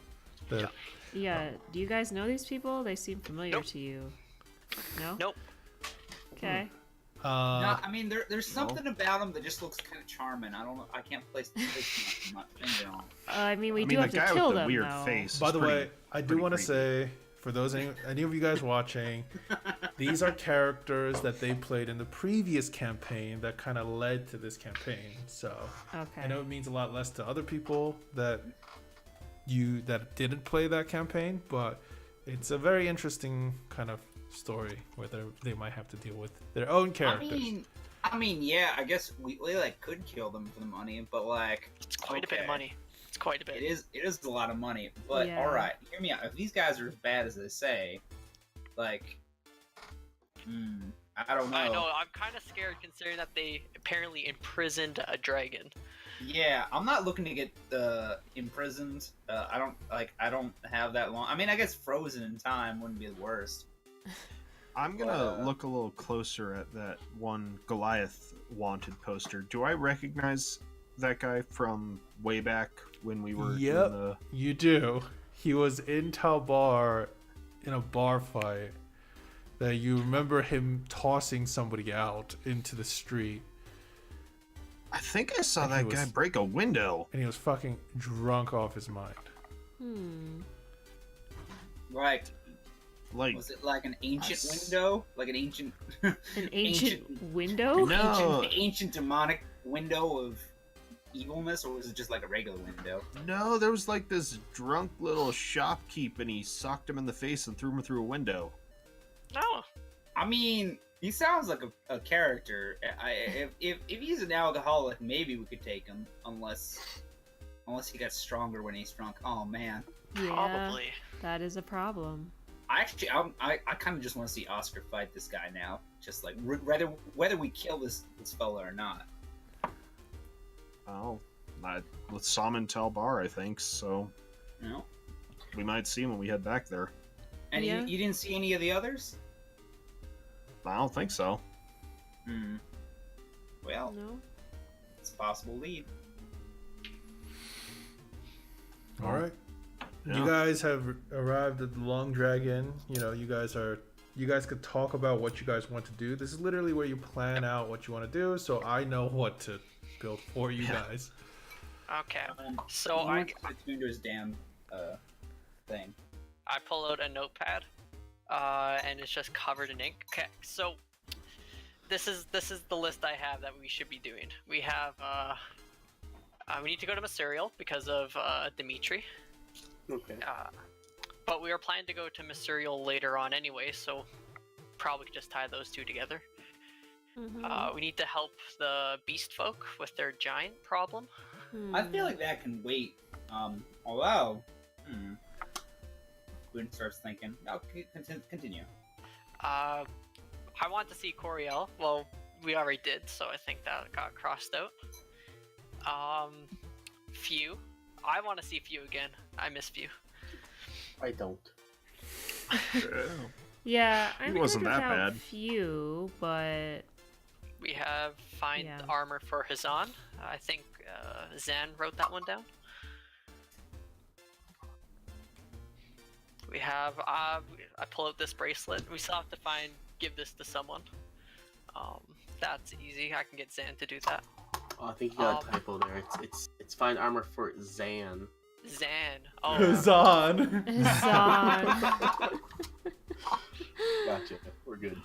That Yeah. Do you guys know these people? They seem familiar Nope. to you. No. Nope. Okay. No, uh, I mean there's something about him that just looks kind of charming. I don't know. I can't place my finger on. I mean, we I do mean, the have to guy kill with the them, weird though. face. by is the pretty- way, I do pretty want to creepy. say for those any of you guys watching, these are characters that they played in the previous campaign that kind of led to this campaign. So Okay. I know it means a lot less to other people that didn't play that campaign, but it's a very interesting kind of story where they might have to deal with their own characters. I mean, yeah. I guess we like could kill them for the money, but like It's quite a bit of Okay. money. It's quite a bit. it is a lot of money. But Yeah. all right, hear me out. If these guys are as bad as they say, like, I don't know. I know. I'm kind of scared considering that they apparently imprisoned a dragon. Yeah, I'm not looking to get imprisoned. I don't have that long. I mean, I guess frozen in time wouldn't be the worst. I'm gonna look a little closer at that one Goliath wanted poster. Do I recognize that guy from way back when we were Yep. in the... You do. He was in Talbar in a bar fight. That you remember him tossing somebody out into the street, I think I saw And he that guy was- break a window. and he was fucking drunk off his mind. Hmm. Like, Like, was it like an ancient s- window? Like an ancient, An ancient window? No. ancient demonic window of evilness, or was it just like a regular window? no, there was like this drunk little shopkeep, and he socked him in the face and threw him through a window. No. I mean, he sounds like a character. If he's an alcoholic, maybe we could take him, unless he gets stronger when he's drunk. Oh man, Yeah, Probably. that is a problem. I kind of just want to see Oscar fight this guy now. Just like whether we kill this fella or not. Well, with Salmon Talbar, I think, so You know. we might see him when we head back there. And Yeah. you didn't see any of the others? I don't think so. Well, No. it's a possible lead. All right. Yeah. You guys have arrived at the Long Dragon. You know, you guys could talk about what you guys want to do. This is literally where you plan out what you want to do, so I know what to build for you guys. Okay. So He I wants to tune to his damn thing. pull out a notepad, and it's just covered in ink. Okay, so this is the list I have that we should be doing. We have we need to go to Mysterial because of Dimitri. Okay. But we are planning to go to Mysterial later on anyway, so probably could just tie those two together. Mhm. We need to help the beast folk with their giant problem. I feel like that can wait. Although, Boone starts thinking. Okay, continue. I want to see Coriel. Well, we already did, so I think that got crossed out. Few. I want to see Few again. I miss Few. I don't. Yeah, I'm He wasn't good that without bad. few, but We have find Yeah. armor for Hazan. I think Zan wrote that one down. We have I pull out this bracelet. We still have to give this to someone. That's easy. I can get Zan to do that. Oh, I think you got a typo there. It's fine armor for Zan. Zan. Oh, Zan. Hazan. Gotcha. We're good.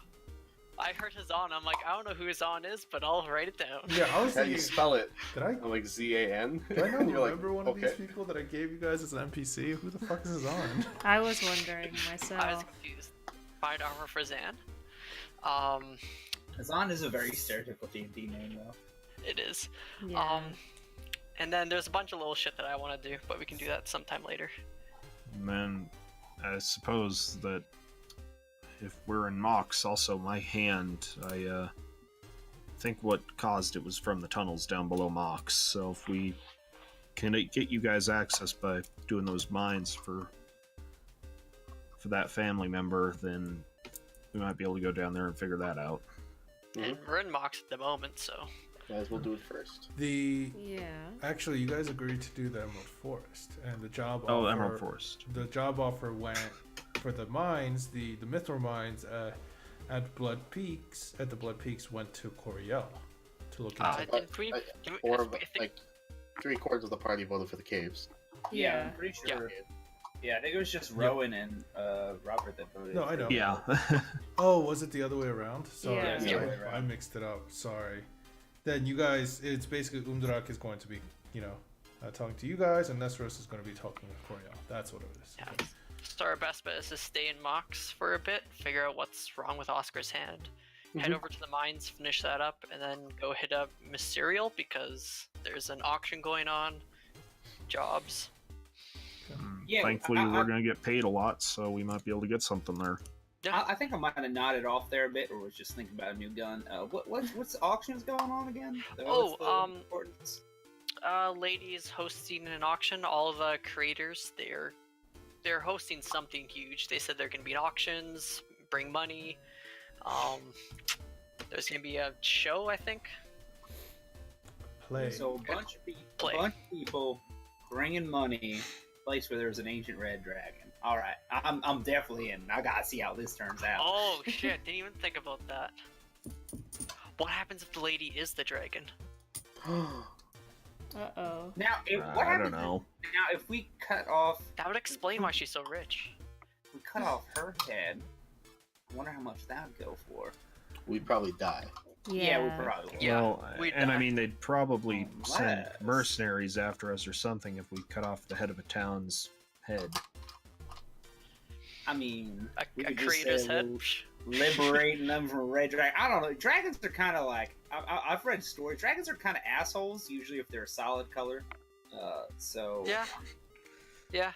I heard Hazan. I'm like, I don't know who Hazan is, but I'll write it down. Yeah, I was How do you thinking. spell it? Did I? I'm like Z-A-N. Did I not And you're like, remember one of these okay. people that I gave you guys as an NPC? Who the fuck is Zan? I was wondering I was myself. confused. Find armor for Zan. Hazan is a very stereotypical D&D name, though. It is. Yeah. And then there's a bunch of little shit that I want to do, but we can do that sometime later. And then I suppose that if we're in Mox, also my hand, I think what caused it was from the tunnels down below Mox. So if we can get you guys access by doing those mines for that family member, then we might be able to go down there and figure that out. And we're in Mox at the moment, so. Guys, we'll do it first. Actually, you guys agreed to do the Emerald Forest, and the job Oh, offer, Emerald Forest. The job offer went for the mines, the Mithril mines at Blood Peaks. At the Blood Peaks, went to Coriel to look into. Didn't we? Like 3/4 of the party voted for the caves. Yeah, I'm pretty sure. Yeah, I think it was just Rowan and Robert that voted. No, I know. Yeah. Oh, was it the other way around? Sorry, Yeah. The other way around. I mixed it up. Sorry. Then you guys, it's basically Umdarak is going to be, talking to you guys, and Nesros is going to be talking with Coriel. That's what it is. Yeah. So our best bet is to stay in Mox for a bit, figure out what's wrong with Oscar's hand, head over to the mines, finish that up, and then go hit up Mysterial because there's an auction going on. Jobs. Yeah, Thankfully, we're going to get paid a lot, so we might be able to get something there. Yeah. I think I might have nodded off there a bit, or was just thinking about a new gun. What's auctions going on again? Importance? Ladies hosting an auction. All the creators, they're hosting something huge. They said they're gonna be auctions, bring money. There's gonna be a show, I think. Play. So a bunch of people bringing money. Place where there's an ancient red dragon. All right, I'm definitely in. I gotta see how this turns out. Oh shit! Didn't even think about that. What happens if the lady is the dragon? Uh-oh. Now, what I happens? don't know. Now, if we cut off, That would explain why she's so rich. we cut off her head. I wonder how much that would go for. We'd probably die. Yeah, we probably would. Yeah, Well, we'd and I die. mean, they'd probably send Unless- mercenaries after us or something if we cut off the head of a town's head. I mean, we A could just creator's say head. we're liberating them from red dragon. I don't know. Dragons are kind of like I've read stories. Dragons are kind of assholes usually if they're a solid color. So Yeah.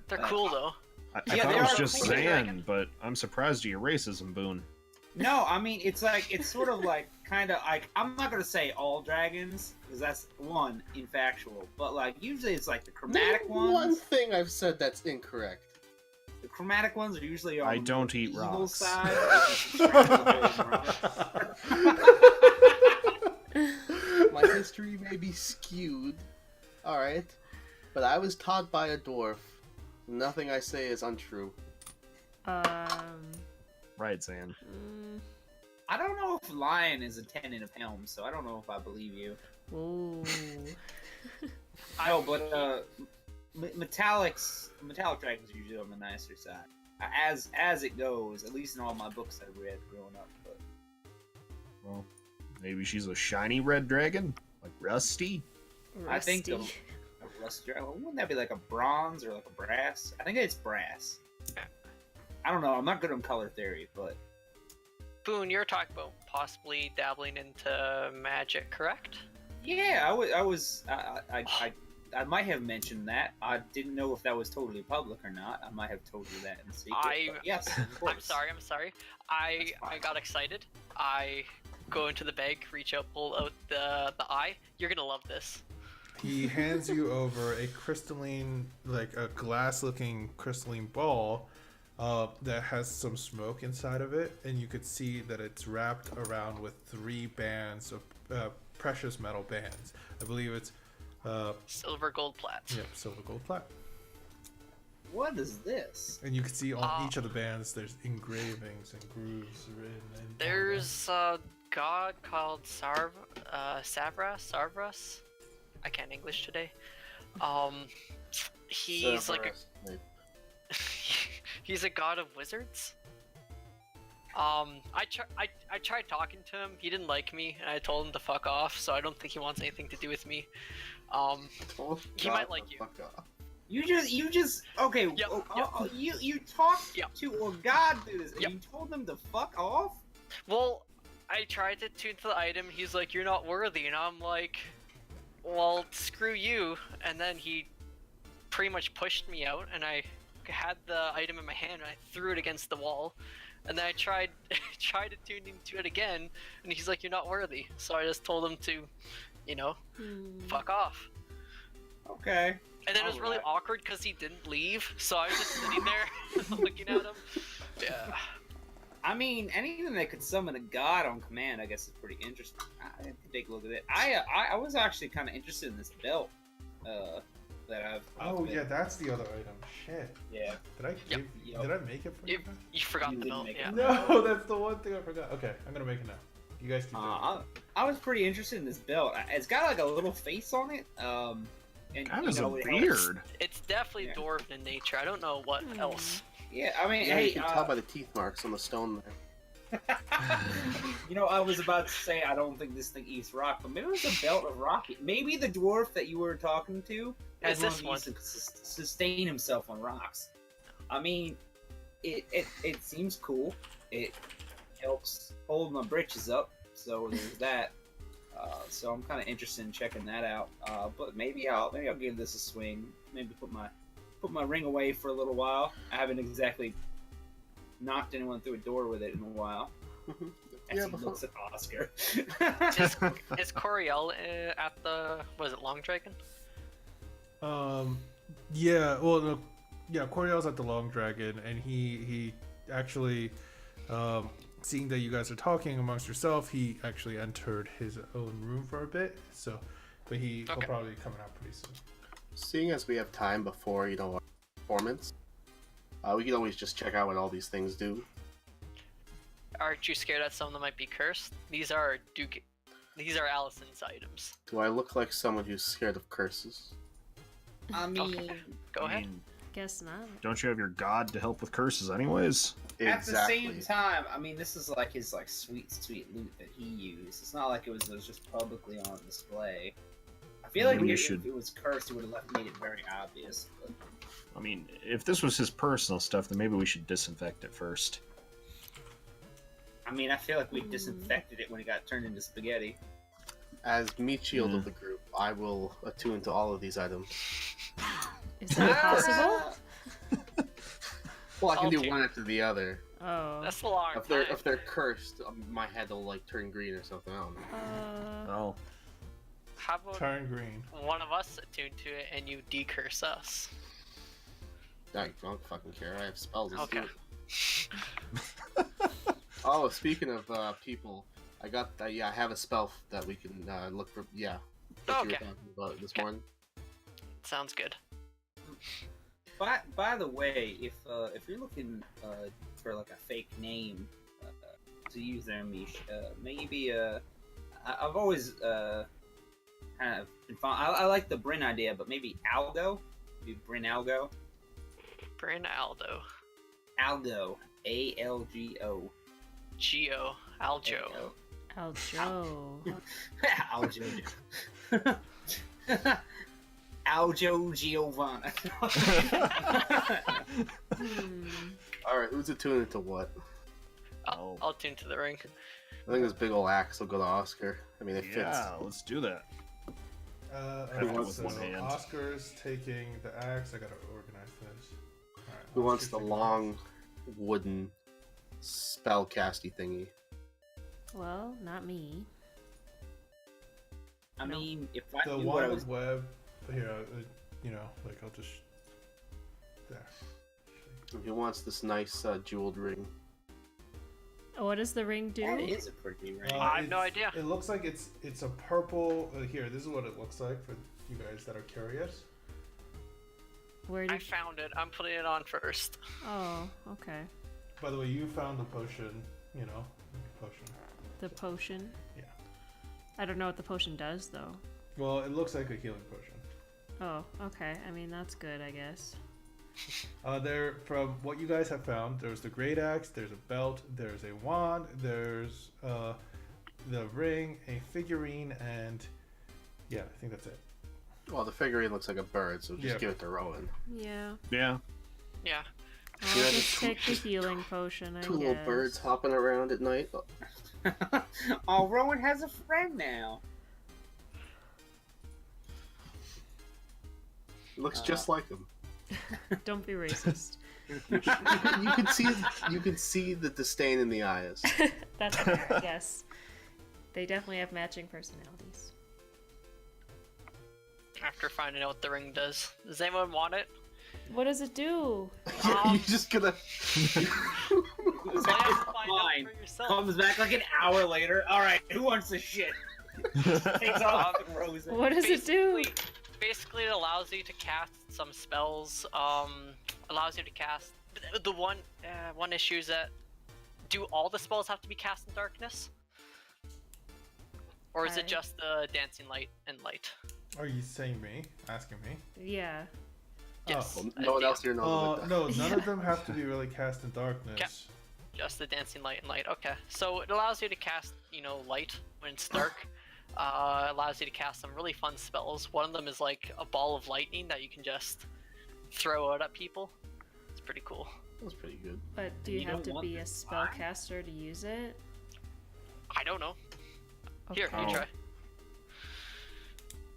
They're cool though. I Yeah, thought they it was are just cool. Zan, but I'm surprised at your racism, Boone. No, I mean it's sort of like kind of like I'm not gonna say all dragons because that's one infactual, but like usually it's like the chromatic Name one ones. thing I've said that's incorrect. The chromatic ones are usually on I the don't eat evil rocks. side. My history may be skewed, alright, but I was taught by a dwarf. Nothing I say is untrue. Right, Zan. I don't know if lion is a tenet of Helm, so I don't know if I believe you. Ooh. No, but metallic dragons are usually on the nicer side. As it goes, at least in all my books I've read growing up. But Well, maybe she's a shiny red dragon? Like Rusty? I think Rusty. a rust dragon, wouldn't that be like a bronze or like a brass? I think it's brass. I don't know. I'm not good on color theory, but Boone, you're talking about possibly dabbling into magic, correct? yeah, I might have mentioned that. I didn't know if that was totally public or not. I might have told you that in secret. But yes, of course. I'm sorry. I got excited. I go into the bag, reach out, pull out the eye. You're gonna love this. He hands you over a crystalline, like a glass-looking crystalline ball that has some smoke inside of it, and you could see that it's wrapped around with 3 bands of precious metal bands. I believe it's Silver, gold, plat. yep, silver, gold, plat. What is this? And you can see on each of the bands there's engravings and grooves written. And There's a god called Sarvras. I can't English today. He's like he's a god of wizards. I tried talking to him. He didn't like me, and I told him to fuck off. So I don't think he wants anything to do with me. He might like you. You just okay. Yep, You talked Yep. to a god through this, and Yep. you told them to fuck off. Well, I tried to tune to the item. He's like, "You're not worthy," and I'm like, "Well, screw you." And then he pretty much pushed me out, and I had the item in my hand, and I threw it against the wall. And then I tried tried to tune into it again, and he's like, "You're not worthy." So I just told him to, fuck off. Okay. And then it was really Alright. awkward because he didn't leave, so I was just sitting there looking at him. Yeah. I mean, anything that could summon a god on command, I guess, is pretty interesting. I have to take a look at it. I was actually kind of interested in this belt. That I've. Oh been- yeah, that's the other item. Shit. Yeah. Did I give? Yep. Did I make it for you? You forgot You the didn't belt, make it. yeah. No, that's the one thing I forgot. Okay, I'm gonna make it now. You guys do that. I was pretty interested in this belt. It's got like a little face on it. And That you was a know, it helps- beard. It's definitely Yeah. dwarven in nature. I don't know what else. Yeah, I mean, Yeah, hey, you can tell by the teeth marks on the stone there. you know, I was about to say I don't think this thing eats rock, but maybe it was a belt of rock. Maybe the dwarf that you were talking to As one this who one. used to sustain himself on rocks. I mean, it seems cool. It helps hold my britches up, so there's that. So I'm kind of interested in checking that out. But maybe I'll give this a swing. Maybe put my ring away for a little while. I haven't exactly knocked anyone through a door with it in a while. As Yeah, he before- looks at Oscar. Is Coriel at the Long Dragon? Yeah. Well, no, yeah. Coriel's at the Long Dragon, and he actually, seeing that you guys are talking amongst yourself, he actually entered his own room for a bit. So, but he'll Okay. probably be coming out pretty soon. Seeing as we have time before our performance, we can always just check out what all these things do. Aren't you scared that some of them might be cursed? These are Allison's items. Do I look like someone who's scared of curses? I mean, Go I ahead. mean, Guess not. don't you have your god to help with curses, anyways? at the same time, I mean, this is like his sweet loot that he used. It's not like it was just publicly on display. I feel like Maybe you if should- it was cursed, it would have made it very obvious. But I mean, if this was his personal stuff, then maybe we should disinfect it first. I mean, I feel like we disinfected it when it got turned into spaghetti. As meat shield of the group, I will attune to all of these items. Is that possible? Well, I can do Okay. one after the other. Oh. That's a long If time. they're cursed, my head will like turn green or something. I don't know. Oh, How about Turn green. one of us attune to it and you decurse us? I don't fucking care. I have spells. Let's do Okay. it. Oh, speaking of people, I got I have a spell that we can look for. Yeah, that you were Okay. talking about this Okay. morning. Sounds good. By the way, if you're looking for like a fake name to use there, Mish, maybe I've always kind of been I like the Bryn idea, but maybe Algo, maybe Bryn Algo, Bryn Aldo. Algo, ALGO, Geo. Aljo. Aljo. Aljo. Aljo Giovanna. All right, who's attuned to what? I'll tune to the ring. I think this big old axe will go to Oscar. I mean, it fits. yeah, let's do that. Okay, wants so one hand? Oscar's taking the axe. I gotta organize this. All right, Who wants Oscar's the taking long wooden spell casty thingy? Well, not me. I mean, if the I knew what I one was, web here. Like I'll just there. And who wants this nice jeweled ring? What does the ring do? that is a pretty ring. I have no idea. It looks like it's a purple. Here, this is what it looks like for you guys that are curious. Where I did? found it. I'm putting it on first. Oh, okay. By the way, you found the potion. Potion. The potion. Yeah. I don't know what the potion does though. Well, it looks like a healing potion. Oh, okay. I mean, that's good, I guess. There, from what you guys have found, there's the great axe, there's a belt, there's a wand, there's the ring, a figurine, and yeah, I think that's it. Well, the figurine looks like a bird, so just Yeah. give it to Rowan. Yeah. Yeah. Yeah. I'll Yeah, just two- take the healing potion, I Two guess. little birds hopping around at night. Oh, Rowan has a friend now. Looks just like him. Don't be racist. You could see the disdain in the eyes. That's fair, yes. They definitely have matching personalities. After finding out what the ring does, does anyone want it? What does it do? You're just gonna. So you have to find out Fine. for yourself. Comes back like an hour later. All right, who wants this shit? Takes off and throws it. What does it do? Basically, it allows you to cast some spells. Allows you to cast. The one issue is that do all the spells have to be cast in darkness, or is it Okay. just the dancing light and light? Are you saying me? Asking me? Yeah. Yes. Well, no one else here knows about that. No, none of them have to be really cast in darkness. Just the dancing light and light. Okay, so it allows you to cast, light when it's dark. Allows you to cast some really fun spells. One of them is like a ball of lightning that you can just throw out at people. It's pretty cool. That was pretty good. But do you You have don't to want be a this line. spellcaster to use it? I don't know. Here, Okay. you try.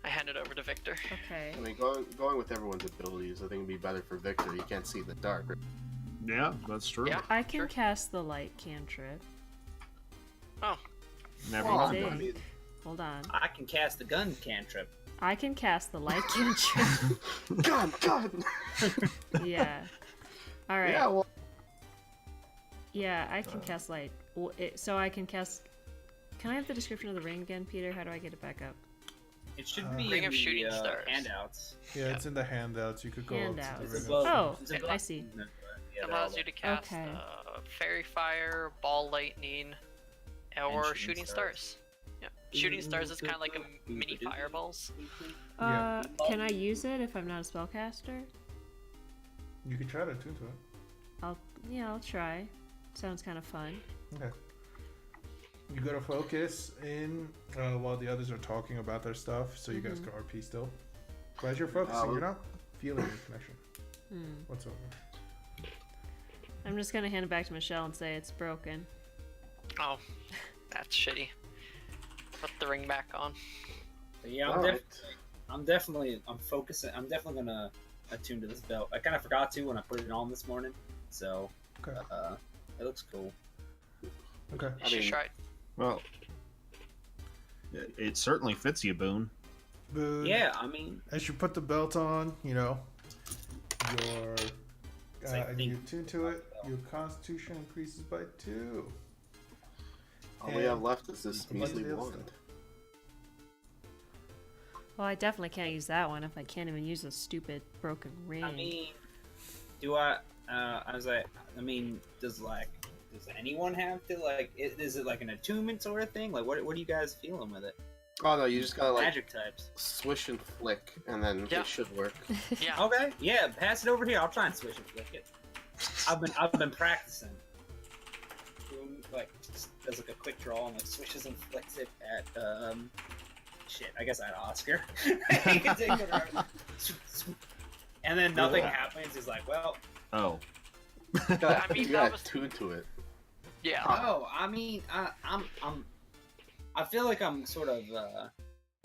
I hand it over to Victor. Okay. I mean, going with everyone's abilities, I think it'd be better for Victor. You can't see in the dark. Right? Yeah, that's true. Yeah. I can Sure. cast the light cantrip. Oh, Never Oh, mind. Big. I mean, Hold on. I can cast the gun cantrip. I can cast the light cantrip. gun. Yeah. Alright. Yeah, well, Yeah, I can cast light. So I can cast. Can I have the description of the ring again, Peter? How do I get it back up? It should be Ring in of Shooting the Stars. handouts. Yeah, it's in the handouts. You could go up to Handouts. the It's ring. above- Oh, it's I above- see. Yeah, it they're all allows you there. to cast Okay. fairy fire, ball lightning, or shooting shooting stars. stars. Yeah, shooting stars is kind of like a mini fireballs. Yeah. Can I use it if I'm not a spellcaster? You could try to tune to it. I'll try. Sounds kind of fun. Okay. You gotta focus in while the others are talking about their stuff, so you guys can RP still. But as you're focusing, you're not feeling the connection whatsoever. I'm just gonna hand it back to Michelle and say it's broken. Oh, that's shitty. Put the ring back on. But yeah, all right. I'm focusing. I'm definitely gonna attune to this belt. I kind of forgot to when I put it on this morning, so Okay. it looks cool. Okay. You I should mean- try it. Well, it certainly fits you, Boone. But Yeah, I mean, as you put the belt on, your like and you think- tune to it, your constitution increases by 2. all we have left is this And a bunch of measly the other wand. stuff. Well, I definitely can't use that one if I can't even use a stupid broken ring. I mean, do I? I was like, I mean, does anyone have to is it like an attunement sort of thing? Like, what are you guys feeling with it? Oh no, you just gotta like Magic types. swish and flick, and then Yeah. it should work. Yeah. Okay, yeah, pass it over here. I'll try and swish and flick it. I've been practicing. Boom, like does like a quick draw and like swishes and flicks it at shit. I guess at Oscar. He can take it around. And then nothing happens. He's like, well, Oh. You gotta, I mean, you that gotta was- tune to it. Yeah. no. I mean, I feel like I'm sort of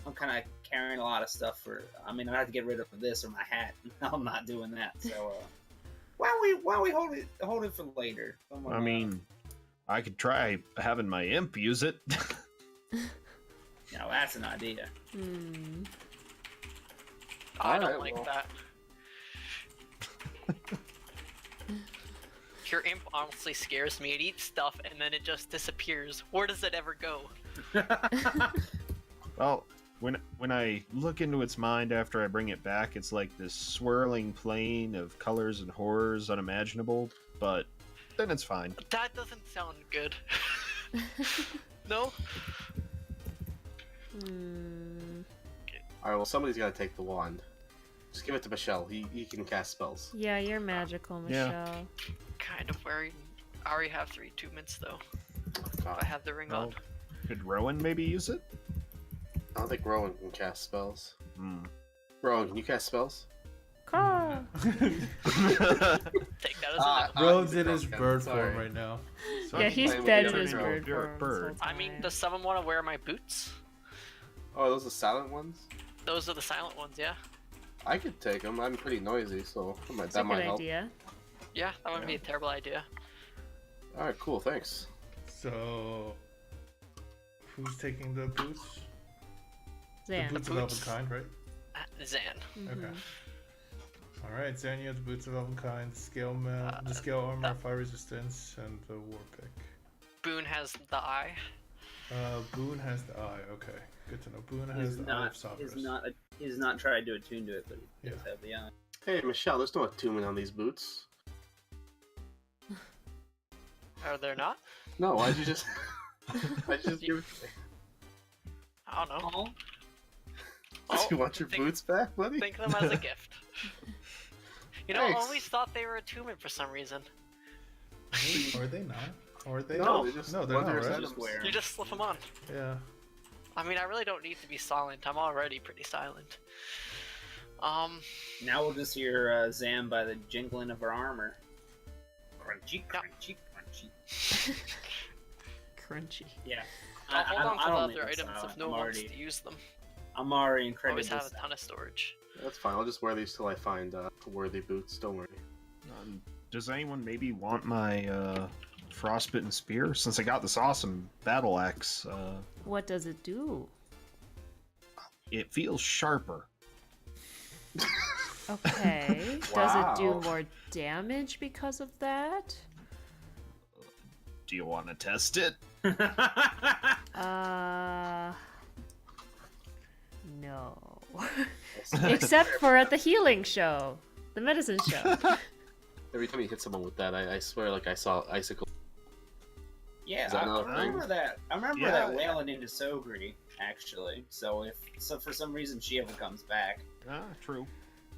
I'm kind of carrying a lot of stuff for. I mean, I have to get rid of this or my hat. I'm not doing that. So why we hold it for later? Someone, I mean, I could try having my imp use it. that's an idea. Hmm. I don't Alright, like well. that. Your imp honestly scares me. It eats stuff and then it just disappears. Where does it ever go? Well, when I look into its mind after I bring it back, it's like this swirling plane of colors and horrors unimaginable, but then it's fine. That doesn't sound good. No? Hmm. All right, well somebody's gotta take the wand. Just give it to Michelle. He can cast spells. Yeah, you're magical, Yeah. Michelle. Kind of worried. I already have 3 attunements though. If I God, have the ring on. Well, could Rowan maybe use it? I don't think Rowan can cast spells. Hmm. Rowan, can you cast spells? Caw. Take that as Ah, a no. Road's in his Okay, bird sorry. form right now. Yeah, I'm he's playing with dead the in other his two. bird You're a form. bird. this whole I mean, time. does someone want to wear my boots? Oh, those are silent ones. Those are the silent ones, yeah. I could take them. I'm pretty noisy, so It's a that good might help. idea. Yeah, that wouldn't be a terrible idea. All right, cool. Thanks. So, who's taking the boots? Zan. The boots of boots. Elvenkind, right? Zan. Mhm. Okay. All right, Zan, you have the boots of Elvenkind, the scale armor, fire resistance, and the war pick. Boone has the eye. Boone has the eye. Okay, good to know. Boone has the eye of Sabras. He's not tried to attune to it, but he does Yeah. have the eye. Hey, Michelle, there's no attunement on these boots. Are there not? No, why'd you just? Why'd you just give? I don't know. Do you want your think- boots back, buddy? Think of them as a gift. You know, Thanks. I always thought they were attunement for some reason. Are they not? Or are they? No, not? they just no, they're not. wonders Right? items. Just wear 'em. You just slip them on. Yeah. I mean, I really don't need to be silent. I'm already pretty silent. Now we'll just hear Zam by the jingling of her armor. Crunchy, crunchy, crunchy. Crunchy. Yeah. I'll hold on to the don't other need this items silent. if no I'm one wants already, to use them. I'm already incredibly Always have a silent. ton of storage. That's fine. I'll just wear these till I find worthy boots. Don't worry. Does anyone maybe want my frostbitten spear? Since I got this awesome battle axe, What does it do? it feels sharper. Okay. Does it do Wow. more damage because of that? Do you want to test it? No. Except for at the healing show, the medicine show. Every time you hit someone with that, I swear, like I saw icicle. Yeah, Is that I not a thing? remember that. I remember Yeah. that wailing into Sogri, actually. So if for some reason she ever comes back, Ah, true.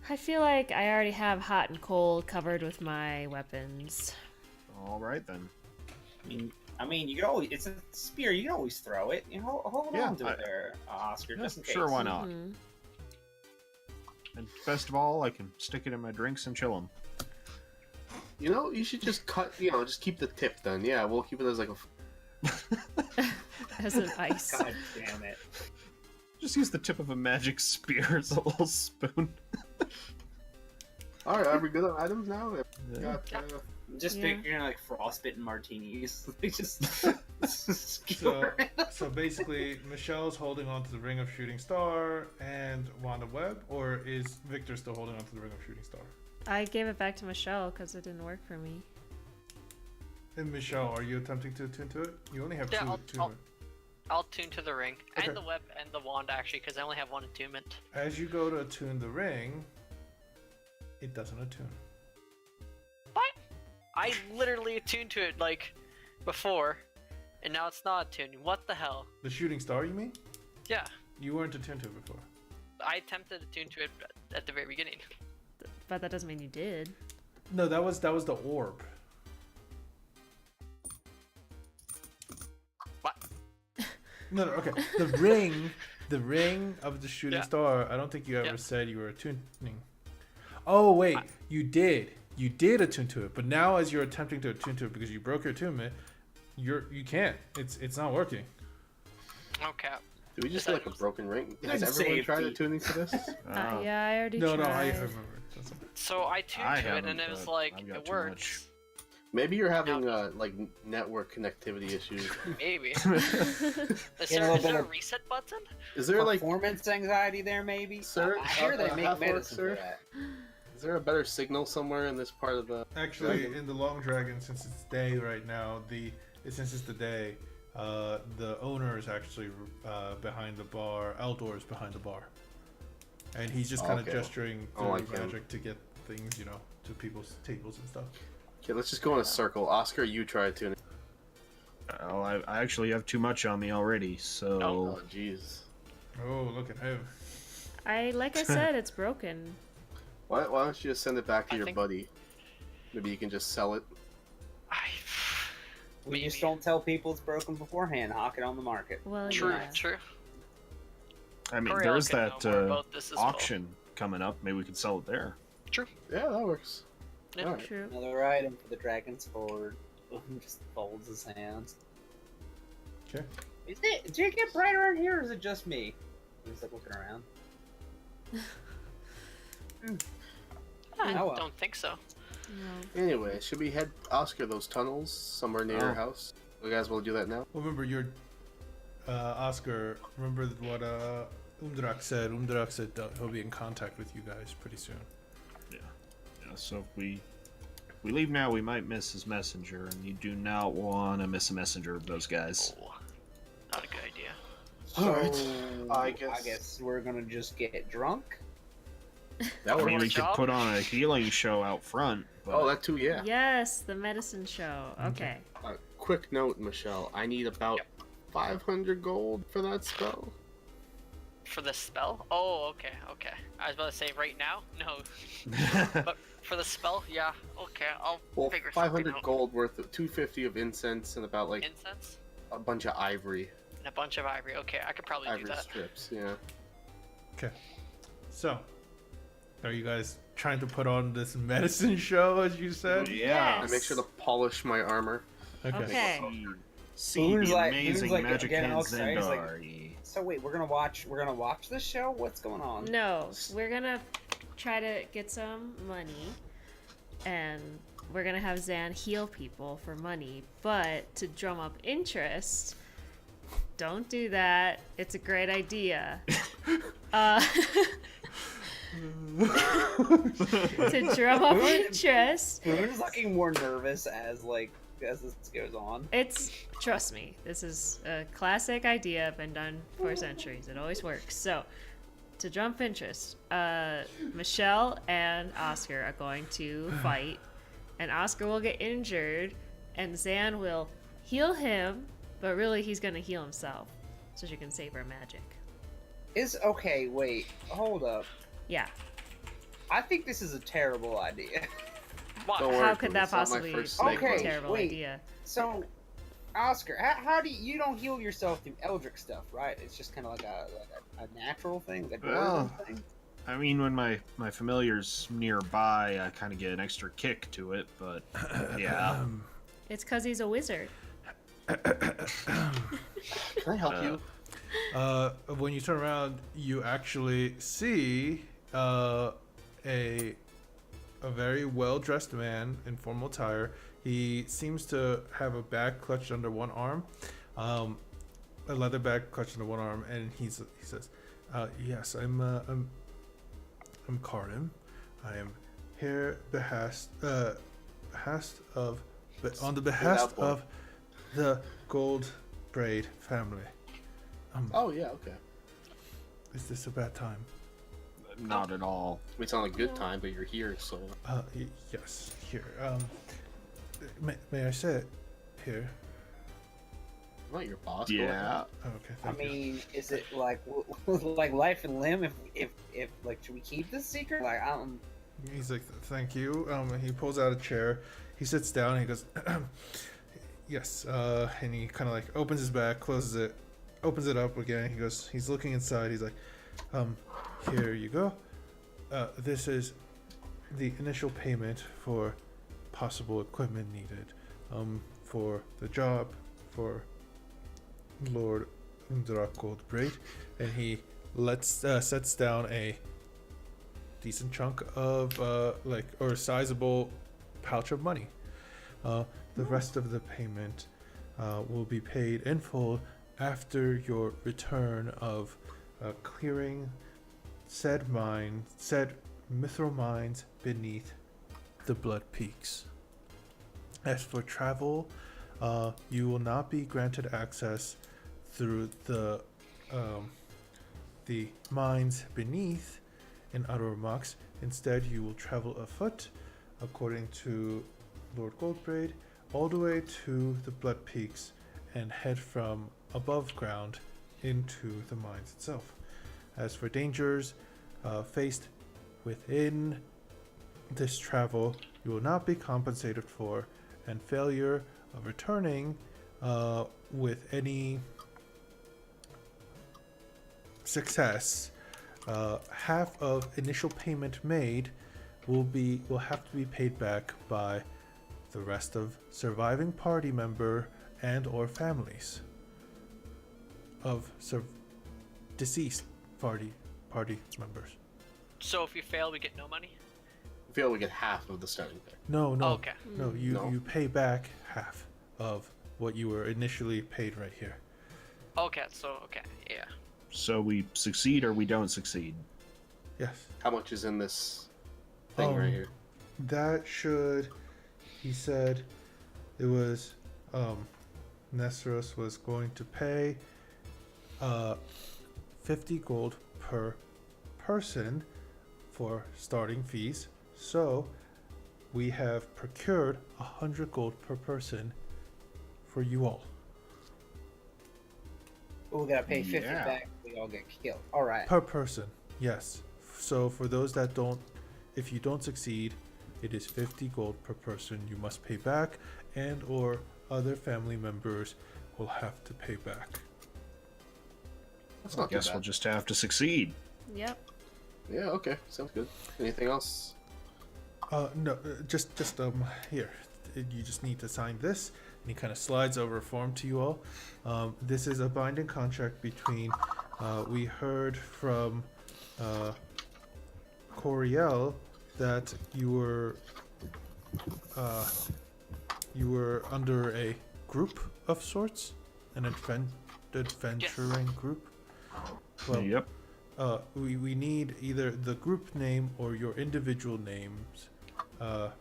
I feel like I already have hot and cold covered with my weapons. All right then. I mean, you can always—it's a spear. You can always throw it. You know, hold Yeah, on to it there, Oscar, Yeah, just in case. sure, why not? Mhm. And best of all, I can stick it in my drinks and chill them. You know, you should just cut. You know, just keep the tip. Then, yeah, we'll keep it as like a. As an ice. God damn it! Just use the tip of a magic spear as a little spoon. All right, are we good on items now? Yeah. Got, I'm just Yeah. picturing like frostbitten martinis. They just So, skewer it. so basically, Michelle's holding on to the Ring of Shooting Star and Wand of Web, or is Victor still holding on to the Ring of Shooting Star? I gave it back to Michelle because it didn't work for me. And Michelle, are you attempting to attune to it? You only have Yeah, two I'll- attunement. I'll tune to the ring Okay. and the web and the wand actually, because I only have one attunement. As you go to attune the ring, it doesn't attune. What? I literally attuned to it like before, and now it's not attuned. What the hell? The Shooting Star, you mean? Yeah, You weren't attuned to it before. I attempted to tune to it at the very beginning. But that doesn't mean you did. No, that was the orb. What? No, okay. The ring of the Shooting Yeah. Star. I don't think you ever Yeah. said you were attuning. Oh wait, you did. You did attune to it, but now as you're attempting to attune to it because you broke your attunement, you can't. It's not working. Okay. do we just get like a broken ring? Has Good everyone tried safety. attuning to this? Yeah, I already No, tried. I remember. That's okay. So I tuned I to it, and haven't, it was but like I've got it too works. Maybe you're having like network connectivity issues. Maybe. Get a little Is bit there a of- reset button? Is there like Performance anxiety there, maybe? Sir, I hear they make half-orc, medicine sir? for that. is there a better signal somewhere in this part of the? Actually, Dragon. in the Long Dragon, since it's day right now, since it's the day, the owner is actually behind the bar. Eldor is behind the bar, and he's just kind of Okay. gesturing I through like him. magic to get things, to people's tables and stuff. Okay, let's just go in a circle. Oscar, you try tuning. Well, I actually have too much on me already, so Oh, jeez. Oh, look at him! Like I said, it's broken. Why don't you just send it back to I your think- buddy? Maybe you can just sell it. We Maybe. just don't tell people it's broken beforehand. Hawk it on the market. Well, True, yeah. true. I mean, Coriel there's can know that more about this as well. auction coming up. Maybe we could sell it there. Yeah, that works. Yeah. Alright. True. Another item for the dragon's sword. Just folds his hands. Okay. Did it get brighter in here, or is it just me? He's like looking around. I Oh, well. don't think so. No. Anyway, should we head Oscar those tunnels somewhere near your Oh. house? You guys will do that now? Well, remember your Oscar. Remember what Umdrak said. Umdrak said he'll be in contact with you guys pretty soon. Yeah, so if we leave now, we might miss his messenger, and you do not want to miss a messenger of those guys. Oh, not a good idea. Alright, So, I I guess- guess we're gonna just get drunk. That Or works. we could job? put on a healing show out front. But Oh, that too, yeah. Yes, the medicine show. Okay. Quick note, Michelle. I need about Yep. 500 gold for that spell. For the spell? Oh, okay, okay. I was about to say right now? No. But for the spell, yeah, okay, I'll Well, figure something 500 out. gold worth of 250 of incense and about like Incense? a bunch of ivory. And a bunch of ivory. Okay, I could probably do Ivory that. strips, yeah. So, are you guys trying to put on this medicine show, as you said? yeah. I make sure to polish my armor. Okay. See Who's the like- amazing who's like magic getting all hands excited, he's like- Zendari. So wait, we're gonna watch this show? What's going on? No, we're gonna try to get some money, and we're gonna have Zan heal people for money. But to drum up interest, don't do that. It's a great idea. To drum up interest, Boone's looking more nervous as this goes on. trust me, this is a classic idea, been done for centuries. It always works. So, to drum up interest, Michelle and Oscar are going to fight, and Oscar will get injured, and Zan will heal him, but really he's gonna heal himself, so she can save her magic. Okay, wait, hold up. Yeah. I think this is a terrible idea. Why? Don't How worry, could it's that not my possibly first be snake Okay, a bite. terrible wait. idea? So, Oscar, how do you don't heal yourself through Eldritch stuff, right? It's just kind of like a natural thing, like a Well, dwarven thing. I mean, when my familiar's nearby, I kind of get an extra kick to it, but yeah. It's because he's a wizard. Can I help you? When you turn around, you actually see a very well-dressed man in formal attire. He seems to have a bag clutched under one arm, a leather bag clutched under one arm, and he says, "Yes, I'm Karim. I am here on the behest boy. of the Gold Braid family. Oh, yeah, okay. Is this a bad time?" Not at all. It's not a good time, but you're here, so. Yes, here. May I sit here? I'm not your boss. go Yeah. ahead. Oh, okay, I thank you. mean, is it like like life and limb? If like, should we keep this secret? Like, I don't. He's like, thank you. He pulls out a chair. He sits down. And he goes, yes. And he kind of like opens his bag, closes it, opens it up again. He goes, he's looking inside. He's like, here you go. This is the initial payment for possible equipment needed, for the job, for Lord Undrak Goldbraid, and he sets down a decent chunk of or sizable pouch of money. The rest of the payment will be paid in full after your return of clearing said mithril mines beneath the Blood Peaks. As for travel, you will not be granted access through the mines beneath in Outer Mox. Instead, you will travel afoot, according to Lord Goldbraid, all the way to the Blood Peaks and head from above ground into the mines itself. As for dangers faced within this travel, you will not be compensated for, and failure of returning with any success, half of initial payment made will have to be paid back by the rest of surviving party member and or families of deceased party members. So if we fail, we get no money? feel we get half of the starting pay. No, no, Okay. no. No? You pay back half of what you were initially paid right here. Okay, so yeah. So we succeed or we don't succeed. Yes. How much is in this thing right here? That should. He said it was. Nesteros was going to pay 50 gold per person for starting fees. So we have procured 100 gold per person for you all. We gotta pay 50 Yeah. back if we all get killed. All right. Per person, yes. So for those that don't, if you don't succeed, it is 50 gold per person you must pay back, and or other family members will have to pay back. That's I not too guess bad. we'll just have to succeed. Yep. Yeah, okay. Sounds good. Anything else? No, just here. You just need to sign this, and he kind of slides over a form to you all. This is a binding contract between. We heard from Coriel that you were under a group of sorts, an adventuring group. Well, Yep. we need either the group name or your individual names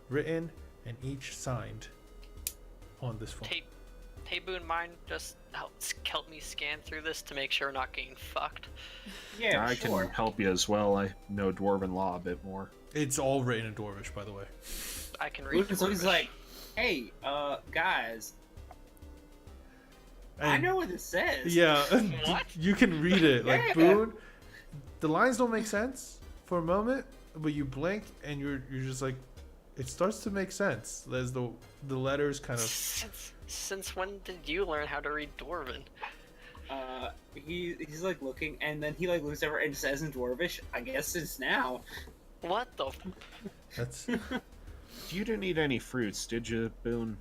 written and each signed on this form. Hey, Boone, mind just help me scan through this to make sure we're not getting fucked. Yeah, I sure. can help you as well. I know Dwarven law a bit more. It's all written in Dwarvish, by the way. I can read. So he's Dwarvish. like, hey, guys, I And- know what this says. Yeah, What? you can read it. Like Yeah. Boone, the lines don't make sense for a moment, but you blink and you're just like, it starts to make sense as the letters kind of. Since when did you learn how to read Dwarven? He's like looking, and then he like looks over and says in Dwarvish, I guess it's now. What the? That's You didn't eat any fruits, did you, Boone?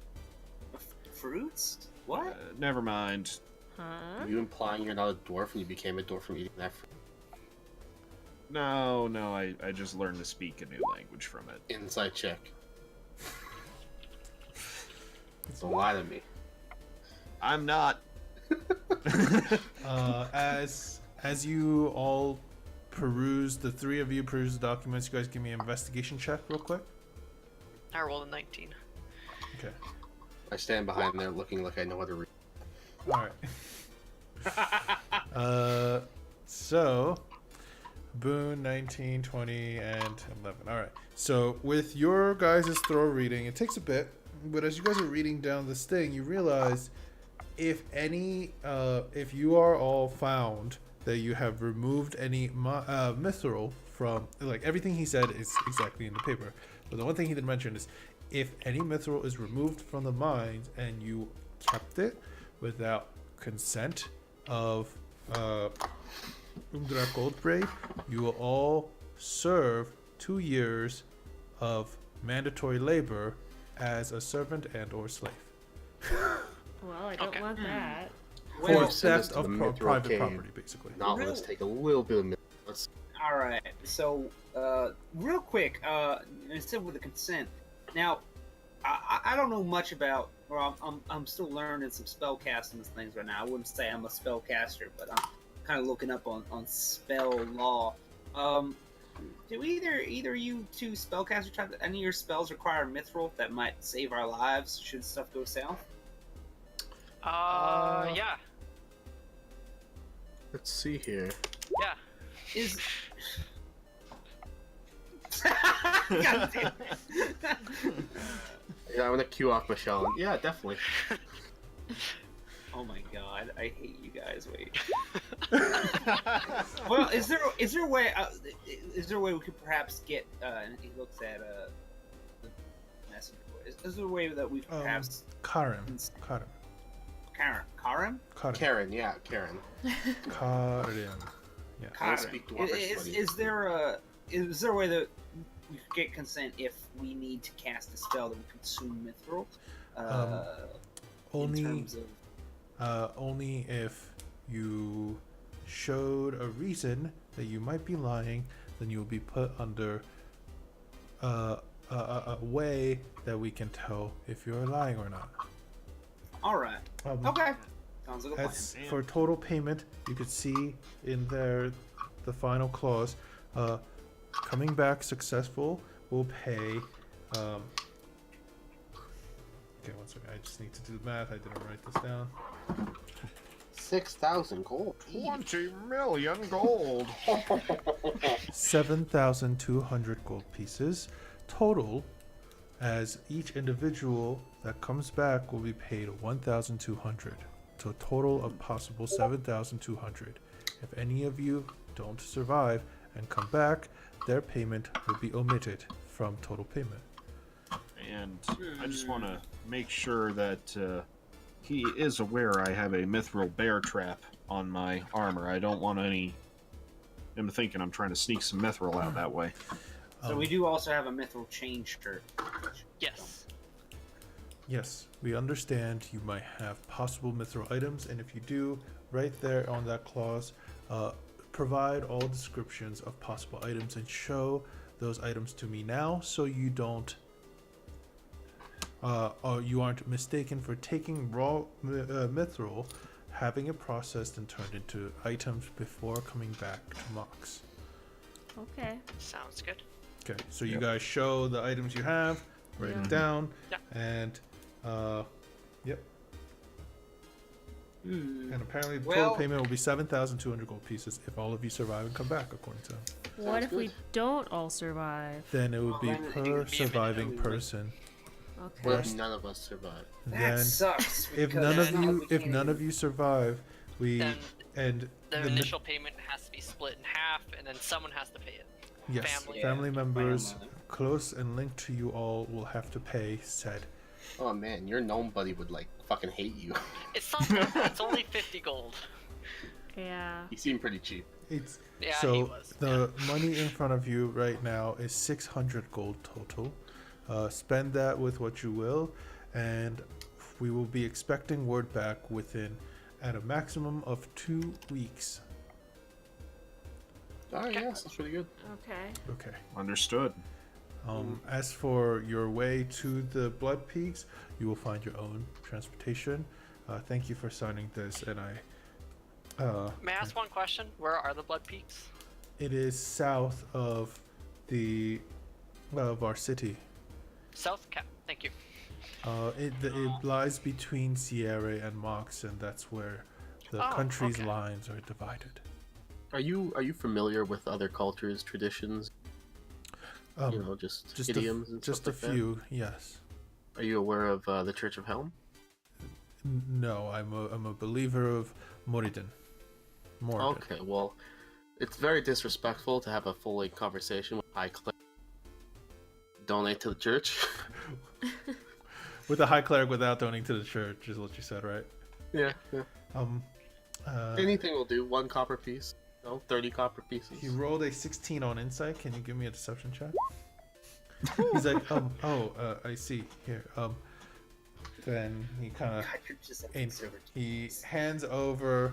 Fruits? What? Never mind. Huh? Are you implying you're not a dwarf and you became a dwarf from eating that fruit? No, I just learned to speak a new language from it. Inside check. Don't lie to me. I'm not. as you all peruse, the three of you peruse the documents. You guys give me an investigation check real quick. I rolled a 19. Okay. I stand behind there looking like I know how to read. All right. So Boone 19, 20, and 11. All right. So with your guys' thorough reading, it takes a bit, but as you guys are reading down this thing, you realize if you are all found that you have removed any mithril from, like, everything he said is exactly in the paper, but the one thing he didn't mention is if any mithril is removed from the mines and you kept it without consent of Umdrak Goldbraid, you will all serve 2 years of mandatory labor as a servant and or slave. Well, I don't Okay. want that. For Well, send us theft to of the mithril private cave. property, basically. Not let us take a little bit of minute. Let's all right. So, real quick, instead with the consent. Now, I don't know much about. Well, I'm still learning some spell casting things right now. I wouldn't say I'm a spell caster, but I'm kind of looking up on spell law. Do either you two spellcasters try any of your spells require mithril that might save our lives should stuff go south? Yeah. let's see here. Yeah. Is God damn. Yeah, I'm gonna queue off Michelle. Yeah, definitely. Oh my god, I hate you guys. Wait. Well, is there a way? Is there a way we could perhaps get? And he looks at the messenger. Is there a way that we could perhaps? Karim. Karim? Karen, yeah, Karen. Karim. Yeah. I speak Dwarvish, buddy. Is there a way that we could get consent if we need to cast a spell that would consume mithril? Only, in terms of only if you showed a reason that you might be lying, then you will be put under a way that we can tell if you're lying or not. All right. Okay. Sounds like a plan. As for total payment, you could see in there the final clause. Coming back successful will pay. Okay, one second. I just need to do the math. I didn't write this down. 6,000 gold. 20 million gold. 7,200 gold pieces total, as each individual that comes back will be paid 1,200. So a total of possible 7,200. If any of you don't survive and come back, their payment will be omitted from total payment. And I just want to make sure that he is aware I have a mithril bear trap on my armor. I don't want him thinking I'm trying to sneak some mithril out that way. So we do also have a mithril chain shirt. Yes. Yes, we understand you might have possible mithril items, and if you do, right there on that clause, provide all descriptions of possible items and show those items to me now, so you don't, or you aren't mistaken for taking raw mithril, having it processed and turned into items before coming back to Mox. Okay. Sounds good. Okay, so you guys show the items you have, write it down, and yep. And apparently the total payment will be 7,200 gold pieces if all of you survive and come back, according to him. What if we don't all survive? Then it would be per surviving person. Okay. What if none of us survive? That Then sucks. if because none of you survive, Then and the initial payment has to be split in half, and then someone has to pay it. yes, family. family members Family. close and linked to you all will have to pay said. Oh man, your gnome buddy would like fucking hate you. It's not that bad, it's only 50 gold. Yeah. He seemed pretty cheap. It's Yeah, so he was. the money in front of you right now is 600 gold total. Spend that with what you will, and we will be expecting word back within at a maximum of 2 weeks. Oh yeah, that's pretty good. Okay. Okay. Understood. As for your way to the Blood Peaks, you will find your own transportation. Thank you for signing this, and May I ask one question? Where are the Blood Peaks? it is south of our city. South Cap. Thank you. It lies between Sierra and Mox, and that's where the Oh, country's okay. lines are divided. Are you familiar with other cultures, traditions? You know, just idioms and just stuff a like few, yes. that? Are you aware of the Church of Helm? No, I'm a believer of Moradin. Moradin. Okay, well, it's very disrespectful to have a full conversation with high cleric. Donate to the church. With a high cleric without donating to the church is what you said, right? Yeah. Anything. Anything will do. 1 copper piece. No, 30 copper pieces. He rolled a 16 on insight. Can you give me a deception check? He's like, I see. Here, then he kind of, God, you're just a and conservative. he hands over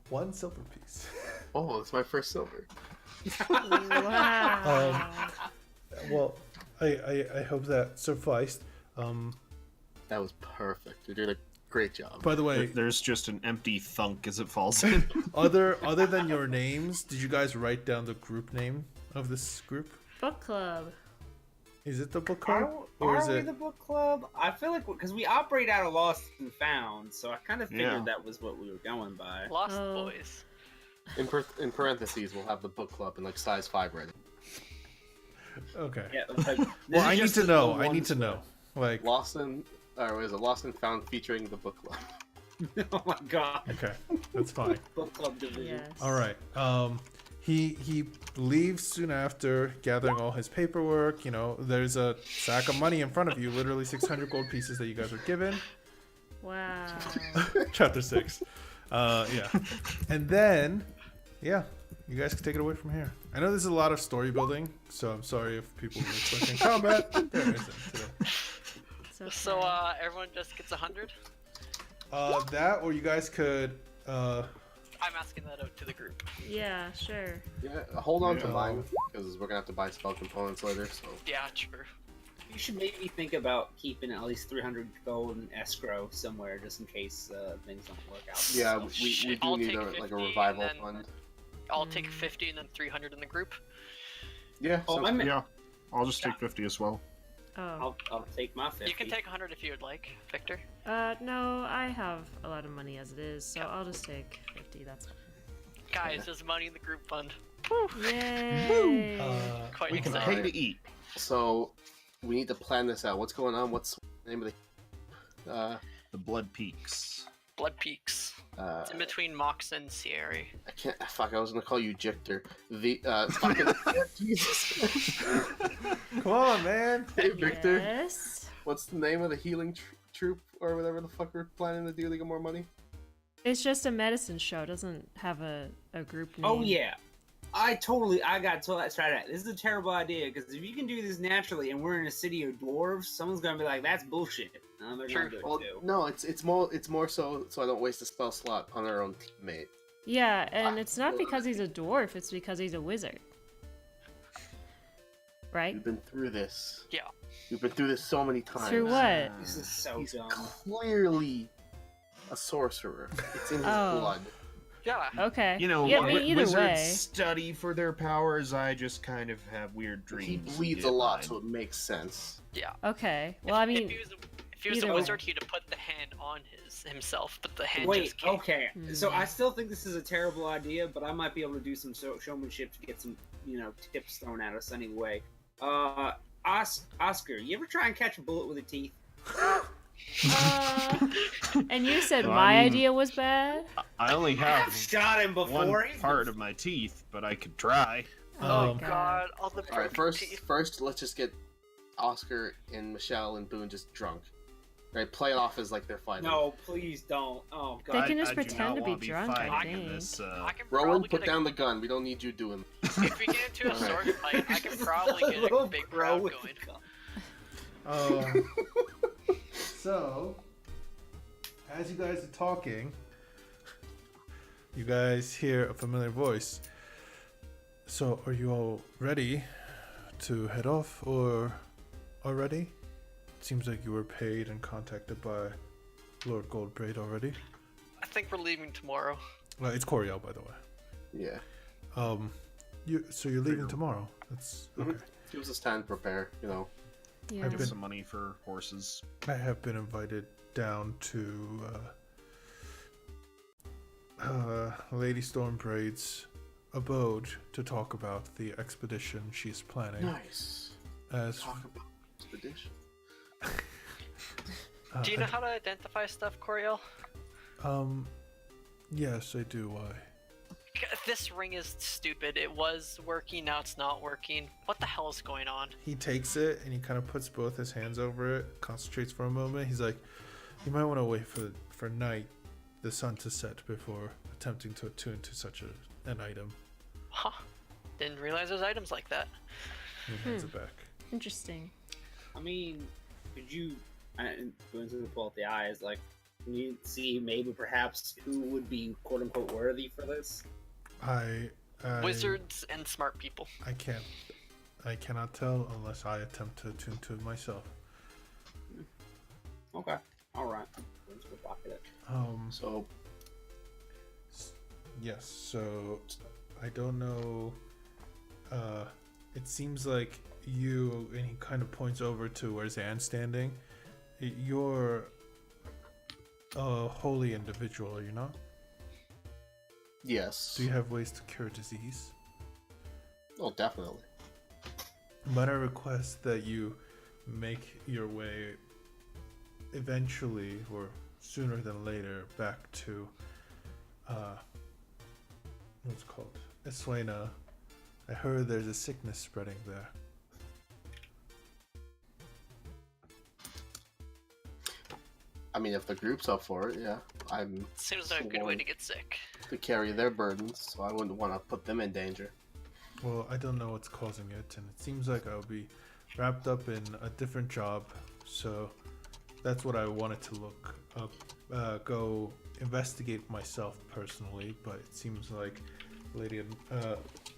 1 silver piece. Oh, it's my first silver. Wow. Well, I hope that sufficed. That was perfect. You're doing a great job. By the way, There's just an empty thunk as it falls in. other than your names, did you guys write down the group name of this group? Book club. Is it the book club, Are is we it? the book club? I feel like because we operate out of Lost and Found, so I kind of figured Yeah. that was what we were going by. Lost Oh. Boys. In parentheses, we'll have the book club in like size 5 rating. Okay. Yeah. Like, Well, I need to know. I need to know. Like, Lost and Lost and Found featuring the book club. Oh my god. okay, that's fine. Book club division. Yes. All right. He leaves soon after, gathering all his paperwork. You know, there's a sack of money in front of you, literally 600 gold pieces that you guys were given. Wow. Chapter 6. Yeah. And then, yeah, you guys can take it away from here. I know there's a lot of story building, so I'm sorry if people were expecting combat. There isn't today. It's okay. So everyone just gets 100. That, or you guys could I'm asking that out to the group. Yeah, sure. Yeah, hold on to Yeah. mine because we're gonna have to buy spell components later. So Yeah, true. You should maybe think about keeping at least 300 gold in escrow somewhere, just in case things don't work out. yeah, Oh, we shit. do I'll need take like 50 a revival and then- fund. I'll take 50 and then 300 in the group. Yeah. Oh, sounds I'm good. Yeah, I'll just take 50 as well. Oh. I'll take my 50. You can take 100 if you would like, Victor. No, I have a lot of money as it is, so I'll just take 50. That's fine. Guys, there's money in the group fund. Yay! Quite We can exciting. pay to eat. So we need to plan this out. What's going on? What's the name of the? The Blood Peaks. Blood Peaks. It's in between Mox and Sierra. I can't. Fuck! I was gonna call you Jictor. The fucking Jesus. Come on, man. Hey Victor, Yes. what's the name of the healing troop or whatever the fuck we're planning to do to get more money? It's just a medicine show. It doesn't have a group name. Oh yeah, I got told that's right. This is a terrible idea because if you can do this naturally and we're in a city of dwarves, someone's gonna be like, "That's bullshit." And they're Sure. gonna do it Well, too. no, it's more so I don't waste a spell slot on our own teammate. Yeah, and it's not because he's a dwarf. It's because he's a wizard. Right? We've been through this. Yeah. We've been through this so many times. Through what? This is so He's dumb. clearly a sorcerer. It's in his Oh. blood. Yeah. Okay. You know, yeah, I mean, either wizards way. study for their powers. I just kind of have weird dreams. He and bleeds get a lot, mine. so it makes sense. Yeah. Okay. Well, I if mean, he was a either wizard, way. he'd have put the hand on himself, but the hand Wait, just came. okay. So Hmm. I still think this is a terrible idea, but I might be able to do some showmanship to get some, tips thrown at us anyway. Oscar, you ever try and catch a bullet with a teeth? and you said Well, my I mean- idea was bad? I only I've have shot him before. one He's part been- of my teeth, but I could try. Oh Um, god, all the All right, broken teeth. first, let's just get Oscar and Michelle and Boone just drunk. Right, play it off as like they're fighting. No, please don't. Oh They god. can just I do pretend not to be wanna drunk, I fighting in think. this, I can Rowan, probably put get a, down the gun. We don't need you doing. if we get into a sword fight, I can probably get a Little big crow crowd with going. the gun. So, as you guys are talking, you guys hear a familiar voice. So, are you all ready to head off, or already? Seems like you were paid and contacted by Lord Goldbraid already. I think we're leaving tomorrow. Well, it's Coriel, by the way. Yeah, So you're leaving tomorrow. That's okay. give us a stand, prepare. Yeah. I've Give been- some money for horses. I have been invited down to Lady Stormbraid's abode to talk about the expedition she's planning. Nice. As Talk about expedition. Do you know how to identify stuff, Coriel? Yes, I do. Why? This ring is stupid. It was working, now it's not working. What the hell is going on? He takes it and he kind of puts both his hands over it, concentrates for a moment. He's like, "You might want to wait for night, the sun to set before attempting to attune to such an item." Huh. Didn't realize there's items like that. And he hands it back. Interesting. I mean, could you, going to pull out the eyes, like, can you see maybe perhaps who would be quote unquote worthy for this? I Wizards and smart people. I cannot tell unless I attempt to attune to it myself. Okay, all right. Let's go pocket it. So Yes, so I don't know. It seems like you, and he kind of points over to where Zan's standing. You're a holy individual, are you not? yes. Do you have ways to cure disease? Oh, definitely. Might I request that you make your way eventually, or sooner than later, back to what's it called? Eswena. I heard there's a sickness spreading there. I mean, if the group's up for it, yeah. I'm Seems like a good way to get sick. to carry their burdens, so I wouldn't want to put them in danger. Well, I don't know what's causing it, and it seems like I'll be wrapped up in a different job, so That's what I wanted to look up, go investigate myself personally, but it seems like Lady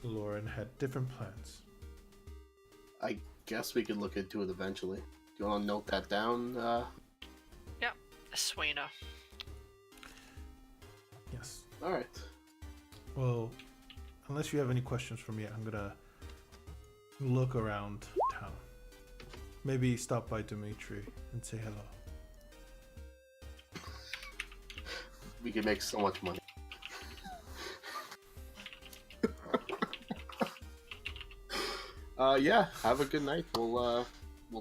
Lauren had different plans. I guess we could look into it eventually. Do you want to note that down? Suena. Yes. All right. Well, unless you have any questions for me, I'm gonna look around town. Maybe stop by Dimitri and say hello. We could make so much money. Yeah. Have a good night. We'll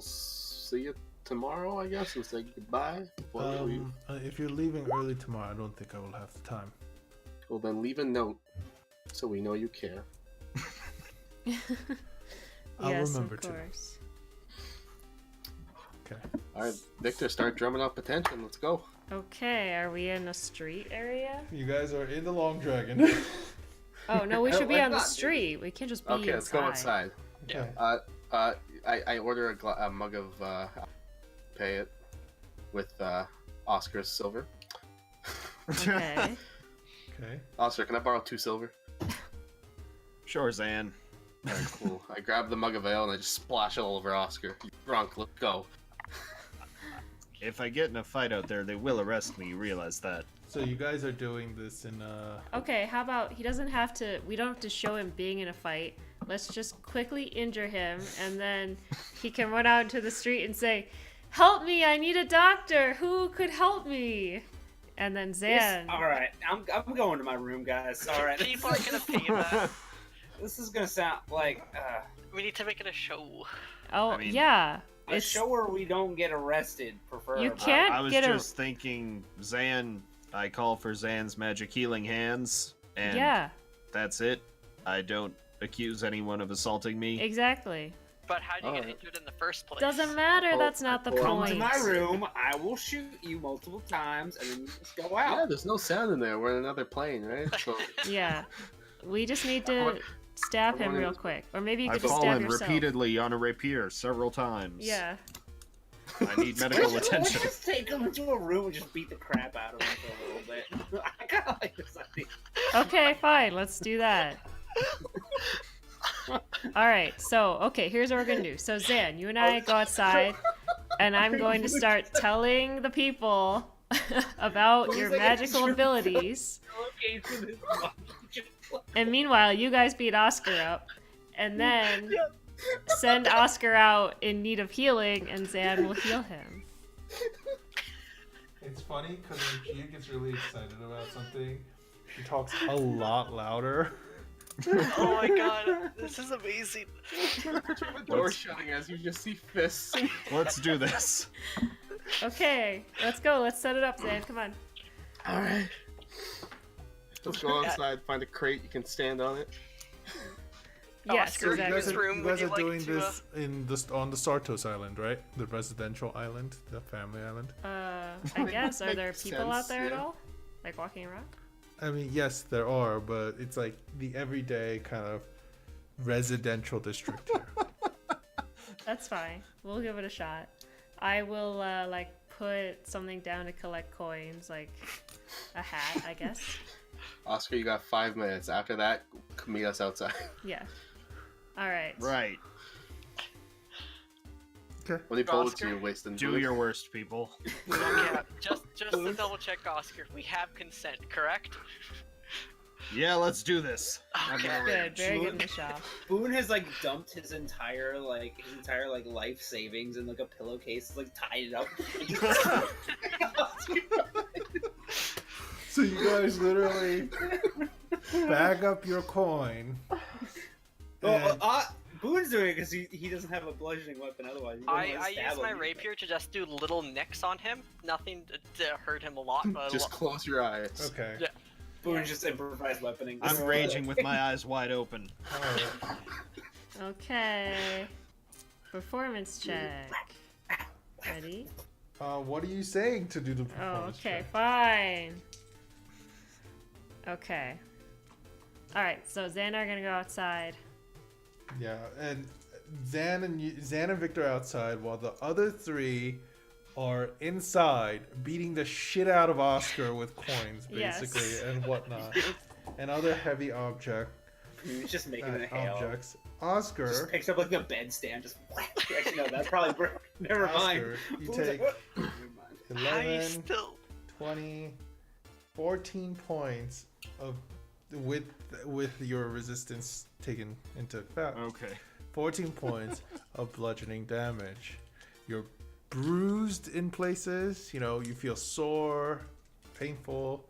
see you tomorrow, I guess. We'll say goodbye. before we leave. If you're leaving early tomorrow, I don't think I will have the time. Well, then leave a note so we know you care. I'll Yes, remember of to. course. Okay. All right, Victor, start drumming up attention. Let's go. Okay, are we in a street area? You guys are in the Long Dragon. Oh no, we should be Why on the not? street. We can't just be Okay, let's go outside. Okay. I order a mug of pay it with Oscar's silver. Okay. Okay. Oscar, can I borrow 2 silver? Sure, Zan. All right, cool. I grab the mug of ale and I just splash it all over Oscar. You drunk, let's go. If I get in a fight out there, they will arrest me. You realize that? So you guys are doing this in Okay, how about he doesn't have to, we don't have to show him being in a fight. Let's just quickly injure him and then he can run out into the street and say, "Help me, I need a doctor. Who could help me?" And then Zan. All right, I'm going to my room, guys. All right. People are gonna pay that. This is gonna sound like We need to make it a show. Oh, I mean, yeah. a show where we don't get arrested. Preferably. You can't I was get just thinking, Zan. I call for Zan's magic healing hands, and Yeah, that's it. I don't accuse anyone of assaulting me. exactly. But how do you get Alright. injured in the first place? Doesn't matter, Oh, that's not the I pull- Come point. to my room. I will shoot you multiple times, and then you just go out. Yeah, there's no sound in there. We're in another plane, right? So Yeah. We just need to stab him real quick. Or maybe you could I've just stab fallen yourself. repeatedly on a rapier several times. Yeah. I need medical Let's attention. just take him into a room and just beat the crap out of him for a little bit. I kind of like this idea. Okay, fine. Let's do that. Alright, so, okay, here's what we're gonna do. So, Zan, you and I go outside, and I'm going to start telling the people about your magical abilities. Okay, so this And meanwhile, you guys beat Oscar up, and then send Oscar out in need of healing, and Zan will heal him. It's funny because when Gia gets really excited about something, she talks a lot louder. Oh my god, this is amazing. the door shutting as you just see fists. Let's do this. Okay, let's go. Let's set it up, Zan. Come on. All right. Let's go outside, find a crate. You can stand on it. Yes, Oscar, You guys exactly. are, room you would guys you are like doing to, this in on the Sartos Island, right? The residential island, the family island. I guess. Are there Makes people out sense, there at yeah. all? Like walking around? I mean, yes, there are, but it's like the everyday kind of residential district here. That's fine. We'll give it a shot. I will, like, put something down to collect coins, like a hat, I guess. Oscar, you got 5 minutes. After that, meet us outside. Yeah. Alright. Right. Okay. When he bullets Oscar? you, wasting Do bullets. your worst, people. Yeah, just to double check, Oscar, we have consent, correct? Yeah, let's do this. Okay. Good. Very good, Michelle. Boone has like dumped his entire life savings in like a pillowcase, like tied it up. So you guys literally bag up your coin. and- Boone's doing it because he doesn't have a bludgeoning weapon. Otherwise, he wouldn't I wanna stab use my him. rapier to just do little nicks on him. Nothing to hurt him a lot. But Just close your eyes. Okay. Yeah. Boone's just improvised weaponing. I'm raging with my eyes wide open. Alright. Okay. Performance check. Ready? What are you saying to do the Oh, performance okay, check? fine. Okay. Alright, so Zan and I are gonna go outside. Yeah, and Zan and Victor are outside while the other three are inside beating the shit out of Oscar with coins, Yes. basically, and whatnot, and other heavy objects. He was just making a hail. Objects. Oscar. Just picks up like the bedstand, just actually no, that's probably broke. Never mind. Oscar, you What was take it? Never mind. 11, still. 20, 14 points of with your resistance taken into effect. Okay. 14 points of bludgeoning damage. You're bruised in places. You know, you feel sore, painful.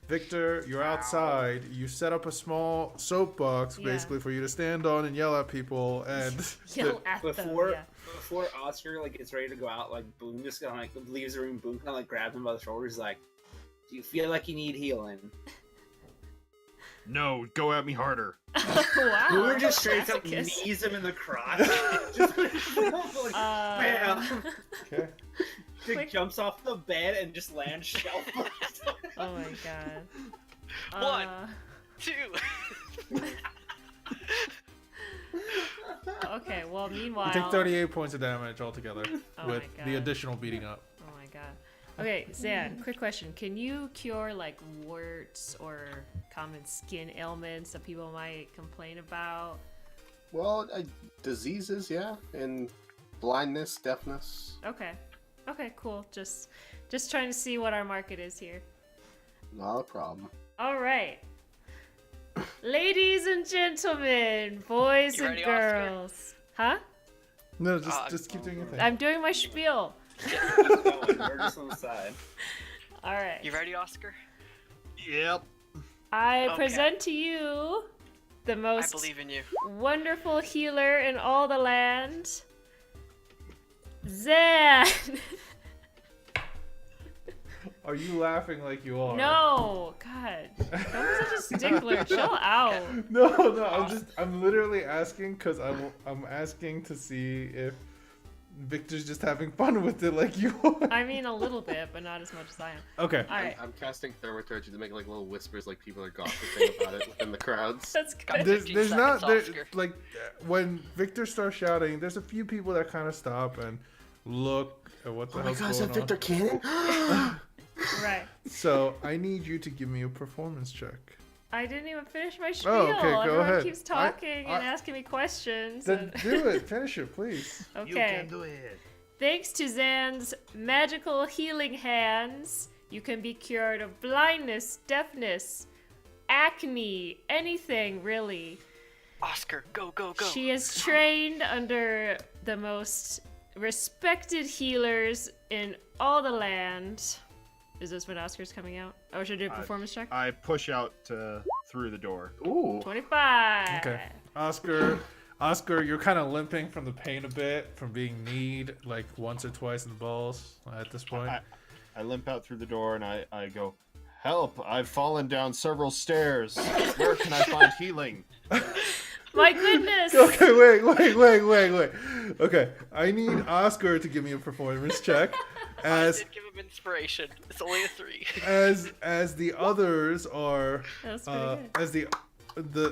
Victor, you're outside. You set up a small soapbox, Yeah. basically, for you to stand on and yell at people. And Yell at them. Yeah. Before Oscar like gets ready to go out, like Boone just kind of like leaves the room. Boone kind of like grabs him by the shoulders, like, "Do you feel like you need healing?" No, go at me harder. Wow. Boone just straight up Masochist. knees him in the crotch. Just like, bam. okay. Dick Quick- jumps off the bed and just lands shell first. Oh my god. One. Uh, 2. okay, well, meanwhile. You take 38 points of damage altogether Oh with my the God. additional beating up. Oh my god. Okay, Zan, quick question. Can you cure like warts or common skin ailments that people might complain about? Well, diseases, yeah, and blindness, deafness. Okay. Okay, cool. Just trying to see what our market is here. Not a problem. All right. Ladies and gentlemen, boys You and ready, Oscar? girls. Huh? No, just keep doing your thing. I'm doing my spiel. We're just on the side. All right. You ready, Oscar? Yep. I Okay. present to you the I most believe in you. wonderful healer in all the land, Zan. Are you laughing like you are? No, God, don't be such a stickler. Chill out. No, I'm literally asking because I'm asking to see if Victor's just having fun with it like you are. I mean, a little bit, but not as much as I am. Okay. All right, I'm casting Thermaturgy to make like little whispers, like people are gossiping about it within the crowds. that's Got good. this. There's 15 not seconds, there, Oscar. like when Victor starts shouting. There's a few people that kind of stop and look at what the hell's going on. Victor Cannon? Right. So I need you to give me a performance check. I didn't even finish my spiel. Oh, okay, go Everyone ahead. keeps talking I- and asking me questions. Then and- do it. Finish it, please. You Okay. can do it. Thanks to Zan's magical healing hands, you can be cured of blindness, deafness, acne, anything really. Oscar, go, go, go. She is trained under the most respected healers in all the land. Is this when Oscar's coming out? Oh, should I do a performance check? I push out through the door. Ooh. 25. Okay. Oscar, you're kind of limping from the pain a bit from being kneed like once or twice in the balls at this point. I limp out through the door and I go, "Help! I've fallen down several stairs. Where can I find healing?" My goodness! Okay, wait. Okay, I need Oscar to give me a performance check I as did give him inspiration. It's only a 3. as the others are That's pretty good. as the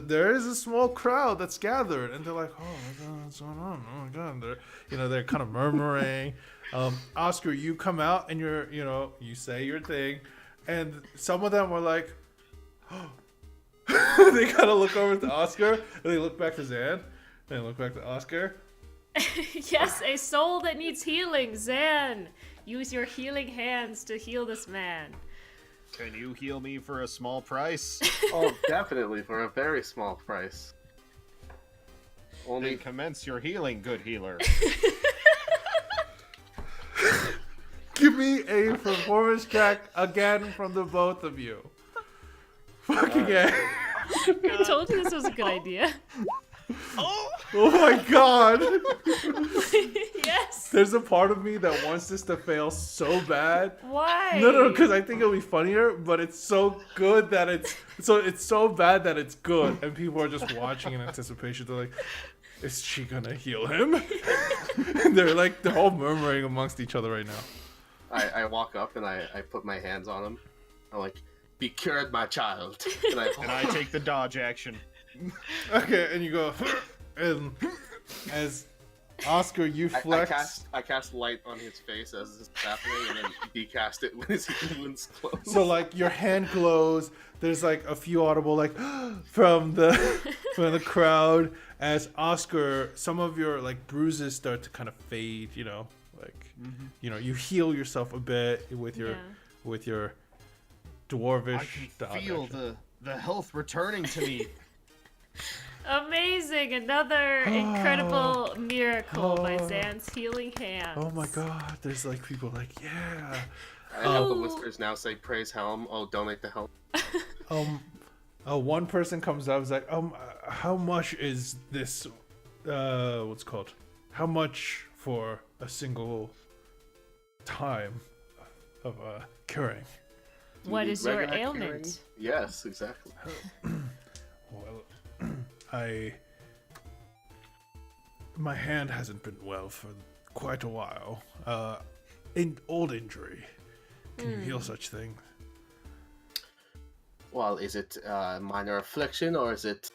there is a small crowd that's gathered and they're like, oh my god, what's going on? Oh my god, they're kind of murmuring. Oscar, you come out and you say your thing, and some of them were like, they kind of look over to Oscar and they look back to Zan, and they look back to Oscar. Yes, a soul that needs healing. Zan, use your healing hands to heal this man. Can you heal me for a small price? Oh, definitely for a very small price. Then Only commence your healing, good healer. Give me a performance check again from the both of you. Fuck again. I told you this was a good idea. Oh! Oh my god. Yes. There's a part of me that wants this to fail so bad. Why? No, because I think it'll be funnier, but it's so good that it's so bad that it's good, and people are just watching in anticipation. They're like, "Is she gonna heal him?" And they're all murmuring amongst each other right now. I walk up and I put my hands on him. I'm like, "Be cured, my child." And I take the dodge action. Okay, and you go, and as Oscar, you flex. I cast light on his face as this is happening, and then decast it when his wounds close. So like your hand glows. There's like a few audible like from the crowd as Oscar. Some of your like bruises start to kind of fade. You know, like you heal yourself a bit with your dwarvish. I can feel the health returning to me. Amazing! Another incredible miracle by Zan's healing hands. Oh my god! There's like people like yeah. I have the whispers now say praise Helm. Oh, donate the helm. One person comes up, is like, how much is this? What's it called? How much for a single time of curing? What is your Regular ailment? curing? Yes, exactly. Well, my hand hasn't been well for quite a while. Old injury. Can you heal such things? Well, is it a minor affliction, or is it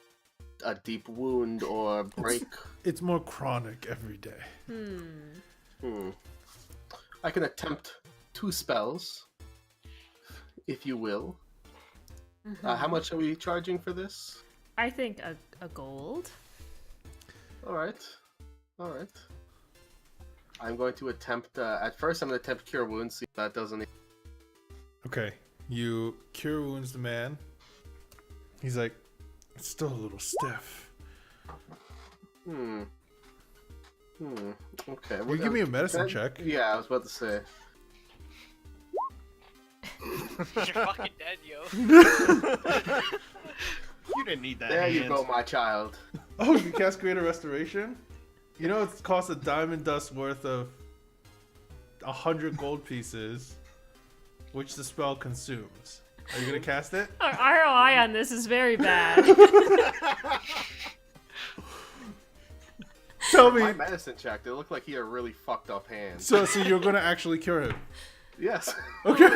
a deep wound or break? It's more chronic every day. I can attempt 2 spells, if you will. How much are we charging for this? I think a gold. All right. I'm going to attempt. At first, I'm going to attempt cure wounds. See if that doesn't. Okay, you cure wounds the man. He's like, it's still a little stiff. Okay. You give me a medicine check. Yeah, I was about to say. You're fucking dead, yo. You didn't need that. There you hand. go, my child. Oh, you cast Greater Restoration? You know it costs a diamond dust worth of 100 gold pieces, which the spell consumes. Are you gonna cast it? Our ROI on this is very bad. Tell me. My medicine check. They look like he had a really fucked up hand. So you're gonna actually cure him? Yes. Okay.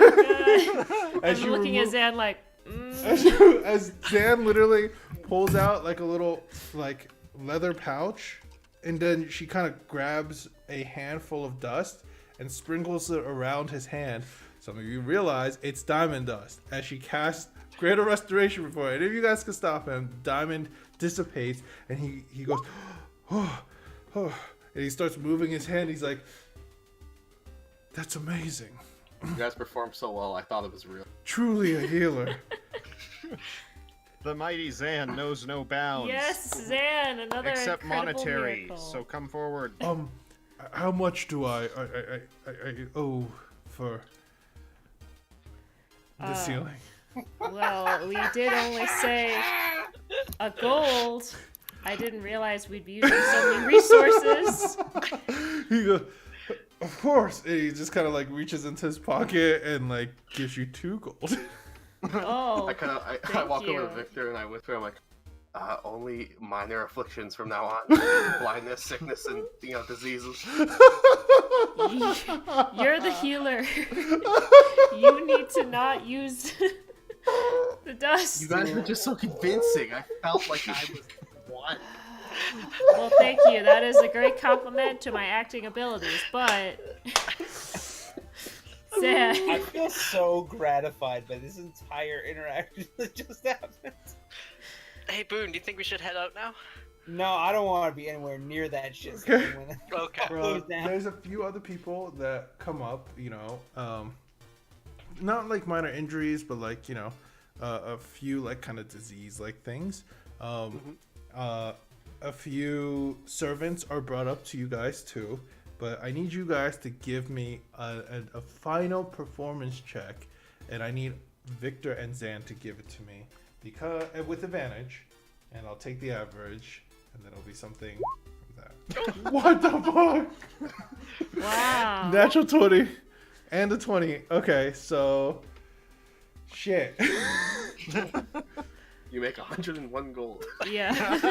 I'm looking at Zan like, as Dan literally pulls out like a little like leather pouch, and then she kind of grabs a handful of dust and sprinkles it around his hand. Some of you realize it's diamond dust. As she casts Greater Restoration before any of you guys can stop him, diamond dissipates, and he goes, oh, and he starts moving his hand. He's like, that's amazing. You guys performed so well, I thought it was real. Truly a healer. The mighty Zan knows no bounds. yes, Zan, another Except incredible monetary. miracle. So come forward. How much do I owe for this healing? Well, we did only say a gold. I didn't realize we'd be using so many resources. He goes, of course. And he just kind of like reaches into his pocket and like gives you 2 gold. Oh, I walk over to you. Victor and I whisper, I'm like, only minor afflictions from now on. Blindness, sickness, and diseases. You're the healer. You need to not use the dust. You guys were just so convincing. I felt like I was one. Well, thank you. That is a great compliment to my acting abilities, but Zan, I feel so gratified by this entire interaction that just happened. Hey, Boone, do you think we should head out now? No, I don't want to be anywhere near that shit. Okay. Okay. Bro, there's a few other people that come up, not like minor injuries, but like, a few like kind of disease like things. A few servants are brought up to you guys too, but I need you guys to give me a final performance check, and I need Victor and Zan to give it to me because with advantage, and I'll take the average, and then it'll be something from that. What the fuck? wow. Natural 20 and a 20. Okay, so shit. You make 101 gold. Yeah.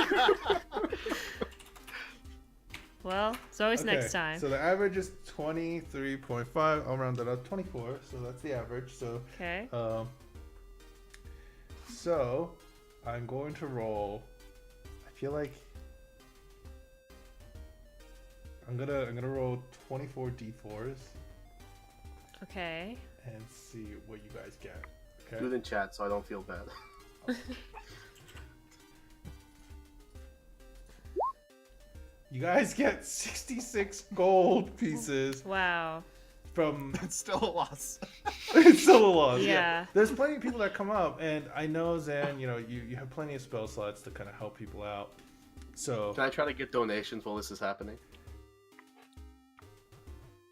Well, it's always Okay, next time. So the average is 23.5. I'll round it up 24. So that's the average. So Okay. So I'm going to roll. I feel like I'm gonna roll 24 d4s Okay. and see what you guys get. Okay. Do it in chat so I don't feel bad. You guys get 66 gold pieces Wow. from. It's still a loss. It's still a loss. Yeah. There's plenty of people that come up, and I know Zan. You know, you have plenty of spell slots to kind of help people out. So Can I try to get donations while this is happening?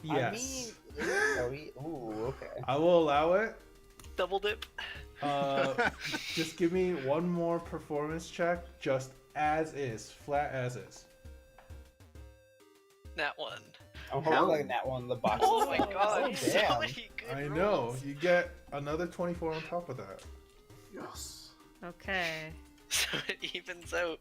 yes, Okay. I will allow it. Double dip. Just give me one more performance check, just as is, flat as is. That one. I'm Hell. hoping that one. The box. Oh my god. So damn. many good I know. rolls. You get another 24 on top of that. Yes. Okay. So it evens out.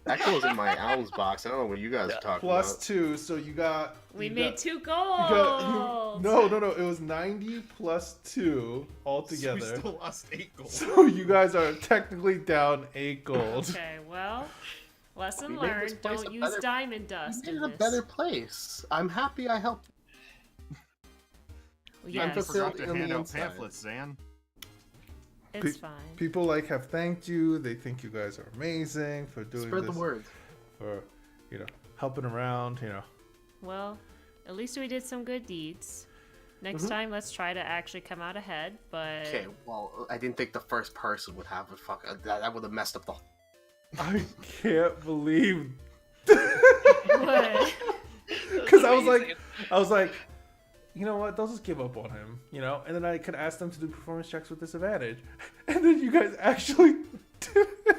That goes in my alms box. I don't know what you guys are talking Plus about. 2, so you got. We you made got, 2 you gold. got- no. It was 90 plus 2 So altogether. we still lost 8 gold. So you guys are technically down 8 gold. Okay, well, lesson We made this learned. place Don't a use better- diamond dust You in made it a this. better place. I'm happy I helped. Yes, just- Forgot to on the hand out inside. pamphlets, Zan. it's fine. People like have thanked you. They think you guys are amazing for doing Spread this. the word. For, helping around, Well, at least we did some good deeds. Next time, let's try to actually come out ahead, but... Okay, well, I didn't think the first person would have it. Fuck, that would have messed up the. I can't believe. What? Because I Amazing. was like, you know what? They'll just give up on him, And then I could ask them to do performance checks with disadvantage, and then you guys actually did it.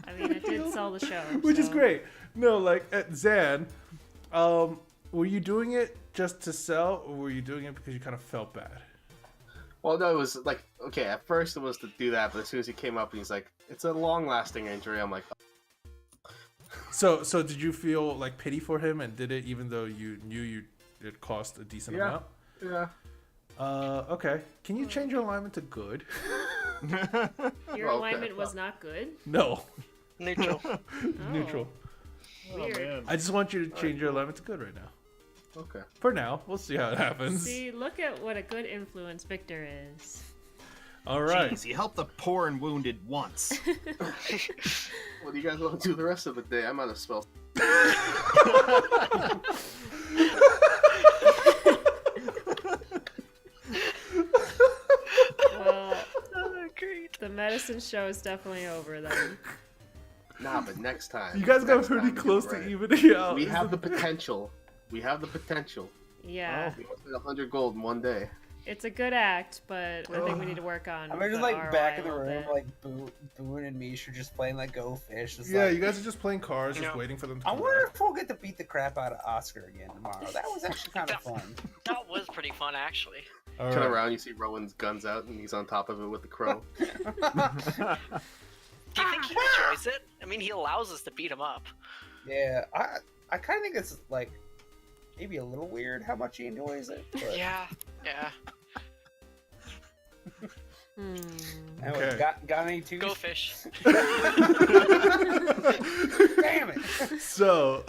I mean, it did sell the show. Which is so- great. No, like at Zan, were you doing it just to sell, or were you doing it because you kind of felt bad? Well, no, it was like, okay, at first it was to do that, but as soon as he came up and he's like, it's a long-lasting injury, I'm like, So did you feel like pity for him and did it even though you knew it cost a decent Yeah. amount? yeah. Okay. Can you change your alignment to good? Your Okay, alignment was well. not good? No. Neutral. Neutral. Weird. I just want you to change your alignment to good right now. Okay. For now. We'll see how it happens. See, look at what a good influence Victor is. All right. Jeez, he helped the poor and wounded once. What do you guys want to do the rest of the day? I'm out of spells. Well, Great. the medicine show is definitely over then. Nah, but next time. You guys got next pretty time we do close it to right. evening out. We Is have the the- potential. We have the potential. Yeah, We must get 100 gold in one day. it's a good act, but I think we need to work on. I'm just the like ROI back in the a little room, bit. like Boone and Mish are just playing like Go Fish. It's Yeah, like, you guys are just playing cards, just Yeah. waiting for them to I come wonder back. if we'll get to beat the crap out of Oscar again tomorrow. That was actually kind of fun. That was pretty fun, actually. All Turn right. around, you see Rowan's guns out, and he's on top of it with the crow. Do you think he enjoys it? I mean, he allows us to beat him up. Yeah, I kind of think it's like maybe a little weird how much he enjoys it. But Yeah. Anyway, Okay. got any twos? Go fish. Damn it! So,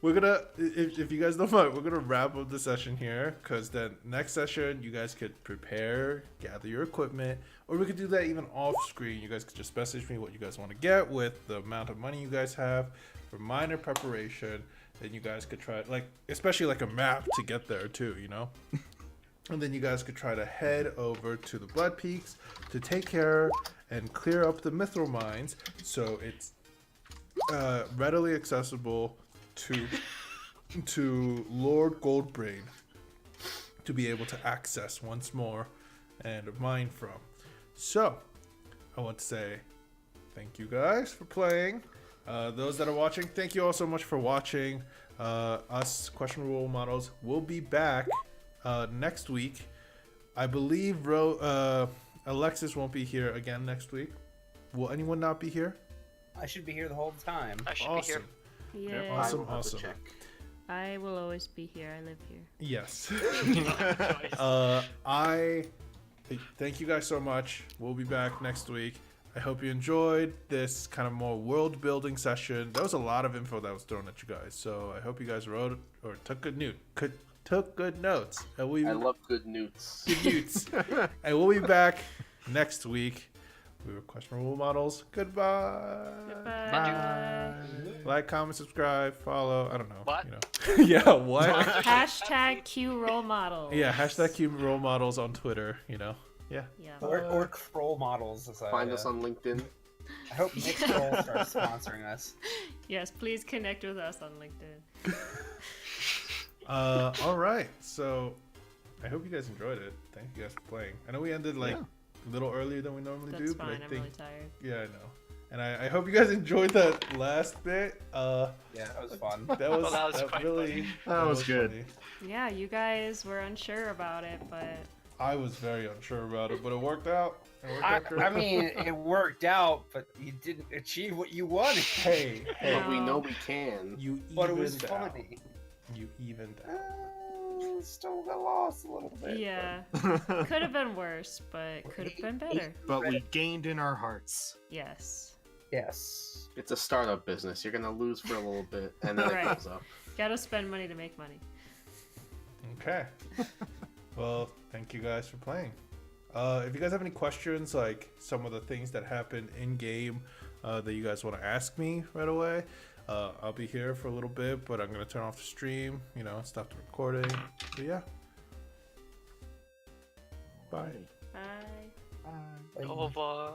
we're gonna, if you guys don't mind, we're gonna wrap up the session here, because then next session you guys could prepare, gather your equipment, or we could do that even off screen. You guys could just message me what you guys want to get with the amount of money you guys have for minor preparation. Then you guys could try, like, especially like a map to get there too, And then you guys could try to head over to the Blood Peaks to take care and clear up the mithril mines, so it's readily accessible to Lord Goldbrain to be able to access once more and mine from. So, I want to say thank you guys for playing. Those that are watching, thank you all so much for watching. Us Questionable Role Models will be back next week. I believe Alexis won't be here again next week. Will anyone not be here? I should be here the whole time. I should be Awesome. here. Yeah, Awesome, I will have to awesome. check. I will always be here. I live here. Yes. Choice. I thank you guys so much. We'll be back next week. I hope you enjoyed this kind of more world building session. There was a lot of info that was thrown at you guys, so I hope you guys wrote or took good notes. And I love good newts. good notes. And we'll be back next week. We were questionable role models. Goodbye. Goodbye. Like, comment, subscribe, follow. I don't know. What? You know. Yeah, what? Hashtag Q role model. Yeah, hashtag Q role models on Twitter, you know. Yeah. Yeah. Or troll models. As Find us on LinkedIn. I hope Nick Troll starts sponsoring us. Yes, please connect with us on LinkedIn. All right. So, I hope you guys enjoyed it. Thank you guys for playing. I know we ended a little earlier than we normally That's do, fine. but I I'm think really tired. yeah, I know. And I hope you guys enjoyed that last bit. Yeah, that was fun. That was, that was quite really funny. That was good. funny. Yeah, you guys were unsure about it, but I was very unsure about it, but it worked out. I mean, it worked out, but you didn't achieve what you wanted. hey, But we No. know we can. you But it was evened out. funny. You evened out. Still got lost a little bit. yeah, could have been worse, but could have been better. But we gained in our hearts. Yes. Yes. It's a startup business. You're gonna lose for a little bit, and then Right. it goes up. Gotta spend money to make money. Okay. Well, thank you guys for playing. If you guys have any questions, like some of the things that happened in game that you guys want to ask me right away, I'll be here for a little bit, but I'm going to turn off the stream, you know, stop the recording. But yeah. Bye. Bye. Over.